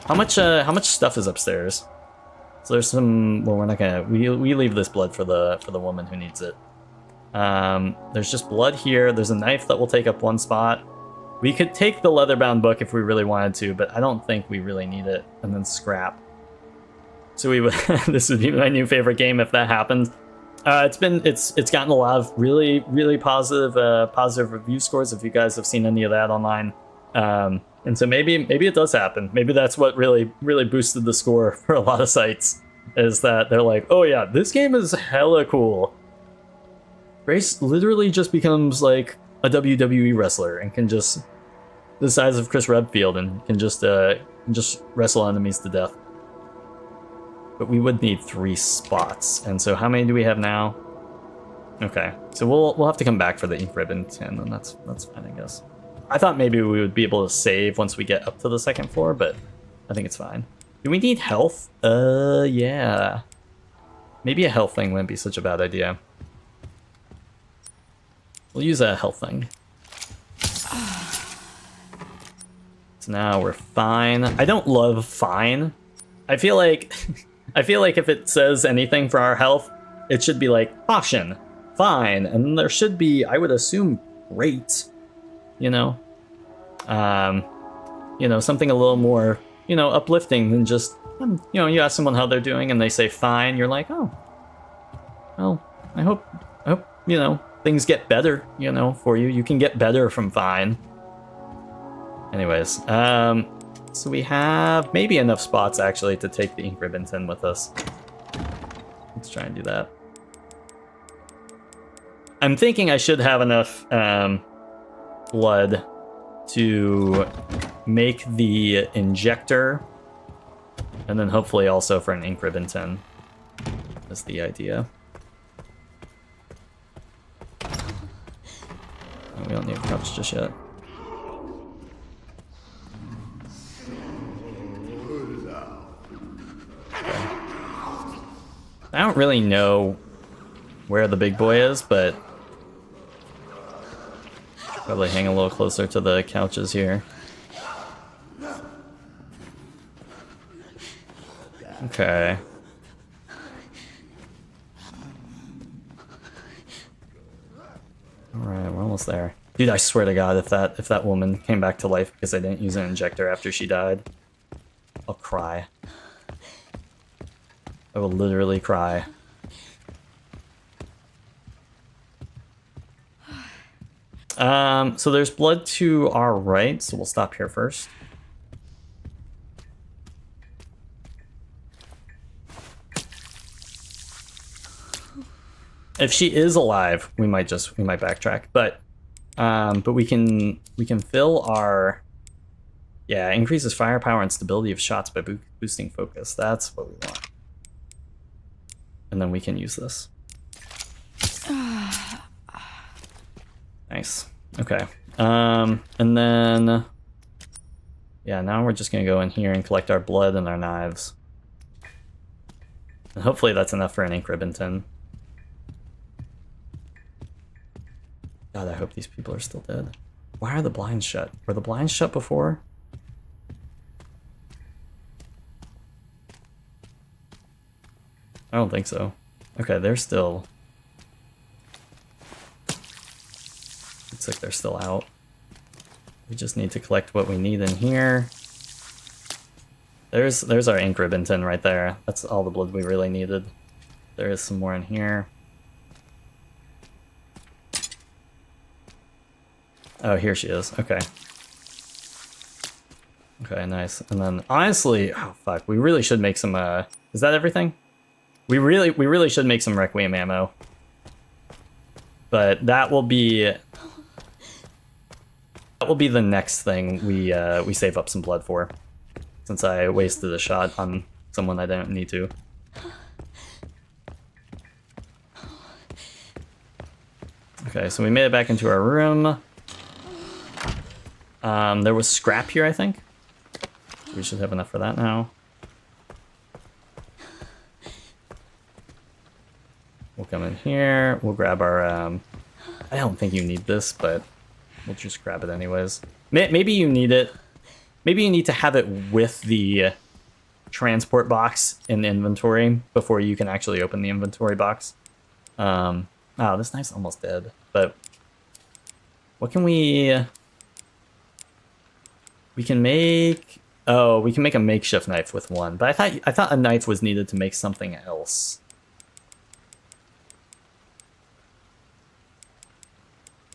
How much stuff is upstairs? So there's some. Well, we're not gonna. We leave this blood for the woman who needs it. There's just blood here. There's a knife that will take up 1 spot. We could take the leather-bound book if we really wanted to, but I don't think we really need it. And then scrap. So we would. This would be my new favorite game if that happened. It's gotten a lot of really positive review scores. If you guys have seen any of that online, and so maybe it does happen. Maybe that's what really boosted the score for a lot of sites. Is that they're like, oh yeah, this game is hella cool. Grace literally just becomes like a WWE wrestler and can just the size of Chris Redfield and can just wrestle enemies to death. But we would need 3 spots, and so how many do we have now? Okay, so we'll have to come back for the ink ribbon tin, and that's fine, I guess. I thought maybe we would be able to save once we get up to the 2nd floor, but I think it's fine. Do we need health? Yeah. Maybe a health thing wouldn't be such a bad idea. We'll use a health thing. So now we're fine. I don't love fine. I feel like if it says anything for our health, it should be like caution, fine, and there should be, I would assume, great. You know, something a little more, uplifting than just, you ask someone how they're doing and they say fine. You're like, oh, well, I hope, things get better, for you. You can get better from fine. Anyways, so we have maybe enough spots actually to take the ink ribbon tin with us. Let's try and do that. I'm thinking I should have enough blood to make the injector, and then hopefully also for an ink ribbon tin. That's the idea. We don't need cups just yet. Okay. I don't really know where the big boy is, but probably hang a little closer to the couches here. Okay. Alright, we're almost there. Dude, I swear to God, if that woman came back to life because I didn't use an injector after she died, I'll cry. I will literally cry. So there's blood to our right, so we'll stop here first. If she is alive, we might backtrack, but we can fill our, yeah, increases firepower and stability of shots by boosting focus. That's what we want. And then we can use this. Nice. Okay. And then, yeah, now we're just gonna go in here and collect our blood and our knives. And hopefully that's enough for an ink ribbon tin. God, I hope these people are still dead. Why are the blinds shut? Were the blinds shut before? I don't think so. Okay, they're still... Looks like they're still out. We just need to collect what we need in here. There's our ink ribbon tin right there. That's all the blood we really needed. There is some more in here. Oh, here she is. Okay. Okay, nice. And then honestly, oh fuck, we really should make some is that everything? We really should make some Requiem ammo. But that will be the next thing we save up some blood for, since I wasted a shot on someone I didn't need to. Okay, so we made it back into our room. There was scrap here, I think. We should have enough for that now. We'll come in here. We'll grab our... I don't think you need this, but we'll just grab it anyways. Maybe you need it. Maybe you need to have it with the transport box in the inventory before you can actually open the inventory box. Oh, this knife's almost dead. But what can we... We can make... Oh, we can make a makeshift knife with one. But I thought a knife was needed to make something else.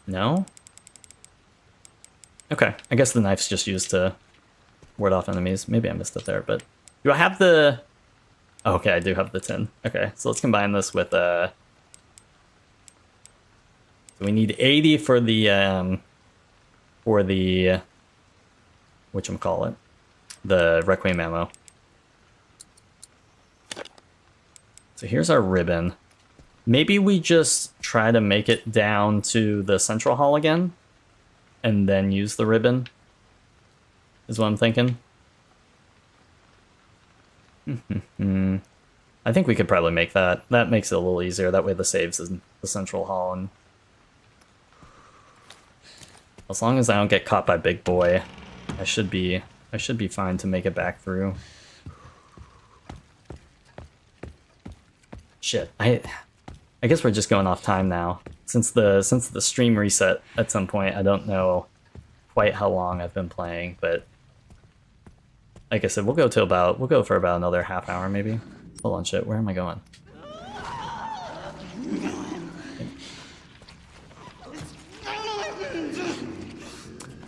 No? Okay, I guess the knife's just used to ward off enemies. Maybe I missed it there, but... Do I have the... Oh, okay, I do have the tin. Okay, so let's combine this with... So we need 80 for the... Whatchamacallit? The Requiem ammo. So here's our ribbon. Maybe we just try to make it down to the central hall again, and then use the ribbon, is what I'm thinking. I think we could probably make that. That makes it a little easier. That way the saves in the central hall, and as long as I don't get caught by Big Boy, I should be fine to make it back through. Shit, I guess we're just going off time now. Since the stream reset at some point, I don't know quite how long I've been playing, but like I said, we'll go for about another half hour maybe. Hold on, shit, where am I going?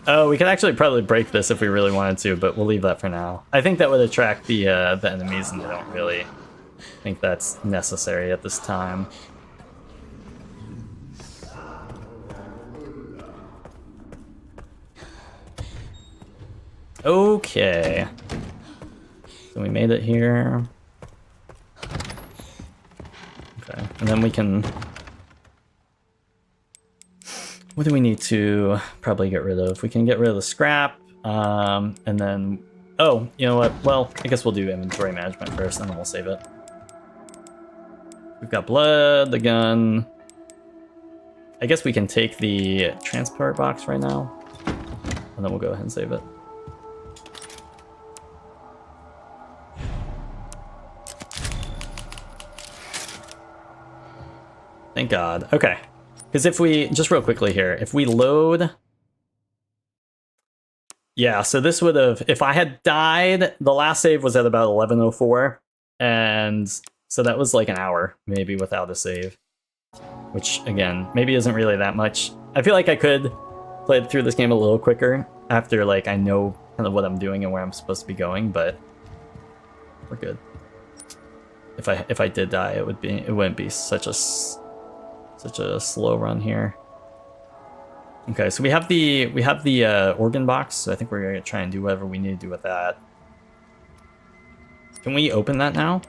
Oh, we could actually probably break this if we really wanted to, but we'll leave that for now. I think that would attract the enemies, and I don't really think that's necessary at this time. Okay. So we made it here. Okay, and then we can... What do we need to probably get rid of? We can get rid of the scrap, and then... Oh, you know what? Well, I guess we'll do inventory management first, and then we'll save it. We've got blood, the gun. I guess we can take the transport box right now, and then we'll go ahead and save it. Thank God. Okay. Because if we, just real quickly here, if we load... Yeah, so this would have, if I had died, the last save was at about 11:04, and so that was like an hour, maybe, without a save. Which, again, maybe isn't really that much. I feel like I could play through this game a little quicker after, like, I know kind of what I'm doing and where I'm supposed to be going, but we're good. If I did die, it wouldn't be such a slow run here. Okay, so we have the organ box, so I think we're gonna try and do whatever we need to do with that. Can we open that now?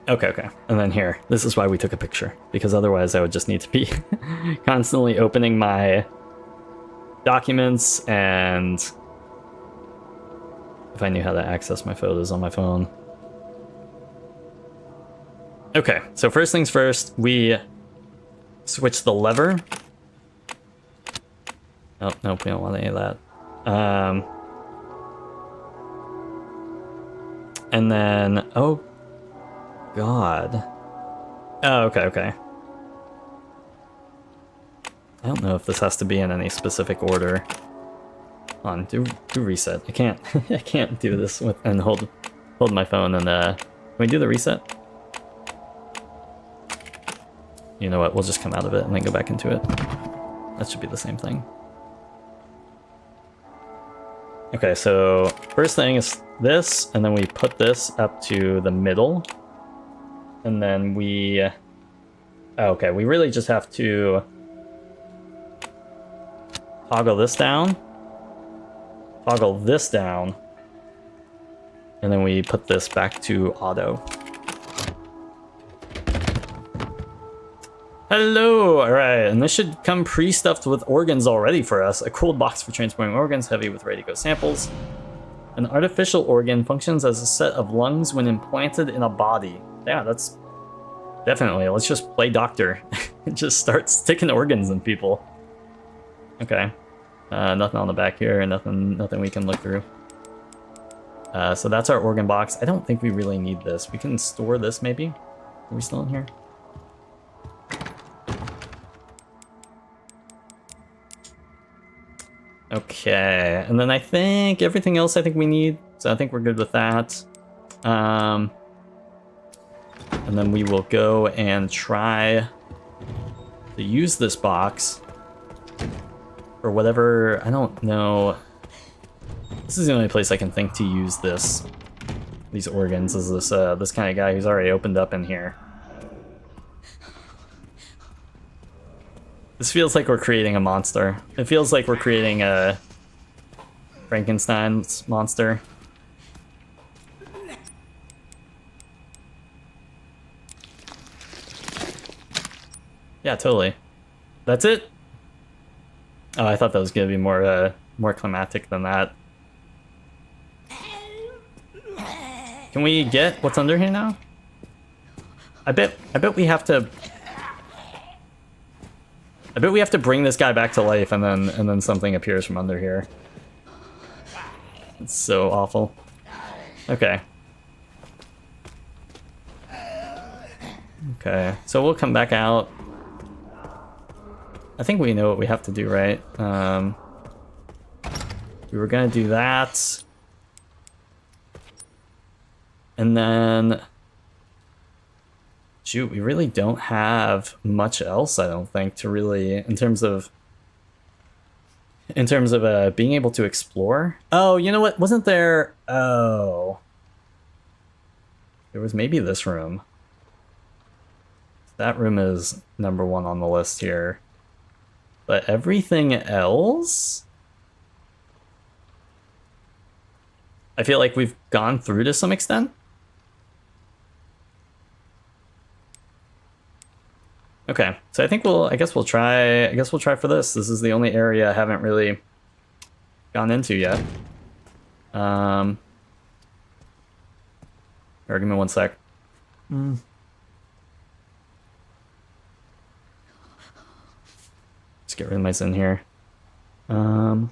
Okay. And then here, this is why we took a picture, because otherwise I would just need to be constantly opening my documents, and if I knew how to access my photos on my phone. Okay, so first things first, we switch the lever. Oh, nope, we don't want any of that. And then, oh God. Oh, okay. I don't know if this has to be in any specific order. Hold on, do reset. I can't I can't do this with and hold my phone and can we do the reset? You know what, we'll just come out of it and then go back into it. That should be the same thing. Okay, so first thing is this, and then we put this up to the middle. And then we... Okay, we really just have to toggle this down. Toggle this down. And then we put this back to auto. Hello! Alright, and this should come pre-stuffed with organs already for us. A cooled box for transporting organs, heavy with ready-to-go samples. An artificial organ functions as a set of lungs when implanted in a body. Yeah, that's... Definitely, let's just play doctor. Just start sticking organs in people. Okay. Nothing on the back here, nothing we can look through. So that's our organ box. I don't think we really need this. We can store this maybe. Are we still in here? Okay, and then I think everything else I think we need. So I think we're good with that. And then we will go and try to use this box for whatever, I don't know. This is the only place I can think to use these organs, is this kind of guy who's already opened up in here. This feels like we're creating a monster. It feels like we're creating a Frankenstein's monster. Yeah, totally. That's it? Oh, I thought that was gonna be more climatic than that. Can we get what's under here now? I bet we have to bring this guy back to life, and then something appears from under here. It's so awful. Okay. Okay, so we'll come back out. I think we know what we have to do, right? We were gonna do that. And then, shoot, we really don't have much else, I don't think, to really, in terms of being able to explore. Oh, you know what? Wasn't there? Oh, there was maybe this room. That room is number 1 on the list here. But everything else, I feel like we've gone through to some extent. Okay, so I guess we'll try for this. This is the only area I haven't really gone into yet. Or give me one sec. Let's get rid of my sin here. Alright,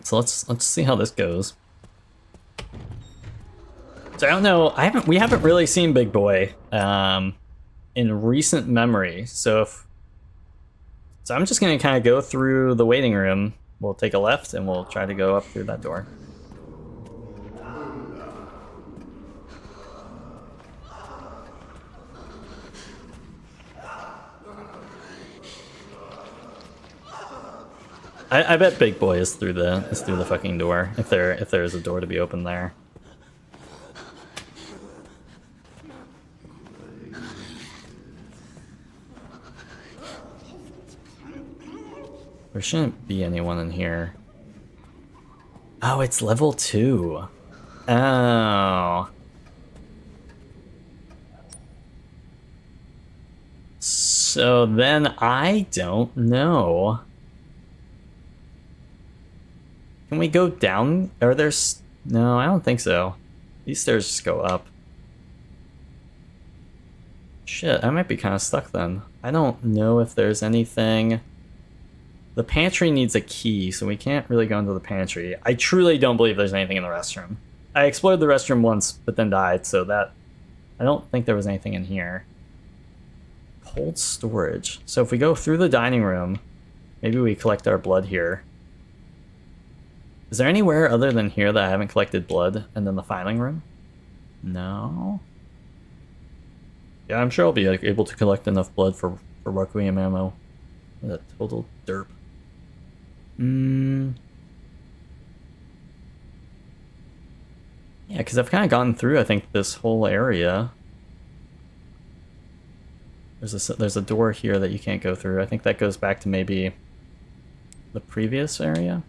so let's see how this goes. So I don't know, we haven't really seen Big Boy in recent memory. So I'm just gonna kind of go through the waiting room. We'll take a left and we'll try to go up through that door. I bet Big Boy is through the fucking door, if there is a door to be opened there. There shouldn't be anyone in here. Oh, it's level 2. Oh. So then I don't know. Can we go down? Are there... No, I don't think so. These stairs just go up. Shit, I might be kind of stuck then. I don't know if there's anything... The pantry needs a key, so we can't really go into the pantry. I truly don't believe there's anything in the restroom. I explored the restroom once, but then died, so that... I don't think there was anything in here. Cold storage. So if we go through the dining room, maybe we collect our blood here. Is there anywhere other than here that I haven't collected blood? And then the filing room? No? Yeah, I'm sure I'll be able to collect enough blood for Requiem ammo. What a total derp. Yeah, because I've kind of gone through, I think, this whole area. There's a door here that you can't go through. I think that goes back to maybe the previous area.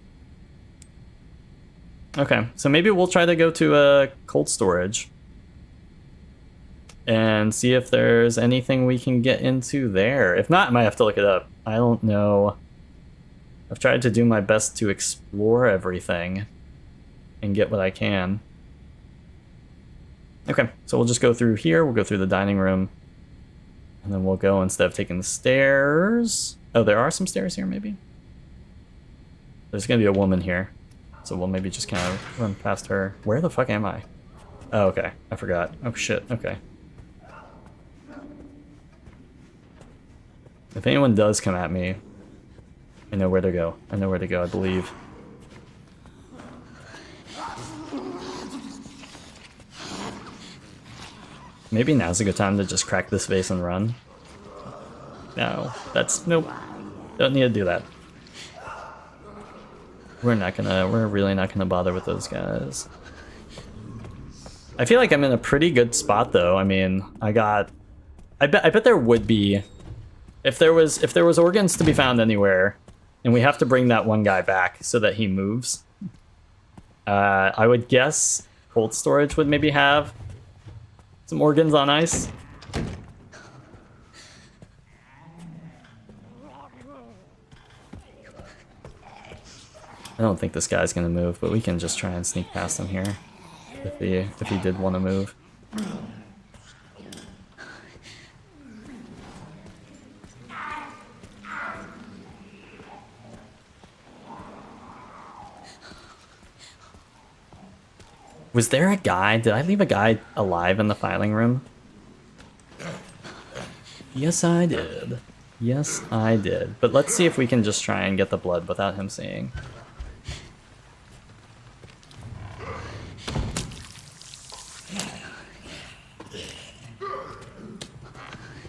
Okay, so maybe we'll try to go to cold storage and see if there's anything we can get into there. If not, I might have to look it up. I don't know. I've tried to do my best to explore everything and get what I can. Okay, so we'll just go through here. We'll go through the dining room. And then we'll go, instead of taking the stairs... Oh, there are some stairs here, maybe? There's gonna be a woman here. So we'll maybe just kind of run past her. Where the fuck am I? Oh, okay. I forgot. Oh, shit. Okay. If anyone does come at me, I know where to go. I know where to go, I believe. Maybe now's a good time to just crack this vase and run. No, that's... Nope. Don't need to do that. We're really not gonna bother with those guys. I feel like I'm in a pretty good spot though. I mean, I bet there would be, if there was organs to be found anywhere, and we have to bring that one guy back so that he moves. I would guess cold storage would maybe have some organs on ice. I don't think this guy's gonna move, but we can just try and sneak past him here if he did want to move. Was there a guy? Did I leave a guy alive in the filing room? Yes, I did. Yes, I did. But let's see if we can just try and get the blood without him seeing.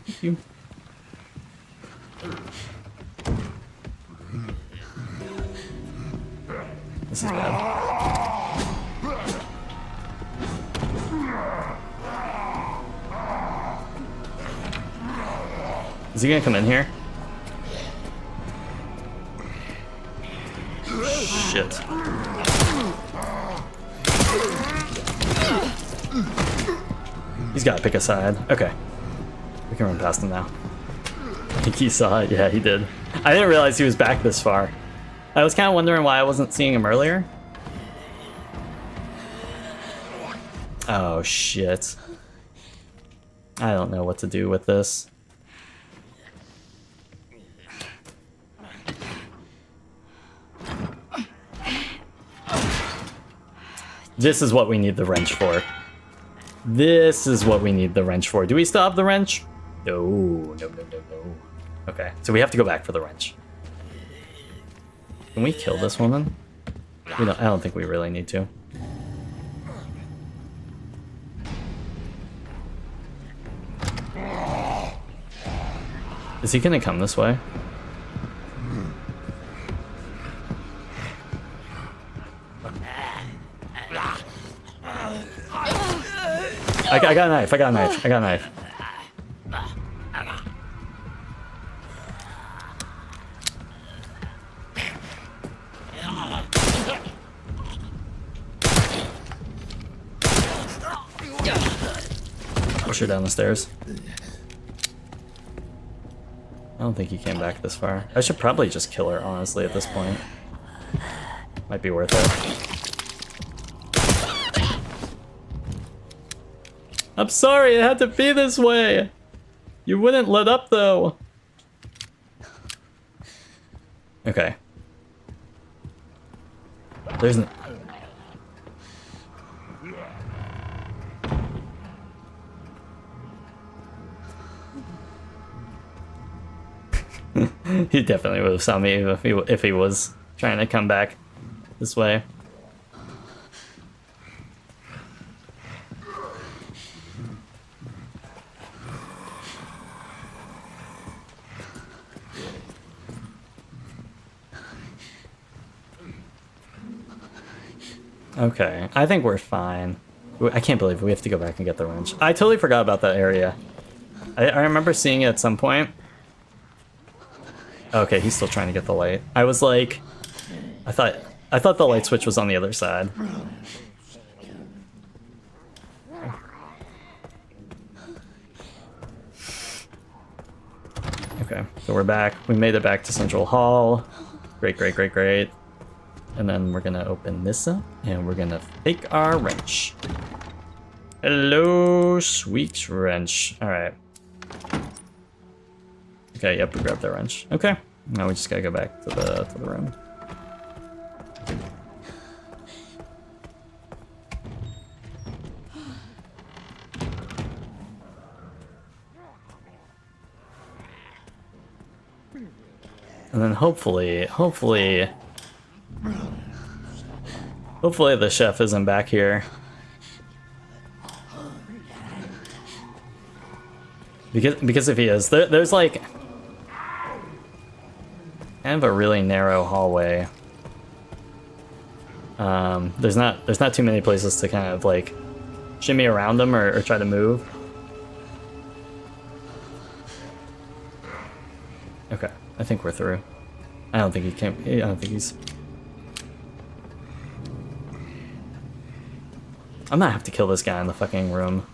Thank you. This is bad. Is he gonna come in here? Shit. He's gotta pick a side. Okay. We can run past him now. I think he saw it. Yeah, he did. I didn't realize he was back this far. I was kind of wondering why I wasn't seeing him earlier. Oh, shit. I don't know what to do with this. This is what we need the wrench for. This is what we need the wrench for. Do we still have the wrench? No, no, no, no, no. Okay, so we have to go back for the wrench. Can we kill this woman? I don't think we really need to. Is he gonna come this way? I got a knife, I got a knife, I got a knife. Push her down the stairs. I don't think he came back this far. I should probably just kill her, honestly, at this point. Might be worth it. I'm sorry, it had to be this way! You wouldn't let up, though! Okay. There's an... He definitely would have saw me if he was trying to come back this way. Okay, I think we're fine. I can't believe we have to go back and get the wrench. I totally forgot about that area. I remember seeing it at some point. Okay, he's still trying to get the light. I was like, I thought the light switch was on the other side. Okay, so we're back. We made it back to Central Hall. Great, great, great, great. And then we're gonna open this up and we're gonna take our wrench. Hello, sweet wrench. All right. Okay, yep, we grabbed that wrench. Okay, now we just gotta go back to the room. And then hopefully the chef isn't back here. Because if he is, there's like kind of a really narrow hallway. There's not too many places to kind of like shimmy around them or try to move. Okay, I think we're through. I don't think he's. I'm gonna have to kill this guy in the fucking room.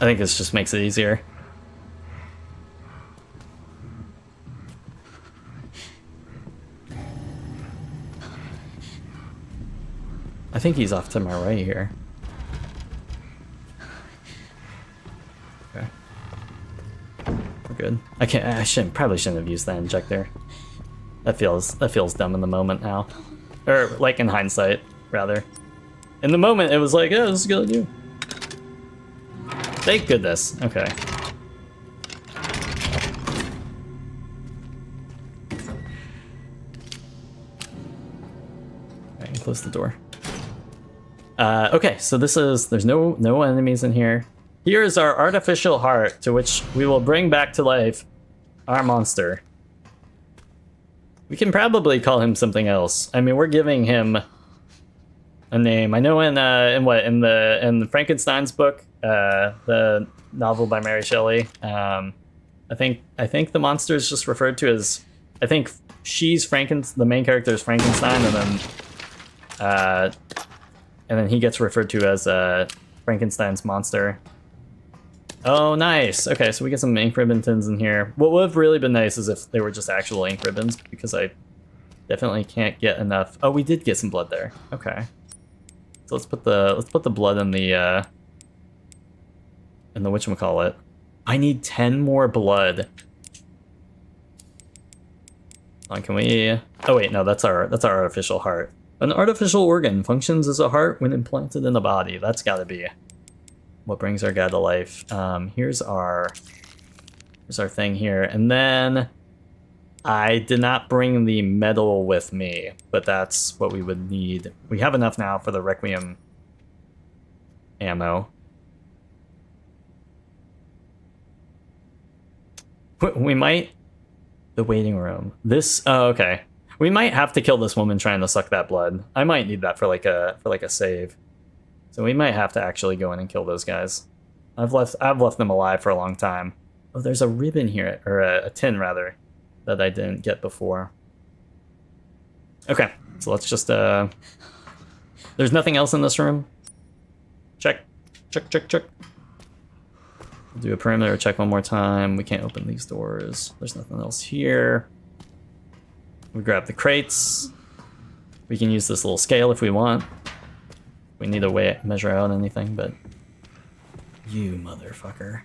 I think this just makes it easier. I think he's off to my right here. Okay. We're good. Probably shouldn't have used that injector. That feels dumb in the moment now. Or like in hindsight, rather. In the moment it was like, yeah, this is a good idea. Thank goodness. Okay. Alright, close the door. Okay, so there's no enemies in here. Here is our artificial heart, to which we will bring back to life our monster. We can probably call him something else. I mean, we're giving him a name. I know in the Frankenstein's book, the novel by Mary Shelley, I think the monster is just referred to as, I think she's the main character is Frankenstein, and then he gets referred to as Frankenstein's monster. Oh, nice. Okay, so we get some ink ribbon tins in here. What would have really been nice is if they were just actual ink ribbons, because I definitely can't get enough. Oh, we did get some blood there. Okay. So let's put the blood in the whatchamacallit. I need 10 more blood. Hold on, can we? Oh wait, no, that's our artificial heart. An artificial organ functions as a heart when implanted in the body. That's got to be what brings our guy to life. Here's our thing here, and then I did not bring the metal with me, but that's what we would need. We have enough now for the Requiem ammo. We might. The waiting room. This. Oh, okay. We might have to kill this woman trying to suck that blood. I might need that for like a save. So we might have to actually go in and kill those guys. I've left them alive for a long time. Oh, there's a ribbon here, or a tin rather, that I didn't get before. Okay, so let's just there's nothing else in this room. Check. We'll do a perimeter check one more time. We can't open these doors. There's nothing else here. We grab the crates. We can use this little scale if we want. We need to measure out anything, but you motherfucker.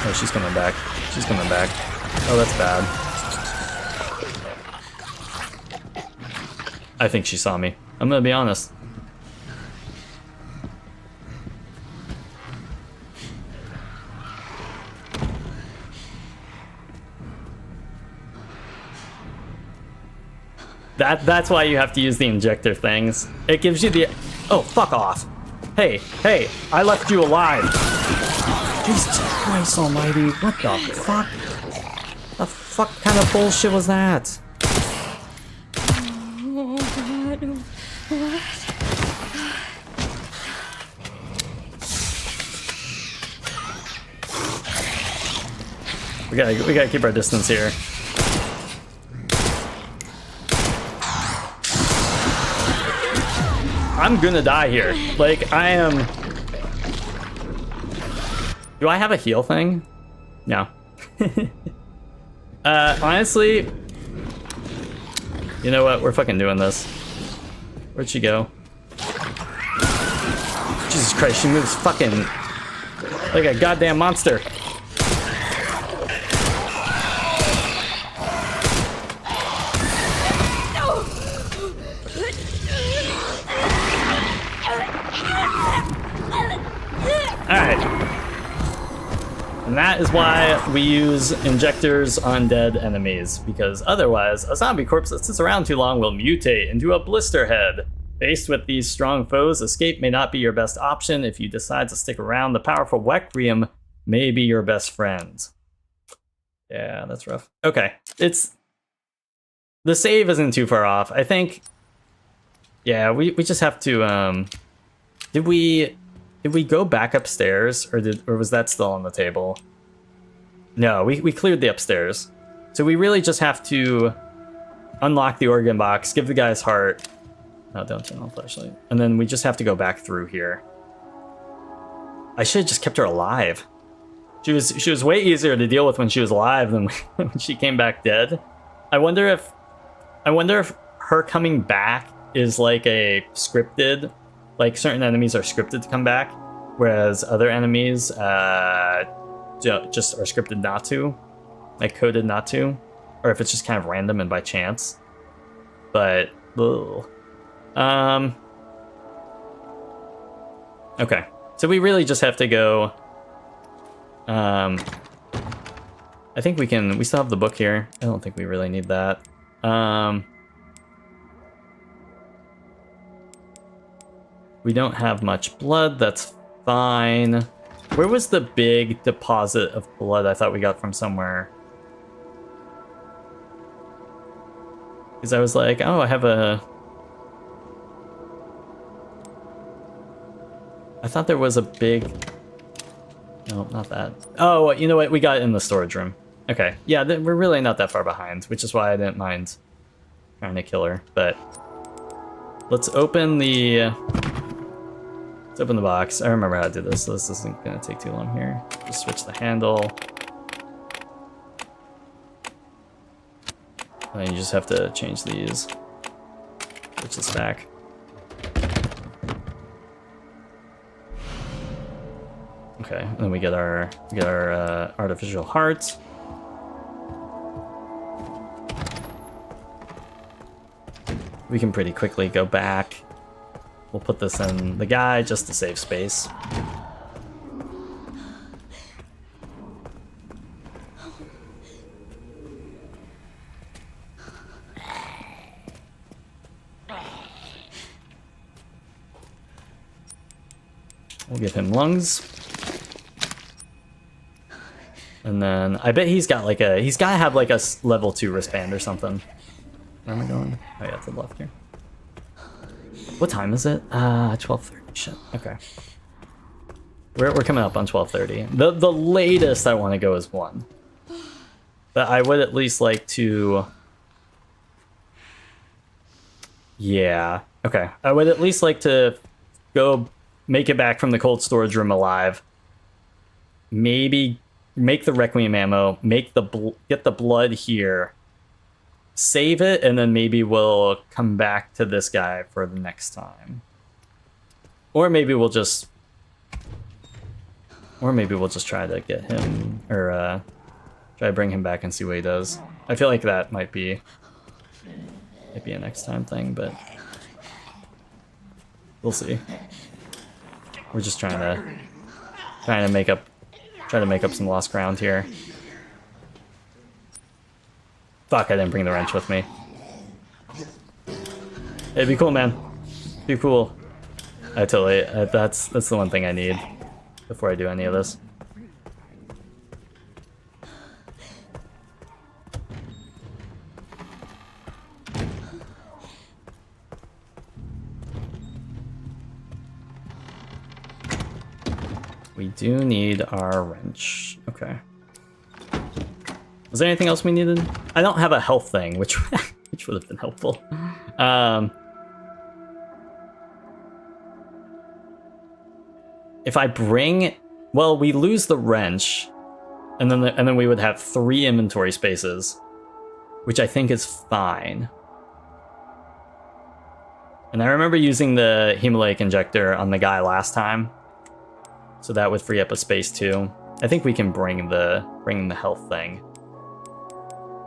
Oh, she's coming back. She's coming back. Oh, that's bad. I think she saw me. I'm gonna be honest. That's why you have to use the injector things. It gives you the... Oh, fuck off. Hey, I left you alive. Jesus Christ almighty, what the fuck? The fuck kind of bullshit was that? Oh, God. What? We gotta keep our distance here. I'm gonna die here. Like, I am... Do I have a heal thing? No. Honestly... You know what? We're fucking doing this. Where'd she go? Jesus Christ, she moves fucking... like a goddamn monster. And that is why we use injectors on dead enemies, because otherwise, a zombie corpse that sits around too long will mutate into a blister head. Faced with these strong foes, escape may not be your best option. If you decide to stick around, the powerful Requiem may be your best friend. Yeah, that's rough. Okay, the save isn't too far off. I think, yeah, we just have to, did we go back upstairs, or was that still on the table? No, we cleared the upstairs. So we really just have to unlock the organ box, give the guy's heart. No, don't turn on flashlight. And then we just have to go back through here. I should have just kept her alive. She was way easier to deal with when she was alive than when she came back dead. I wonder if her coming back is like a scripted, like certain enemies are scripted to come back, whereas other enemies just are scripted not to, like coded not to, or if it's just kind of random and by chance. But okay, so we really just have to go. I think we still have the book here. I don't think we really need that. We don't have much blood, that's fine. Where was the big deposit of blood I thought we got from somewhere? Because I was like, oh, I thought there was a big... No, not that. Oh, you know what? We got it in the storage room. Okay, yeah, we're really not that far behind, which is why I didn't mind trying to kill her. But let's open the box. I remember how to do this, so this isn't gonna take too long here. Just switch the handle. And you just have to change these. Switch this back. Okay, and then we get our artificial heart. We can pretty quickly go back. We'll put this in the guy just to save space. We'll give him lungs. And then I bet he's got like he's got to have like a level 2 wristband or something. Where am I going? Oh yeah, to the left here. What time is it? 12:30. Shit. Okay. We're coming up on 12:30. The latest I want to go is 1. But I would at least like to... Yeah. Okay. I would at least like to go make it back from the cold storage room alive. Maybe make the Requiem ammo, get the blood here, save it, and then maybe we'll come back to this guy for the next time. Or maybe we'll just try to get him, or try to bring him back and see what he does. I feel like that might be a next time thing, but we'll see. We're just trying to make up some lost ground here. Fuck, I didn't bring the wrench with me. It'd be cool, man. Be cool. I totally, that's the one thing I need before I do any of this. We do need our wrench. Okay. Was there anything else we needed? I don't have a health thing, which would have been helpful. If I bring, well, we lose the wrench, and then we would have 3 inventory spaces, which I think is fine. And I remember using the hemolytic injector on the guy last time, so that would free up a space too. I think we can bring the health thing,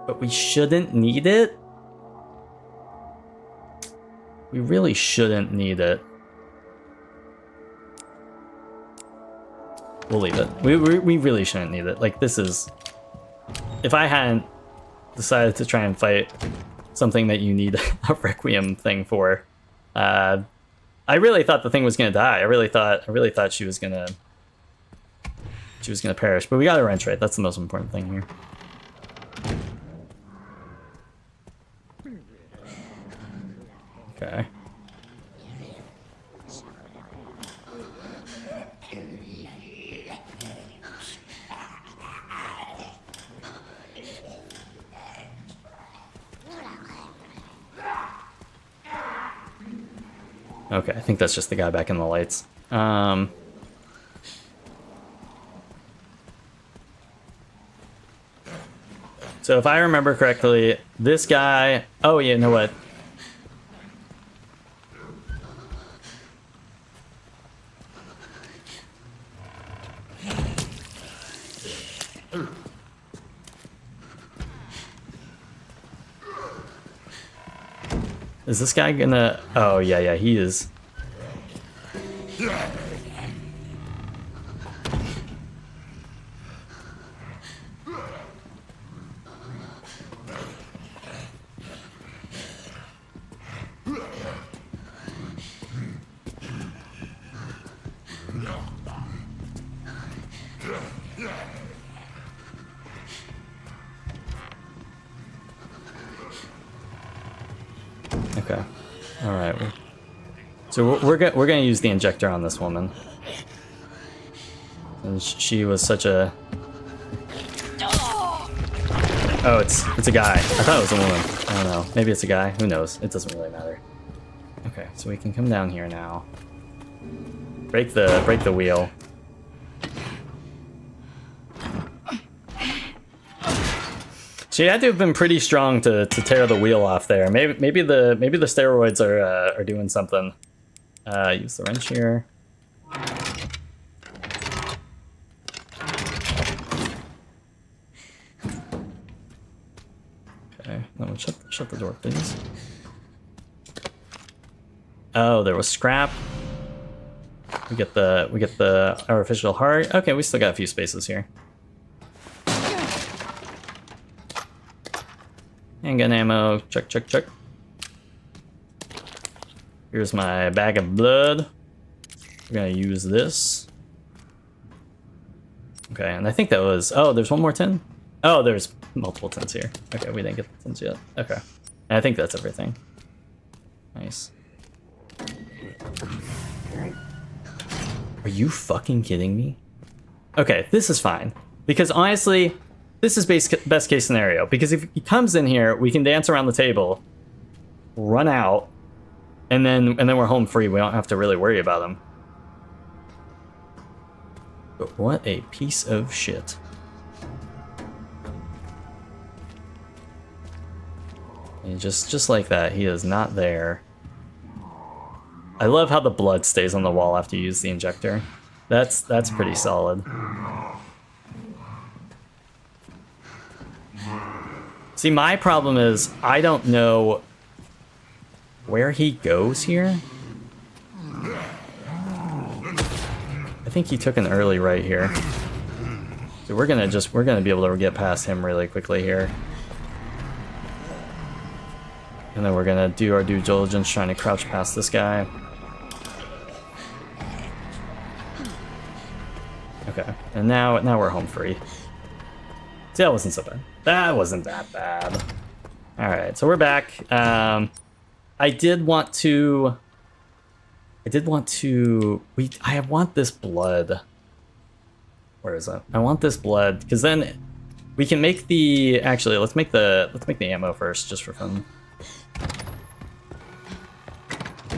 but we shouldn't need it. We really shouldn't need it. We'll leave it. We really shouldn't need it. Like, this is... If I hadn't decided to try and fight something that you need a Requiem thing for, I really thought the thing was gonna die. I really thought she was gonna perish. But we got her wrench right. That's the most important thing here. Okay. Okay, I think that's just the guy back in the lights. So if I remember correctly, this guy... Oh, yeah, you know what? Is this guy gonna... Oh, yeah, he is. Okay. All right. So we're gonna use the injector on this woman. And she was such a... Oh, it's a guy. I thought it was a woman. I don't know. Maybe it's a guy. Who knows? It doesn't really matter. Okay, so we can come down here now. Break the wheel. She had to have been pretty strong to tear the wheel off there. Maybe the steroids are doing something. Use the wrench here. Okay, no, shut the door, please. Oh, there was scrap. We get the artificial heart. Okay, we still got a few spaces here. Handgun ammo, check. Here's my bag of blood. We're gonna use this. Okay, and I think that was... Oh, there's one more tin? Oh, there's multiple tins here. Okay, we didn't get the tins yet. Okay. And I think that's everything. Nice. Are you fucking kidding me? Okay, this is fine. Because honestly... This is best case scenario, because if he comes in here, we can dance around the table, run out, and then we're home free. We don't have to really worry about him. But what a piece of shit. And just like that, he is not there. I love how the blood stays on the wall after you use the injector. That's pretty solid. See, my problem is I don't know where he goes here. I think he took an early right here. So we're gonna be able to get past him really quickly here. And then we're gonna do our due diligence trying to crouch past this guy. Okay, and now we're home free. See, that wasn't so bad. That wasn't that bad. All right, so we're back. I want this blood. Where is it? I want this blood because then we can make the. Actually, let's make the ammo first, just for fun.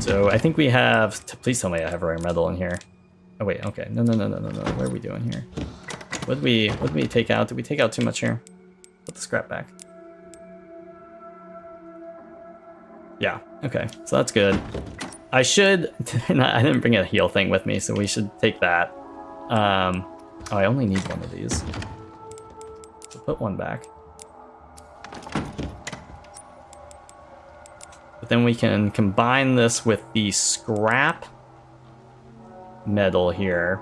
So I think we have. Please tell me I have rare metal in here. Oh wait, okay. No. What are we doing here? What did we take out? Did we take out too much here? Put the scrap back. Yeah, okay, so that's good. I didn't bring a heal thing with me, so we should take that. Oh, I only need one of these. So put one back. But then we can combine this with the scrap metal here.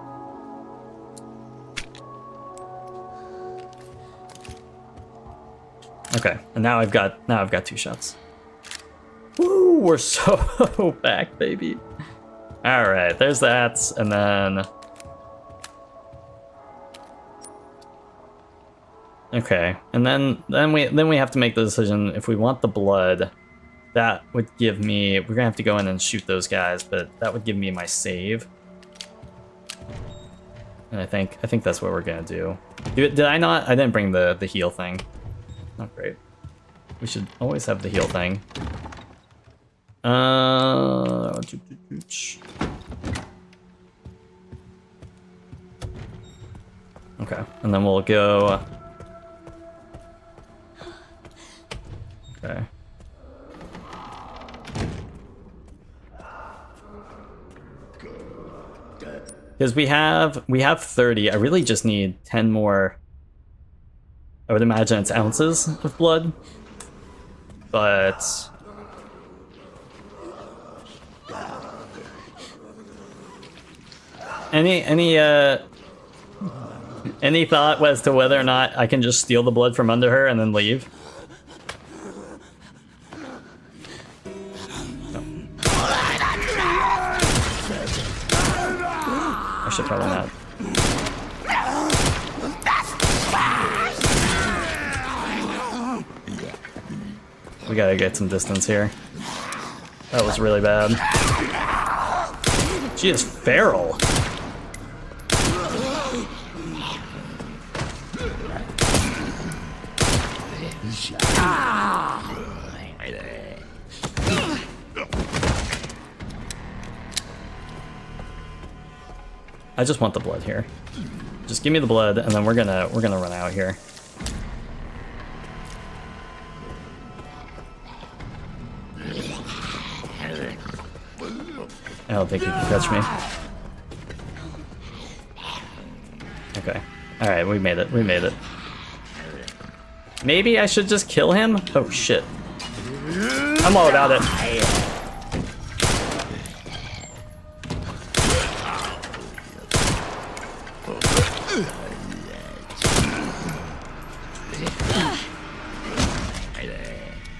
Okay, and now I've got 2 shots. Woo, we're so back, baby. All right, there's that, and then. Okay, and then we have to make the decision if we want the blood. That would give me. We're gonna have to go in and shoot those guys, but that would give me my save. And I think that's what we're gonna do. Did I not? I didn't bring the heal thing. Not great. We should always have the heal thing. Okay, and then we'll go. Okay. Because we have 30. I really just need 10 more. I would imagine it's ounces of blood. But any thought as to whether or not I can just steal the blood from under her and then leave? I should probably not. We gotta get some distance here. That was really bad. She is feral. I just want the blood here. Just give me the blood, and then we're gonna run out here. I don't think you can catch me. Okay. Alright, we made it. We made it. Maybe I should just kill him? Oh, shit. I'm all about it.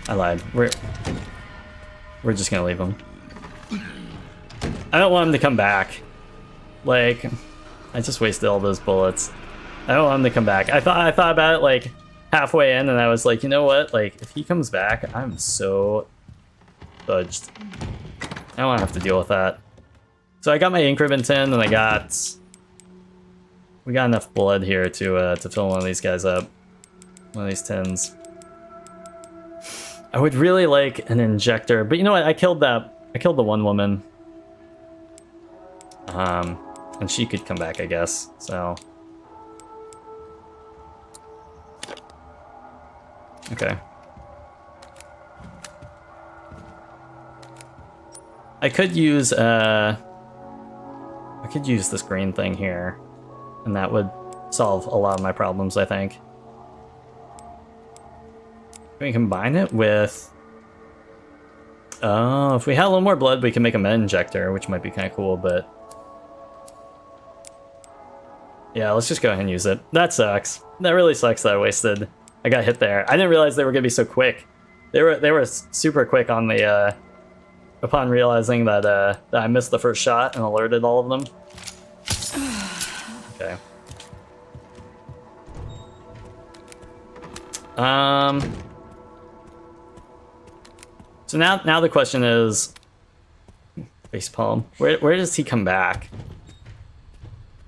I lied. We're just gonna leave him. I don't want him to come back. Like, I just wasted all those bullets. I don't want him to come back. I thought about it like halfway in, and I was like, you know what? Like, if he comes back, I'm so fudged. I don't want to have to deal with that. So I got my ink ribbon tin, and we got enough blood here to fill one of these guys up. One of these tins. I would really like an injector, but you know what? I killed the one woman. And she could come back, I guess. So. Okay. I could use this green thing here, and that would solve a lot of my problems, I think. Can we combine it with... Oh, if we had a little more blood, we can make a med injector, which might be kind of cool, but... Yeah, let's just go ahead and use it. That sucks. That really sucks that I got hit there. I didn't realize they were gonna be so quick. They were super quick on the upon realizing that that I missed the first shot and alerted all of them. Okay. So now the question is, facepalm. Where does he come back?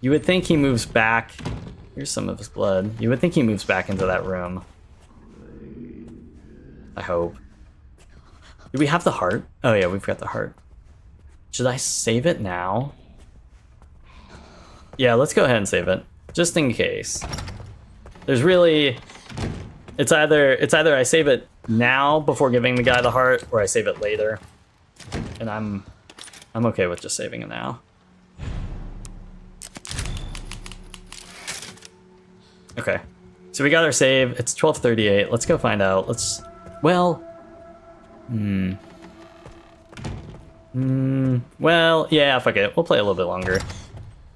You would think he moves back. Here's some of his blood. You would think he moves back into that room. I hope. Do we have the heart? Oh yeah, we've got the heart. Should I save it now? Yeah, let's go ahead and save it. Just in case. There's really... It's either I save it now before giving the guy the heart, or I save it later. And I'm okay with just saving it now. Okay, so we got our save. It's 12:38. Let's go find out. Well, well, yeah, fuck it. We'll play a little bit longer.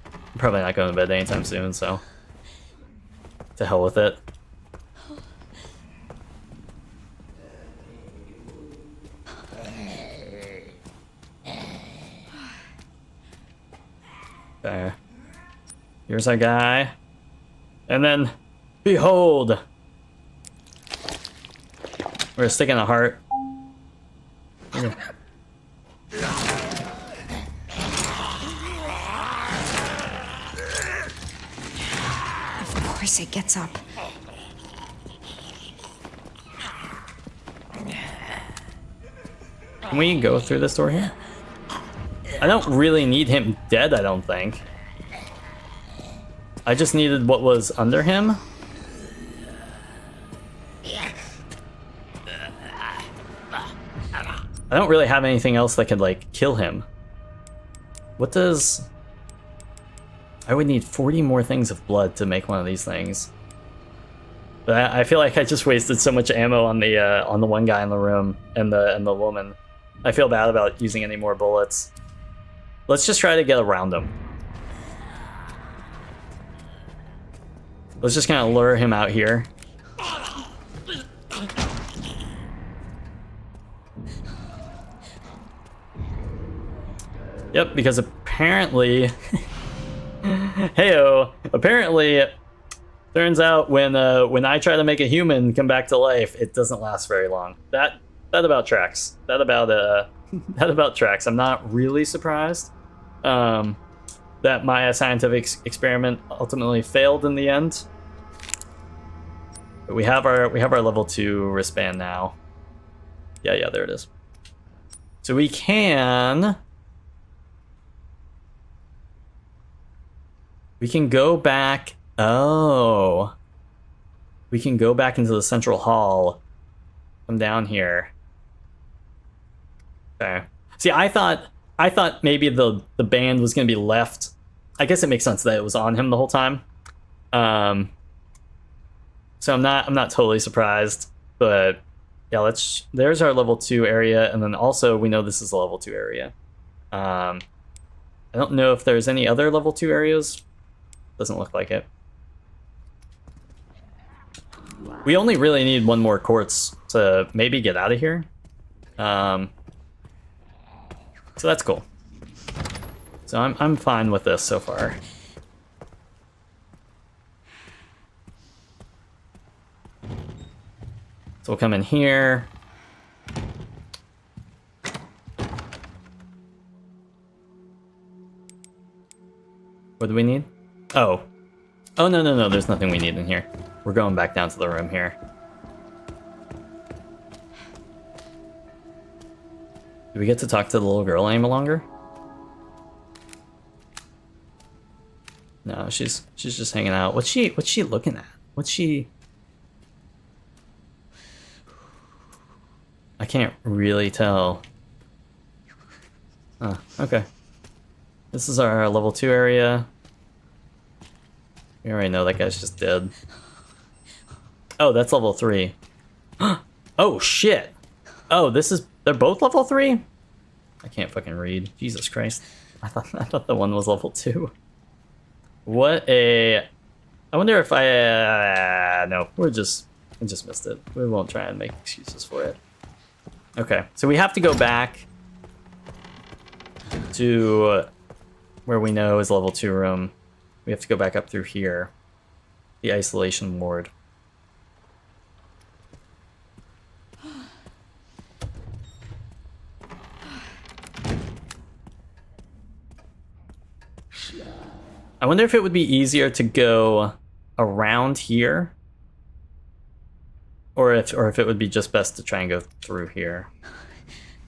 I'm probably not going to bed anytime soon, so to hell with it. Okay. Here's our guy. And then, behold! We're sticking a heart. Okay. Of course it gets up. Can we go through this door here? I don't really need him dead, I don't think. I just needed what was under him. I don't really have anything else that could, like, kill him. What does... I would need 40 more things of blood to make one of these things. But I feel like I just wasted so much ammo on the one guy in the room and the woman. I feel bad about using any more bullets. Let's just try to get around him. Let's just kind of lure him out here. Yep, because apparently... Heyo, apparently, turns out when I try to make a human come back to life, it doesn't last very long. That about tracks. That about tracks. I'm not really surprised that my scientific experiment ultimately failed in the end. But we have our level 2 wristband now. Yeah, there it is. So we can go back. Oh, we can go back into the central hall. Come down here. Okay. See, I thought maybe the band was gonna be left. I guess it makes sense that it was on him the whole time. So I'm not totally surprised, but yeah, there's our level 2 area, and then also we know this is a level 2 area. I don't know if there's any other level 2 areas. Doesn't look like it. We only really need one more quartz to maybe get out of here. So that's cool. So I'm fine with this so far. So we'll come in here. What do we need? Oh, no, there's nothing we need in here. We're going back down to the room here. Do we get to talk to the little girl any longer? No, she's just hanging out. What's she looking at? I can't really tell. Oh, okay. This is our level 2 area. We already know that guy's just dead. Oh, that's level 3. Oh, shit. Oh, they're both level 3? I can't fucking read. Jesus Christ. I thought the one was level 2. I wonder if no, we just missed it. We won't try and make excuses for it. Okay, so we have to go back to where we know is level 2 room. We have to go back up through here. The isolation ward. I wonder if it would be easier to go around here, or if it would be just best to try and go through here.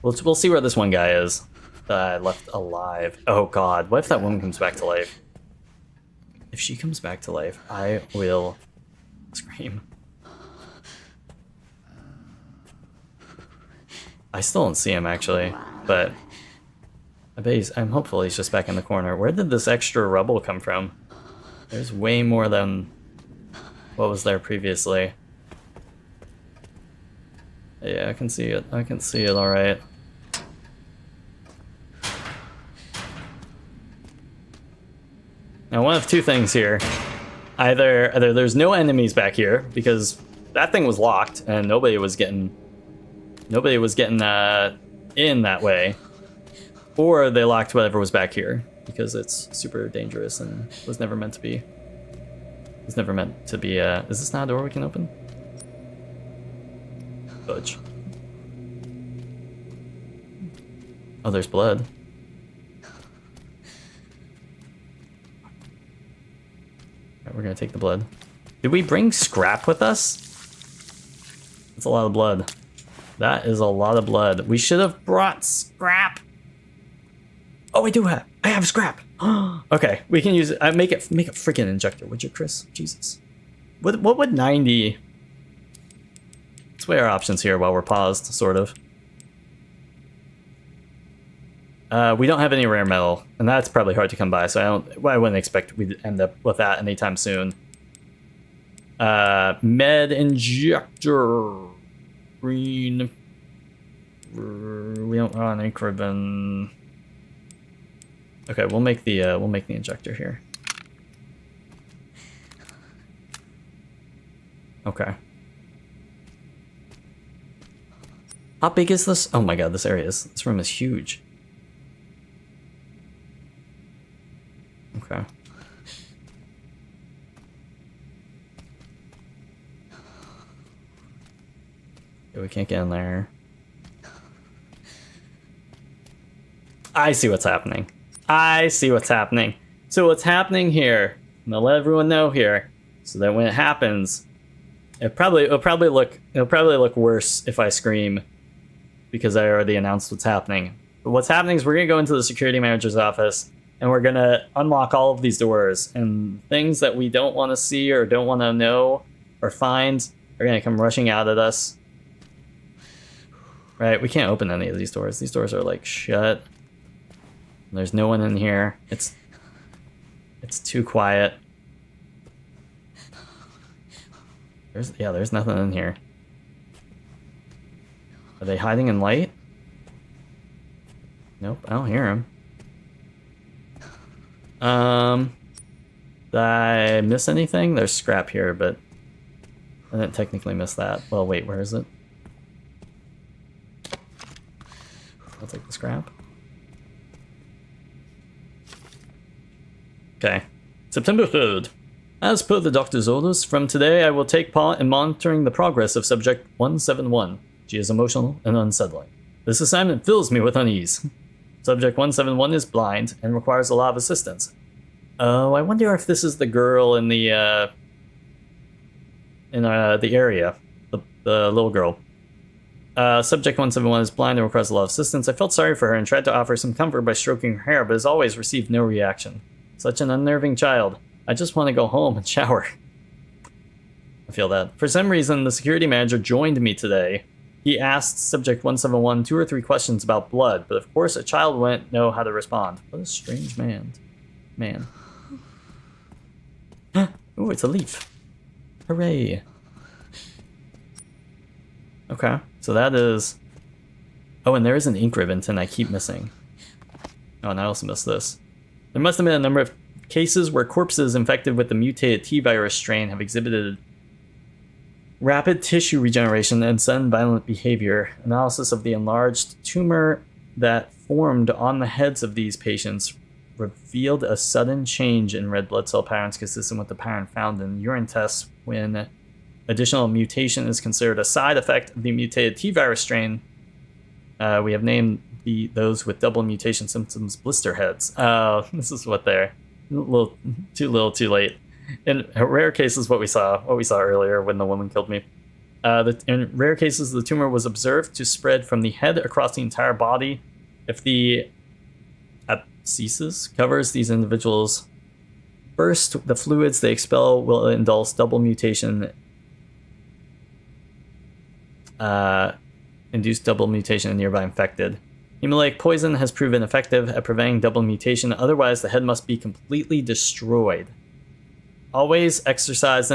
We'll see where this one guy is that I left alive. Oh god, what if that woman comes back to life? If she comes back to life, I will scream. I still don't see him actually, but I bet I'm hopeful he's just back in the corner. Where did this extra rubble come from? There's way more than what was there previously. Yeah, I can see it. I can see it all right. Now, one of two things here. Either there's no enemies back here because that thing was locked and nobody was getting in that way. Or they locked whatever was back here because it's super dangerous and was never meant to be. It was never meant to be. Is this not a door we can open? Fudge. Oh, there's blood. Alright, we're gonna take the blood. Did we bring scrap with us? That's a lot of blood. That is a lot of blood. We should have brought scrap. Oh, I have scrap. Okay, we can use it. Make a freaking injector, would you, Chris? Jesus. What would 90? Let's weigh our options here while we're paused, sort of. We don't have any rare metal, and that's probably hard to come by, so I wouldn't expect we'd end up with that anytime soon. Med injector. Green. We don't want ink ribbon. Okay, we'll make the injector here. Okay. How big is this? Oh my god, this room is huge. Okay. Yeah, we can't get in there. I see what's happening. So what's happening here, and I'll let everyone know here, so that when it happens, it'll probably look worse if I scream, because I already announced what's happening. But what's happening is we're gonna go into the security manager's office, and we're gonna unlock all of these doors, and things that we don't want to see or don't want to know or find are gonna come rushing out at us. Right, we can't open any of these doors. These doors are like shut. There's no one in here. It's too quiet. There's nothing in here. Are they hiding in light? Nope, I don't hear them. Did I miss anything? There's scrap here, but I didn't technically miss that. Well, wait, where is it? I'll take the scrap. Okay. September 3rd. As per the doctor's orders, from today I will take part in monitoring the progress of Subject 171. She is emotional and unsettling. This assignment fills me with unease. Subject 171 is blind and requires a lot of assistance. Oh, I wonder if this is the girl in the area. The little girl. Subject 171 is blind and requires a lot of assistance. I felt sorry for her and tried to offer some comfort by stroking her hair, but as always received no reaction. Such an unnerving child. I just want to go home and shower. I feel that. For some reason, the security manager joined me today. He asked Subject 171 2 or 3 questions about blood, but of course a child wouldn't know how to respond. What a strange man. Oh, it's a leaf. Hooray. Okay, so that is... Oh, and there is an ink ribbon, and I keep missing. Oh, and I also missed this. There must have been a number of cases where corpses infected with the mutated T-virus strain have exhibited rapid tissue regeneration and sudden violent behavior. Analysis of the enlarged tumor that formed on the heads of these patients revealed a sudden change in red blood cell patterns consistent with the pattern found in urine tests when additional mutation is considered a side effect of the mutated T-virus strain. We have named those with double mutation symptoms blister heads. This is what they're a little too late. In rare cases, what we saw earlier when the woman killed me. In rare cases, the tumor was observed to spread from the head across the entire body. If the abscessus covers these individuals, first the fluids they expel will induce double mutation. Induce double mutation in nearby infected. Hemolytic poison has proven effective at preventing double mutation, otherwise the head must be completely destroyed. Always exercise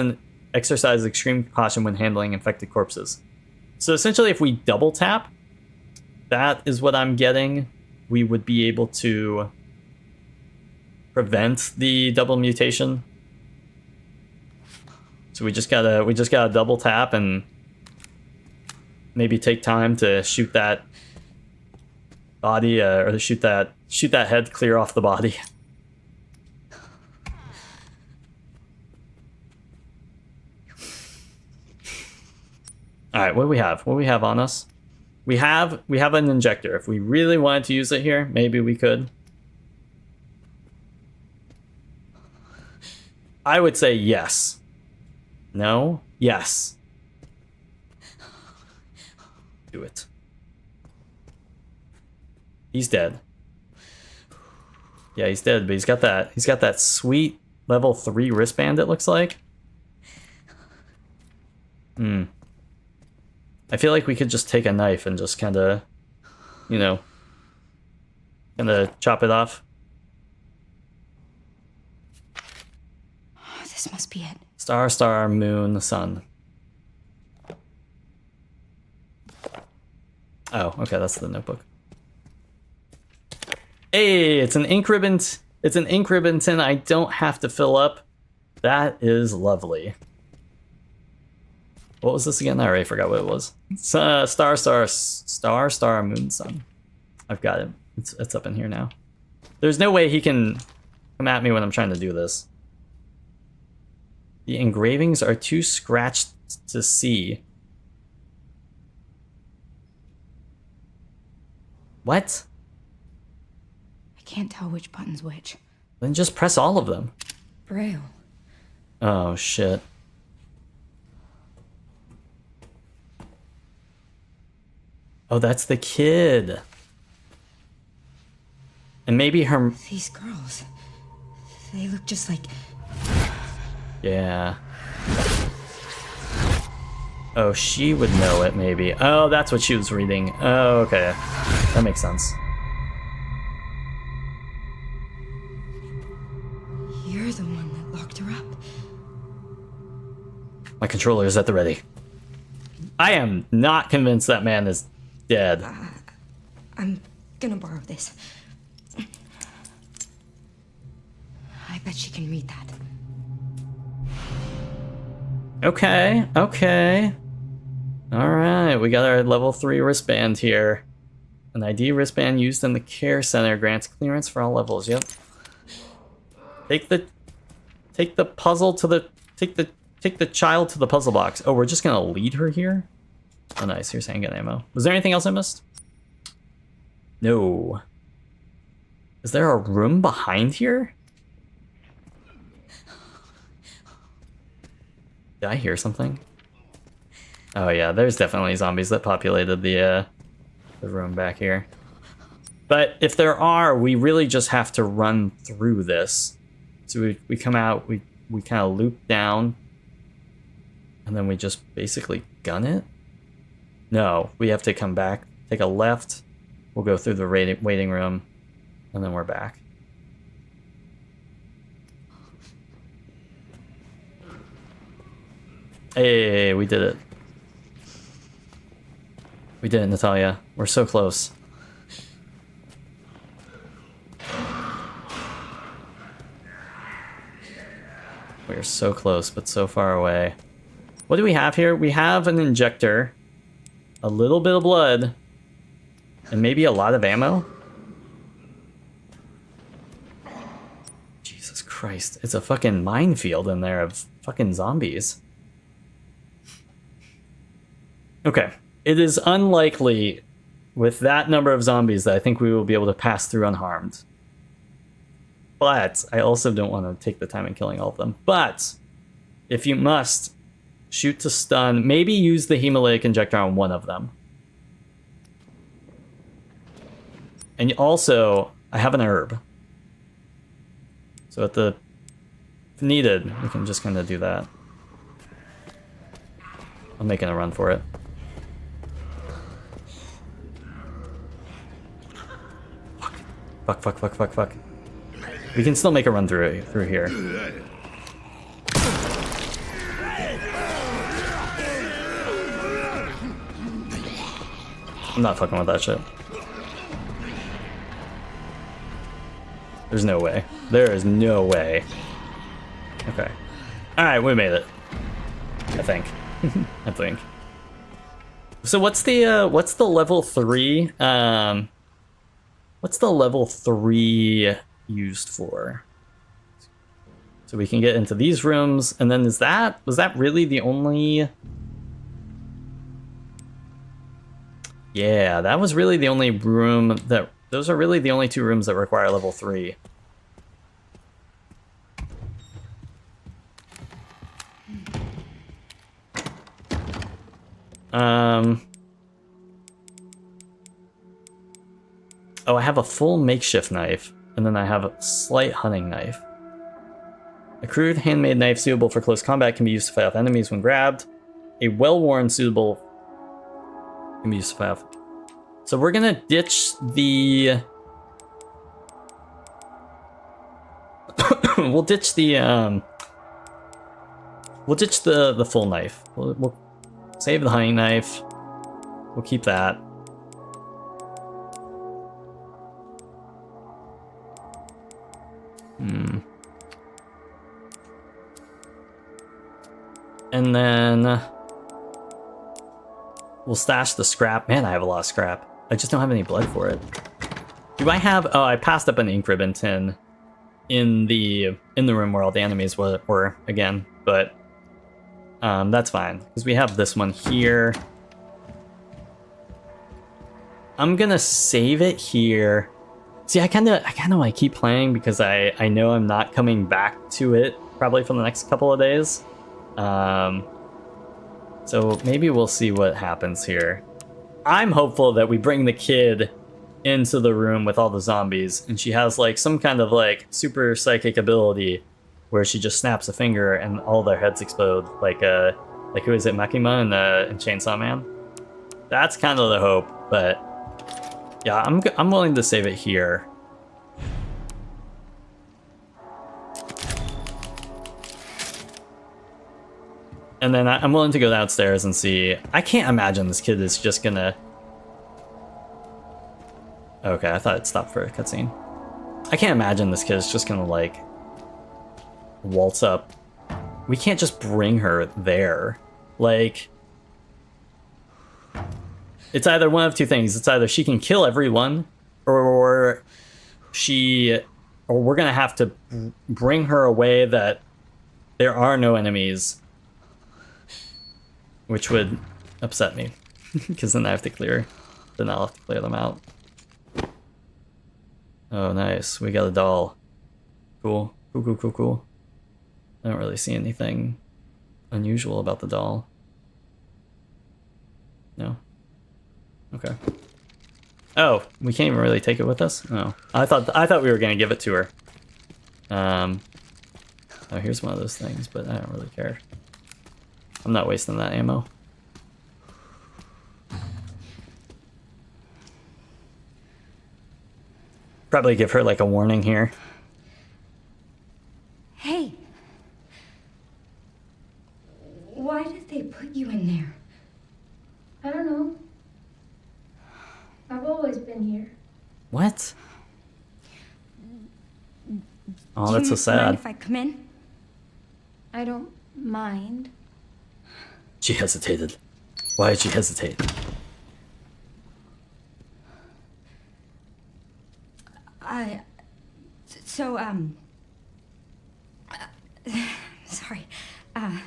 extreme caution when handling infected corpses. So essentially, if we double tap, that is what I'm getting. We would be able to prevent the double mutation. So we just gotta double tap and maybe take time to shoot that body, or shoot that head clear off the body. All right, what do we have? What do we have on us? We have an injector. If we really wanted to use it here, maybe we could. I would say yes. No? Yes. Do it. He's dead. Yeah, he's dead, but he's got that sweet level 3 wristband, it looks like. I feel like we could just take a knife and just kind of, you know, kind of chop it off. This must be it. Star, star, moon, sun. Oh, okay, that's the notebook. Hey, it's an ink ribbon. It's an ink ribbon tin I don't have to fill up. That is lovely. What was this again? I already forgot what it was. Star, star, moon, sun. I've got it. It's up in here now. There's no way he can come at me when I'm trying to do this. The engravings are too scratched to see. What? I can't tell which button's which. Then just press all of them. Braille. Oh, shit. Oh, that's the kid. And maybe her... These girls. They look just like... Yeah. Oh, she would know it, maybe. Oh, that's what she was reading. Oh, okay. That makes sense. You're the one that locked her up. My controller is at the ready. I am not convinced that man is dead. I'm gonna borrow this. I bet she can read that. Okay, okay. Alright, we got our level 3 wristband here. An ID wristband used in the care center grants clearance for all levels. Yep. Take the puzzle to the take the child to the puzzle box. Oh, we're just gonna lead her here? Oh nice, here's handgun ammo. Was there anything else I missed? No. Is there a room behind here? Did I hear something? Oh yeah, there's definitely zombies that populated the room back here. But if there are, we really just have to run through this. So we come out, we kind of loop down, and then we just basically gun it? No, we have to come back, take a left, we'll go through the waiting room, and then we're back. Hey, we did it. We did it, Natalia. We're so close. We're so close, but so far away. What do we have here? We have an injector, a little bit of blood, and maybe a lot of ammo? Jesus Christ. It's a fucking minefield in there of fucking zombies. Okay. It is unlikely with that number of zombies that I think we will be able to pass through unharmed. But I also don't want to take the time in killing all of them. But if you must, shoot to stun. Maybe use the hemolytic injector on one of them. And also, I have an herb. So if needed, we can just kind of do that. I'm making a run for it. Fuck. We can still make a run through here. I'm not fucking with that shit. There's no way. There is no way. Okay. Alright, we made it. I think. I think. So what's the level 3 What's the level 3 used for? So we can get into these rooms, and then was that really the only... Yeah, that was really the only room that... Those are really the only 2 rooms that require level 3. Oh, I have a full makeshift knife, and then I have a slight hunting knife. A crude handmade knife suitable for close combat can be used to fight off enemies when grabbed. A well-worn suitable can be used to fight off. So we're gonna ditch the... we'll ditch the full knife. We'll save the hunting knife. We'll keep that. And then we'll stash the scrap. Man, I have a lot of scrap. I just don't have any blood for it. Do I have... Oh, I passed up an ink ribbon tin in the room where all the enemies were again, but that's fine because we have this one here. I'm gonna save it here. See, I kind of want to keep playing because I know I'm not coming back to it probably for the next couple of days. So maybe we'll see what happens here. I'm hopeful that we bring the kid into the room with all the zombies, and she has like some kind of like super psychic ability where she just snaps a finger and all their heads explode, like who is it, Makima in Chainsaw Man? That's kind of the hope, but yeah, I'm willing to save it here. And then I'm willing to go downstairs and see. I can't imagine this kid is just gonna... Okay, I thought it stopped for a cutscene. I can't imagine this kid is just gonna, like, waltz up. We can't just bring her there. Like... It's either one of two things. It's either she can kill everyone, or we're gonna have to bring her away that there are no enemies. Which would upset me, because then I'll have to clear them out. Oh, nice. We got a doll. Cool. Cool. I don't really see anything unusual about the doll. No? Okay. Oh, we can't even really take it with us? Oh. I thought we were gonna give it to her. Oh, here's one of those things, but I don't really care. I'm not wasting that ammo. Probably give her like a warning here. Hey. Why did they put you in there? I don't know. I've always been here. What? Oh, Do that's so you sad. mind if I come in? I don't mind. She hesitated. Why did she hesitate? Sorry. I'm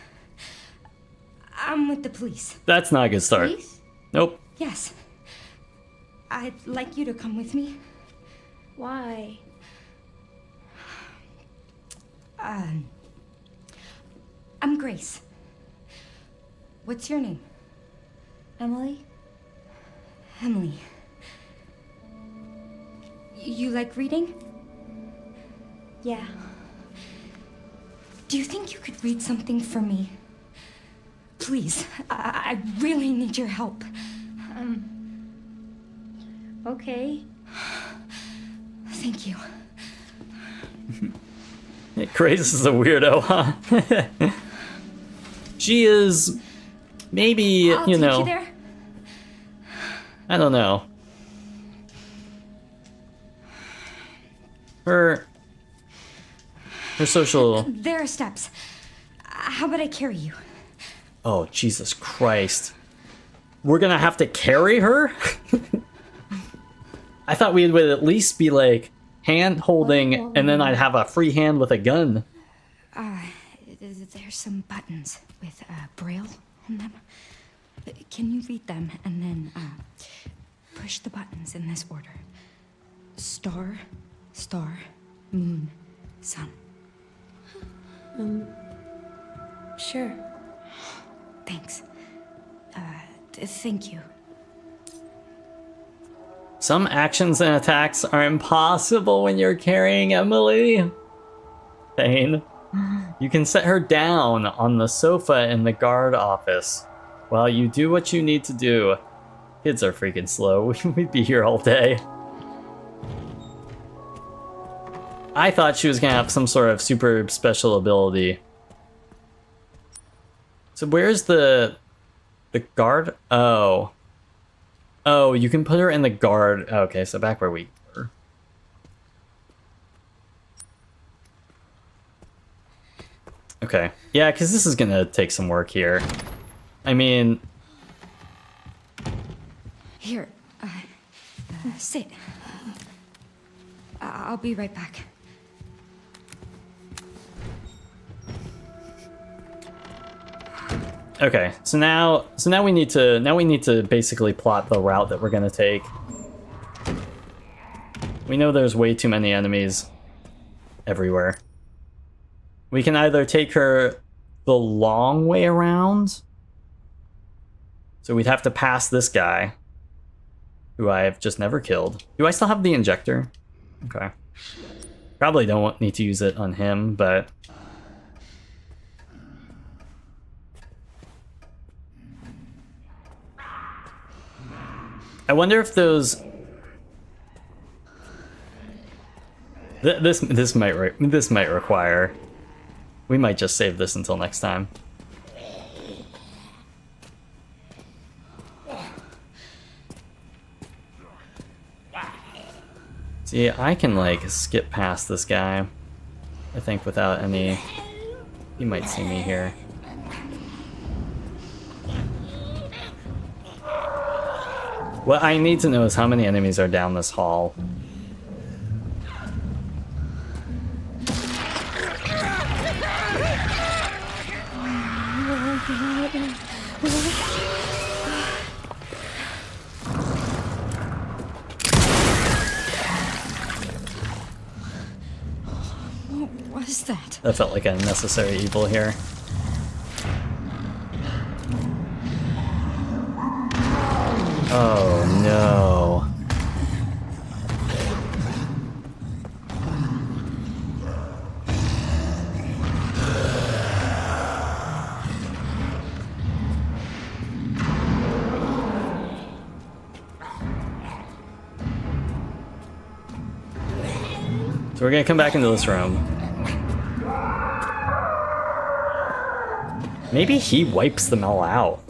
with the police. That's not a good start. Please? Nope. Yes. I'd like you to come with me. Why? I'm Grace. What's your name? Emily? Emily. You like reading? Yeah. Do you think you could read something for me? Please, I really need your help. Okay. Thank you. Grace is a weirdo, huh? She is maybe, I'll you take know. you there. I don't know. Her social... There are steps. How about I carry you? Oh, Jesus Christ. We're gonna have to carry her? I thought we would at least be like hand holding, and then I'd have a free hand with a gun. There's some buttons with braille on them. Can you read them and then push the buttons in this order? Star, star, moon, sun. Sure. Thanks. Thank you. Some actions and attacks are impossible when you're carrying Emily. Thane. You can set her down on the sofa in the guard office while you do what you need to do. Kids are freaking slow. We'd be here all day. I thought she was gonna have some sort of super special ability. So where's the guard? Oh. Oh, you can put her in the guard. Okay, so back where we were. Okay. Yeah, because this is gonna take some work here. I mean... Here, sit. I'll be right back. Okay, so now we need to basically plot the route that we're gonna take. We know there's way too many enemies everywhere. We can either take her the long way around. So we'd have to pass this guy, who I've just never killed. Do I still have the injector? Okay. Probably don't need to use it on him, but... I wonder if those... This might require... We might just save this until next time. See, I can like skip past this guy, I think, without any... He might see me here. What I need to know is how many enemies are down this hall. What was that? That felt like a necessary evil here. Oh no. So we're gonna come back into this room. Maybe he wipes them all out.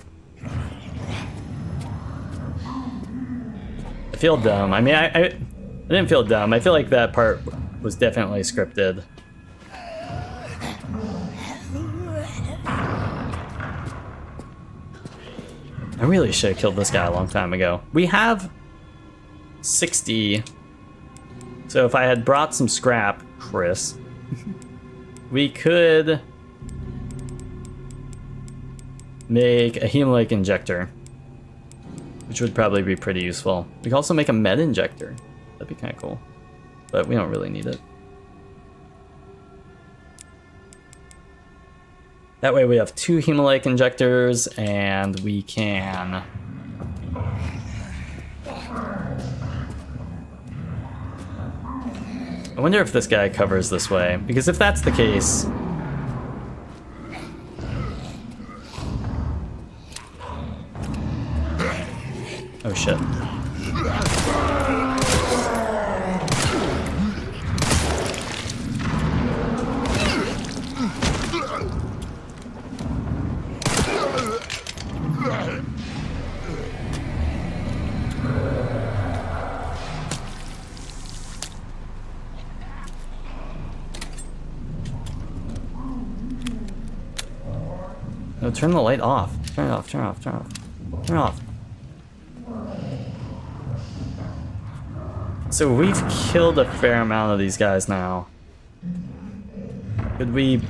I feel dumb. I mean, I didn't feel dumb. I feel like that part was definitely scripted. I really should have killed this guy a long time ago. We have 60. So if I had brought some scrap, Chris, we could make a hemolytic injector, which would probably be pretty useful. We could also make a med injector. That'd be kind of cool, but we don't really need it. That way we have 2 hemolytic injectors, and we can... I wonder if this guy covers this way, because if that's the case... Oh shit. No, turn the light off. Turn it off, turn it off, turn it off. Turn it off. So we've killed a fair amount of these guys now. Could we...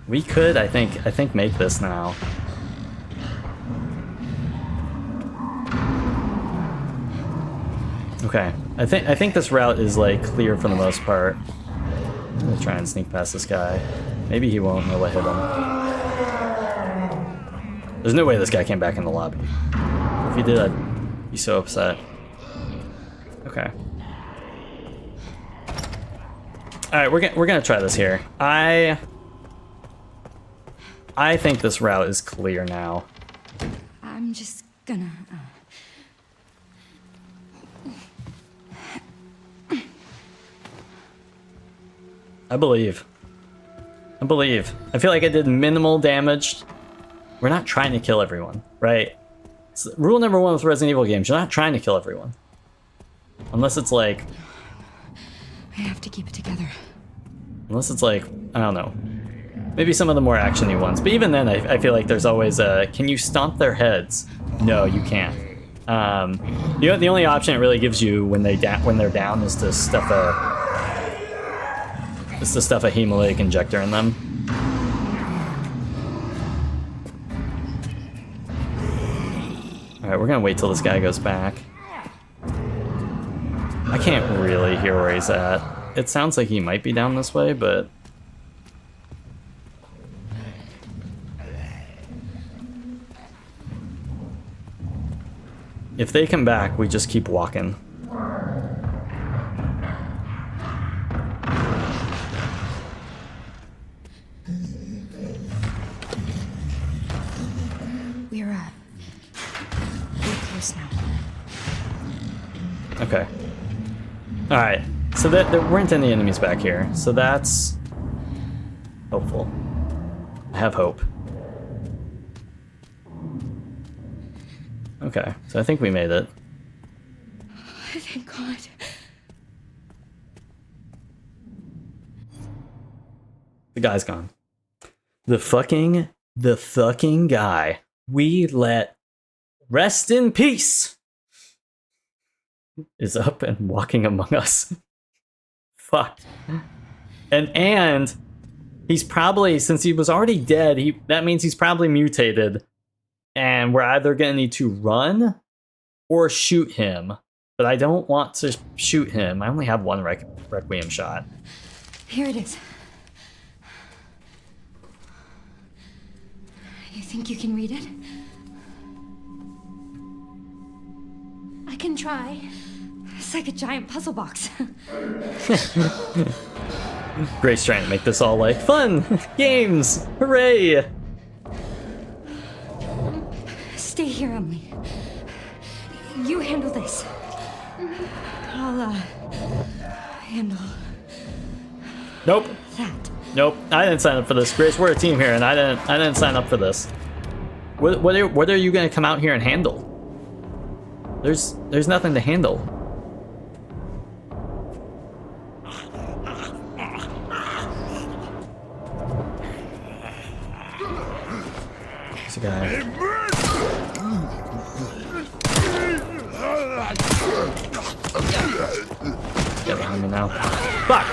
We could, I think make this now. Okay, I think this route is like clear for the most part. I'm gonna try and sneak past this guy. Maybe he won't know what hit him. There's no way this guy came back in the lobby. If he did, I'd be so upset. Okay. All right, we're gonna try this here. I think this route is clear now. I'm just gonna... I believe. I feel like I did minimal damage. We're not trying to kill everyone, right? So rule number 1 with Resident Evil games, you're not trying to kill everyone. Unless it's like... I have to keep it together. Unless it's like, I don't know. Maybe some of the more action-y ones. But even then, I feel like there's always a... Can you stomp their heads? No, you can't. The only option it really gives you when they're down is to stuff a... Is to stuff a hemolytic injector in them. Alright, we're gonna wait till this guy goes back. I can't really hear where he's at. It sounds like he might be down this way, but... If they come back, we just keep walking. We're close now. Okay. Alright. So there weren't any enemies back here. So that's... hopeful. I have hope. Okay. So I think we made it. Thank God. The guy's gone. The fucking guy we let rest in peace is up and walking among us. Fuck. And he's probably, since he was already dead, that means he's probably mutated. And we're either gonna need to run or shoot him. But I don't want to shoot him. I only have one Requiem shot. Here it is. You think you can read it? I can try. It's like a giant puzzle box. Grace trying to make this all like fun games. Hooray! Stay here, Emily. You handle this. I'll handle Nope. that. Nope. I didn't sign up for this. Grace, we're a team here, and I didn't sign up for this. What are you gonna come out here and handle? There's nothing to handle. There's a guy. Get behind me now. Fuck!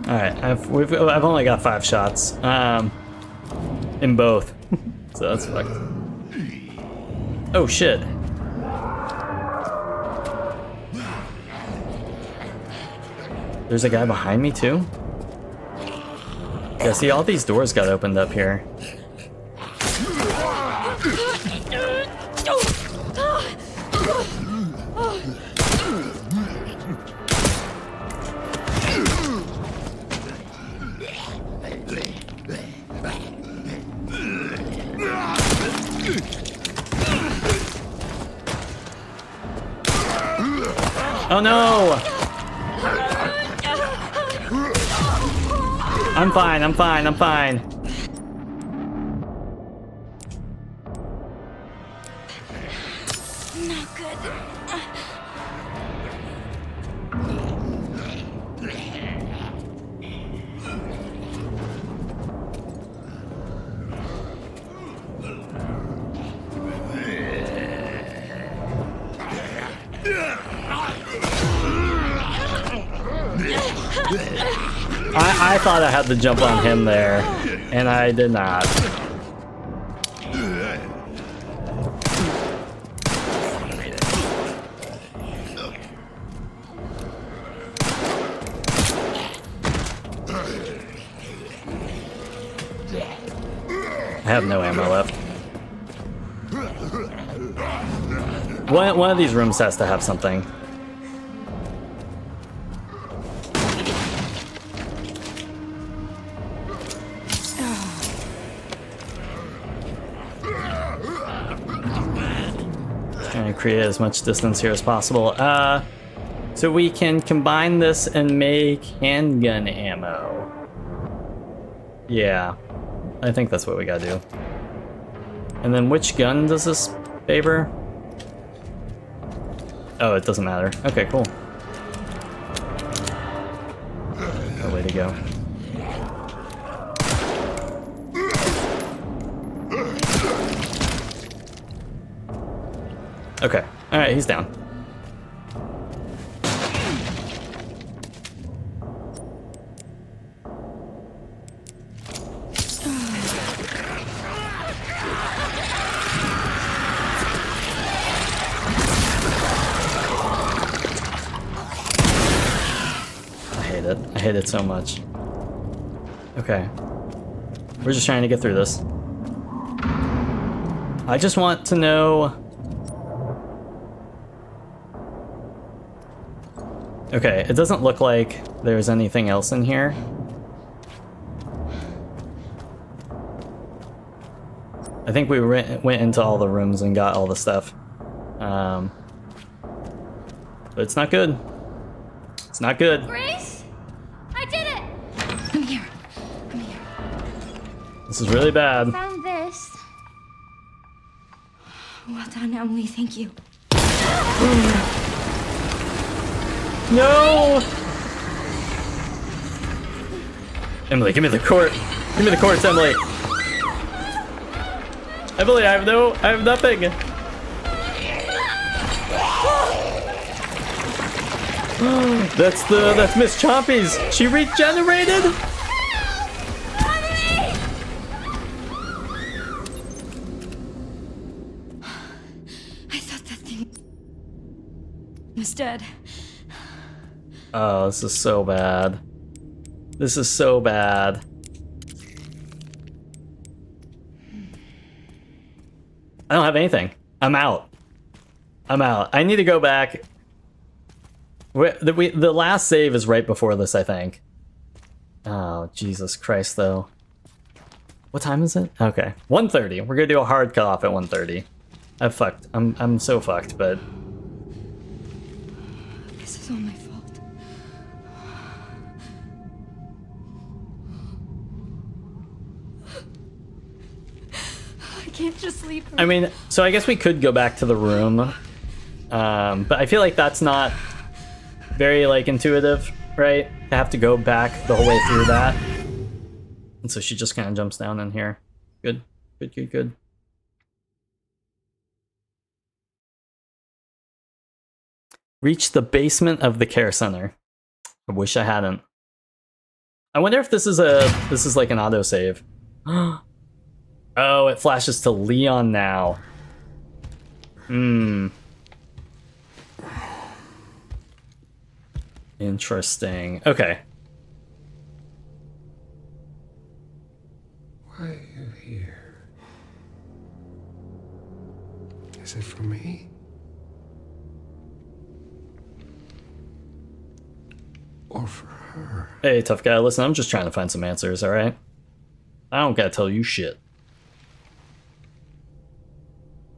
Alright, I've only got 5 shots. In both. So that's fucked. Oh shit. There's a guy behind me too? Yeah, see, all these doors got opened up here. Oh no! I'm fine, I'm fine, I'm fine. Not good. I thought I had to jump on him there, and I did not. I have no ammo left. One of these rooms has to have something. Trying to create as much distance here as possible. So we can combine this and make handgun ammo. Yeah, I think that's what we gotta do. And then which gun does this favor? Oh, it doesn't matter. Okay, cool. Oh, way to go. Okay, alright, he's down. I hate it so much. Okay. We're just trying to get through this. I just want to know... Okay, it doesn't look like there's anything else in here. I think we went into all the rooms and got all the stuff. But it's not good. It's not good. Grace? I did it! Come here. Come here. This is really bad. Found this. Well done, Emily. Thank you. No! Emily, give me the court. Give me the courts, Emily. Emily, I have nothing. That's Miss Chompy's. She regenerated? I thought that thing was dead. Oh, this is so bad. This is so bad. I don't have anything. I'm out. I'm out. I need to go back. The last save is right before this, I think. Oh, Jesus Christ, though. What time is it? Okay, 1:30. We're gonna do a hard cutoff at 1:30. I'm fucked. I'm so fucked, but... This is all my fault. I can't just leave her. I mean, so I guess we could go back to the room. But I feel like that's not very, like, intuitive, right? To have to go back the whole way through that. And so she just kind of jumps down in here. Good. Good, good, good. Reach the basement of the care center. I wish I hadn't. I wonder if this is like an autosave. Oh, it flashes to Leon now. Interesting. Okay. Why are you here? Is it for me? Or for her? Hey, tough guy, listen, I'm just trying to find some answers, alright? I don't gotta tell you shit.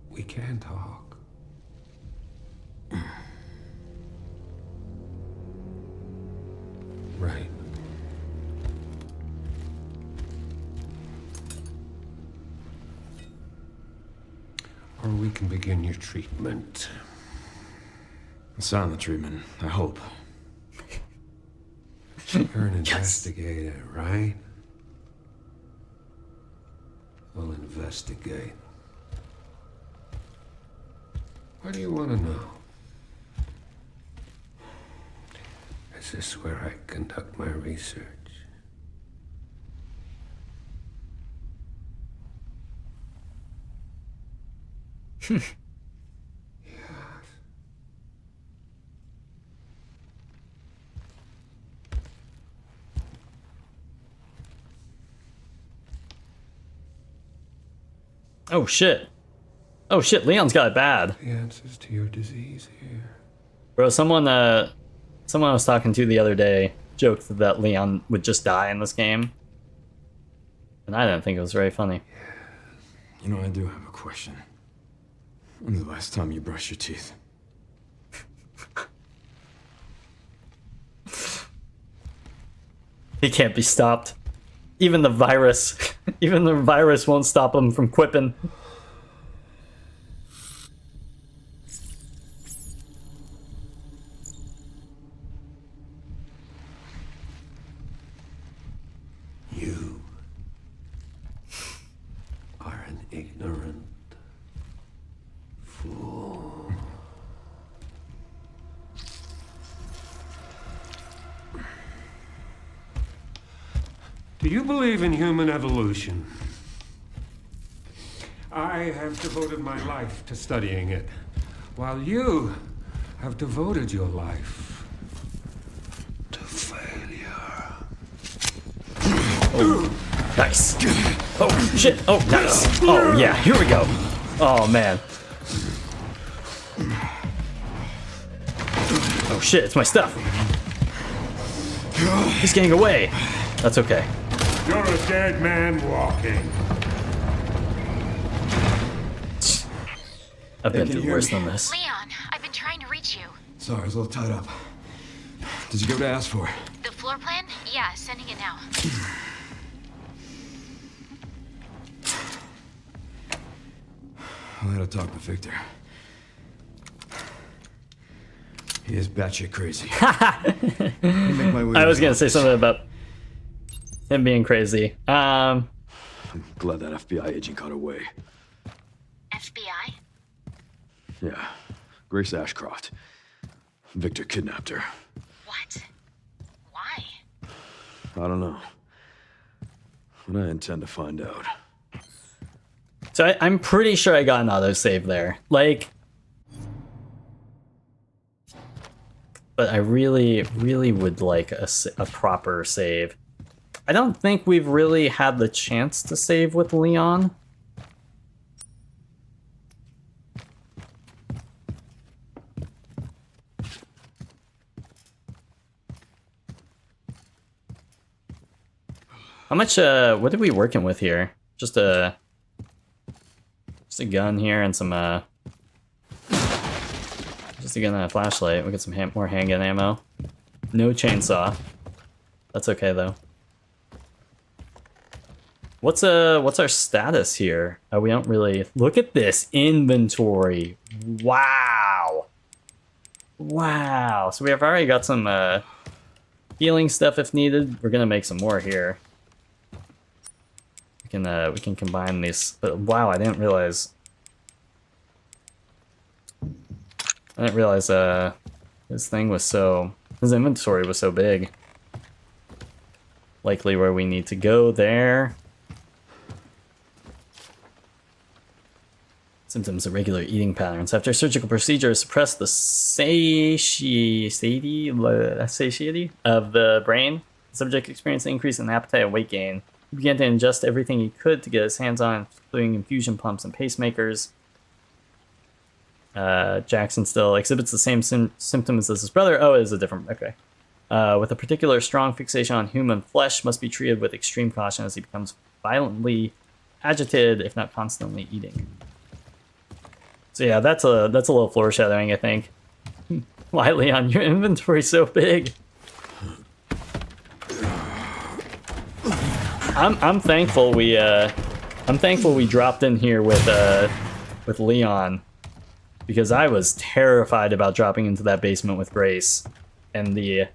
We can talk. Right. Or we can begin your treatment. Silent treatment, I hope. You're an investigator, right? We'll investigate. What do you want to know? Is this where I conduct my research? Yes. Oh shit. Oh shit, Leon's got it bad. The answers to your disease here. Bro, someone I was talking to the other day joked that Leon would just die in this game. And I didn't think it was very funny. You know, I do have a question. When's the last time you brushed your teeth? He can't be stopped. Even the virus won't stop him from quipping. You are an ignorant fool. Do you believe in human evolution? I have devoted my life to studying it, while you have devoted your life to failure. Oh, nice. Oh, shit. Oh, nice. Oh, yeah, here we go. Oh, man. Oh, shit, it's my stuff. He's getting away. That's okay. You're a dead man walking. I've been through worse than this. Leon, I've been trying to reach you. Sorry, I was a little tied up. Did you go to ask for? The floor plan? Yeah, sending it now. I had to talk to Victor. He is batshit crazy. I was gonna say something about him being crazy. I'm glad that FBI agent got away. FBI? Yeah, Grace Ashcroft. Victor kidnapped her. What? Why? I don't know. But I intend to find out. So I'm pretty sure I got an autosave there. Like, but I really, really would like a proper save. I don't think we've really had the chance to save with Leon. How much, what are we working with here? Just a gun here and some, just a gun and a flashlight. We got some more handgun ammo. No chainsaw. That's okay, though. What's our status here? Oh, we don't really... Look at this inventory. Wow. Wow. So we have already got some, healing stuff if needed. We're gonna make some more here. We can combine these, but wow, I didn't realize his inventory was so big. Likely where we need to go there. Symptoms of regular eating patterns. After surgical procedure, suppress the satiety of the brain. The subject experienced an increase in appetite and weight gain. He began to ingest everything he could to get his hands on, including infusion pumps and pacemakers. Jackson still exhibits the same symptoms as his brother. Oh, it is a different... Okay. With a particular strong fixation on human flesh, must be treated with extreme caution as he becomes violently agitated, if not constantly eating. So yeah, that's a little foreshadowing, I think. Why, Leon, your inventory's so big. I'm thankful we dropped in here with with Leon, because I was terrified about dropping into that basement with Grace, and the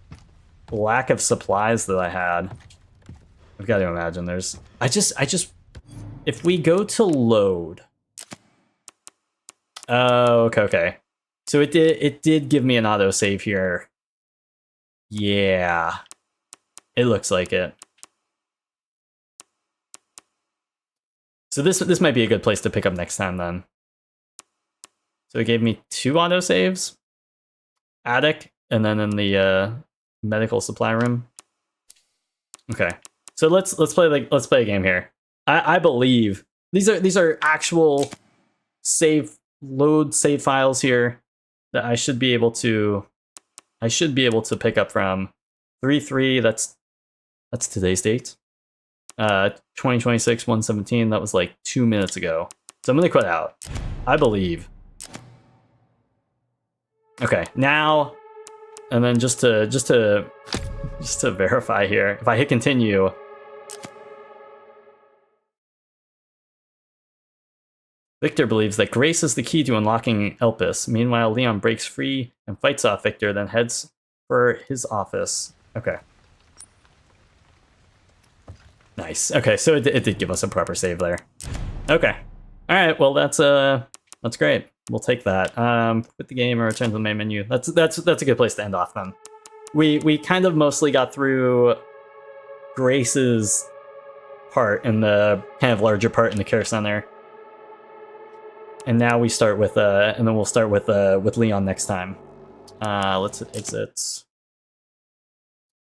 lack of supplies that I had. I've got to imagine there's... I just... If we go to load... Oh, okay. So it did give me an autosave here. Yeah. It looks like it. So this might be a good place to pick up next time then. So it gave me 2 autosaves. Attic, and then in the medical supply room. Okay. So let's play a game here. I believe these are actual load save files here that I should be able to pick up from 3/3. That's today's date. 2026 117. That was like 2 minutes ago. So I'm gonna quit out. I believe. Okay, now, and then just to verify here, if I hit continue. Victor believes that Grace is the key to unlocking Elpis. Meanwhile, Leon breaks free and fights off Victor, then heads for his office. Okay. Nice. Okay, so it did give us a proper save there. Okay. All right. Well, that's great. We'll take that. Quit the game or return to the main menu. That's a good place to end off then. We kind of mostly got through Grace's part in the kind of larger part in the care center. And now we start with and then we'll start with Leon next time. Let's exit.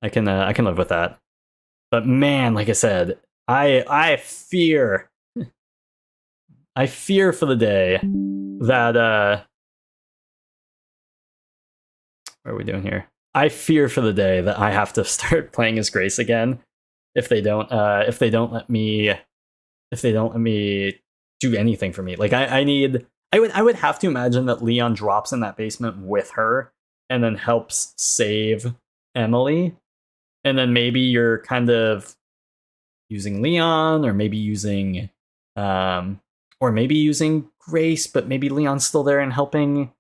I can live with that. But man, like I said, I fear for the day that what are we doing here? I fear for the day that I have to start playing as Grace again if they don't let me do anything for me. Like I would have to imagine that Leon drops in that basement with her and then helps save Emily. And then maybe you're kind of using Leon, or maybe using Grace, but maybe Leon's still there and helping.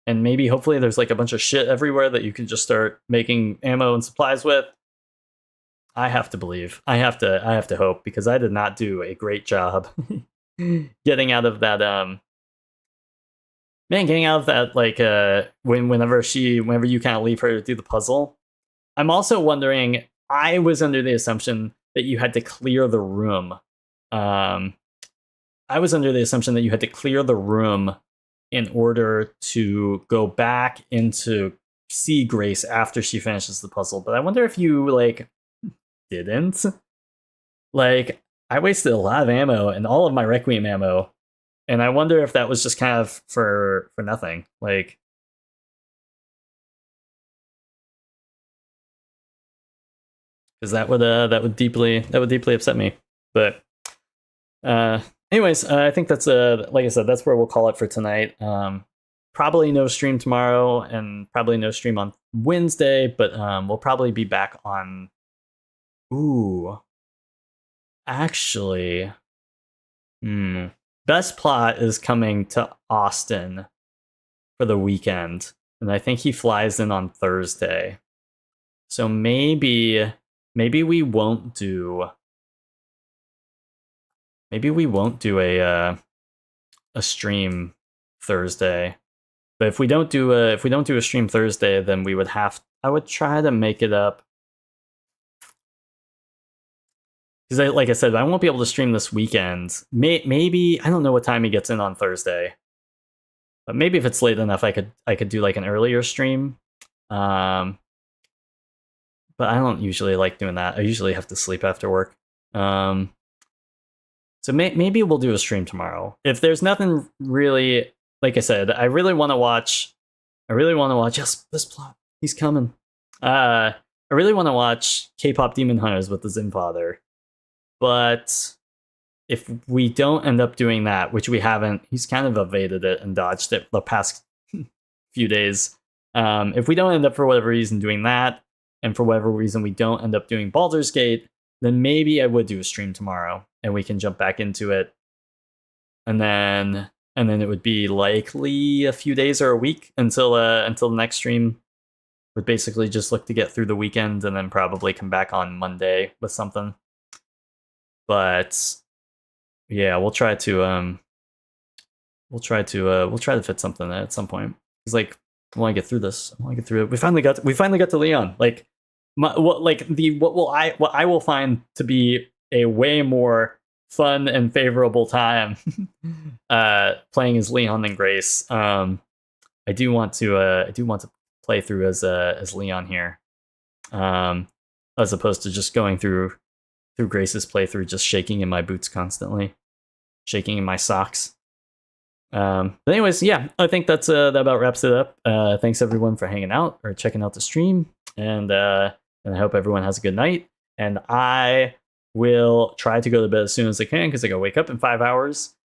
And maybe hopefully there's like a bunch of shit everywhere that you can just start making ammo and supplies with. I have to believe. I have to hope, because I did not do a great job getting out of that like whenever you kind of leave her to do the puzzle. I'm also wondering, I was under the assumption that you had to clear the room. I was under the assumption that you had to clear the room in order to go back into see Grace after she finishes the puzzle. But I wonder if you didn't. Like, I wasted a lot of ammo and all of my Requiem ammo, and I wonder if that was just kind of for nothing. Like, because that would deeply upset me. But anyways, I think that's like I said, that's where we'll call it for tonight. Probably no stream tomorrow, and probably no stream on Wednesday, but we'll probably be back on. Ooh, actually, Best Plot is coming to Austin for the weekend, and I think he flies in on Thursday. So maybe we won't do a stream Thursday. But if we don't do a stream Thursday, then I would try to make it up. Because like I said, I won't be able to stream this weekend. Maybe, I don't know what time he gets in on Thursday. But maybe if it's late enough, I could do like an earlier stream. But I don't usually like doing that. I usually have to sleep after work. So maybe we'll do a stream tomorrow. If there's nothing really, like I said, I really want to watch. Yes, This Plot. He's coming. I really want to watch K-pop Demon Hunters with the Zin Father. But if we don't end up doing that, which we haven't, he's kind of evaded it and dodged it the past few days. If we don't end up for whatever reason doing that, and for whatever reason we don't end up doing Baldur's Gate, then maybe I would do a stream tomorrow and we can jump back into it. And then and then it would be likely a few days or a week until the next stream. Would basically just look to get through the weekend and then probably come back on Monday with something. But yeah, we'll try to fit something at some point. It's like I want to get through this. I want to get through it. We finally got to Leon. Like what I will find to be a way more fun and favorable time playing as Leon than Grace. I do want to play through as Leon here, as opposed to just going through Grace's playthrough, just shaking in my boots constantly, shaking in my socks. But anyways, yeah, I think that about wraps it up. Thanks everyone for hanging out or checking out the stream, and I hope everyone has a good night. And I will try to go to bed as soon as I can because I gotta wake up in 5 hours,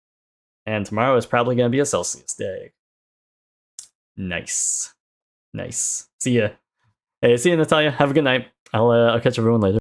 and tomorrow is probably gonna be a Celsius day. Nice. See ya. Hey, see you, Natalia. Have a good night. I'll catch everyone later.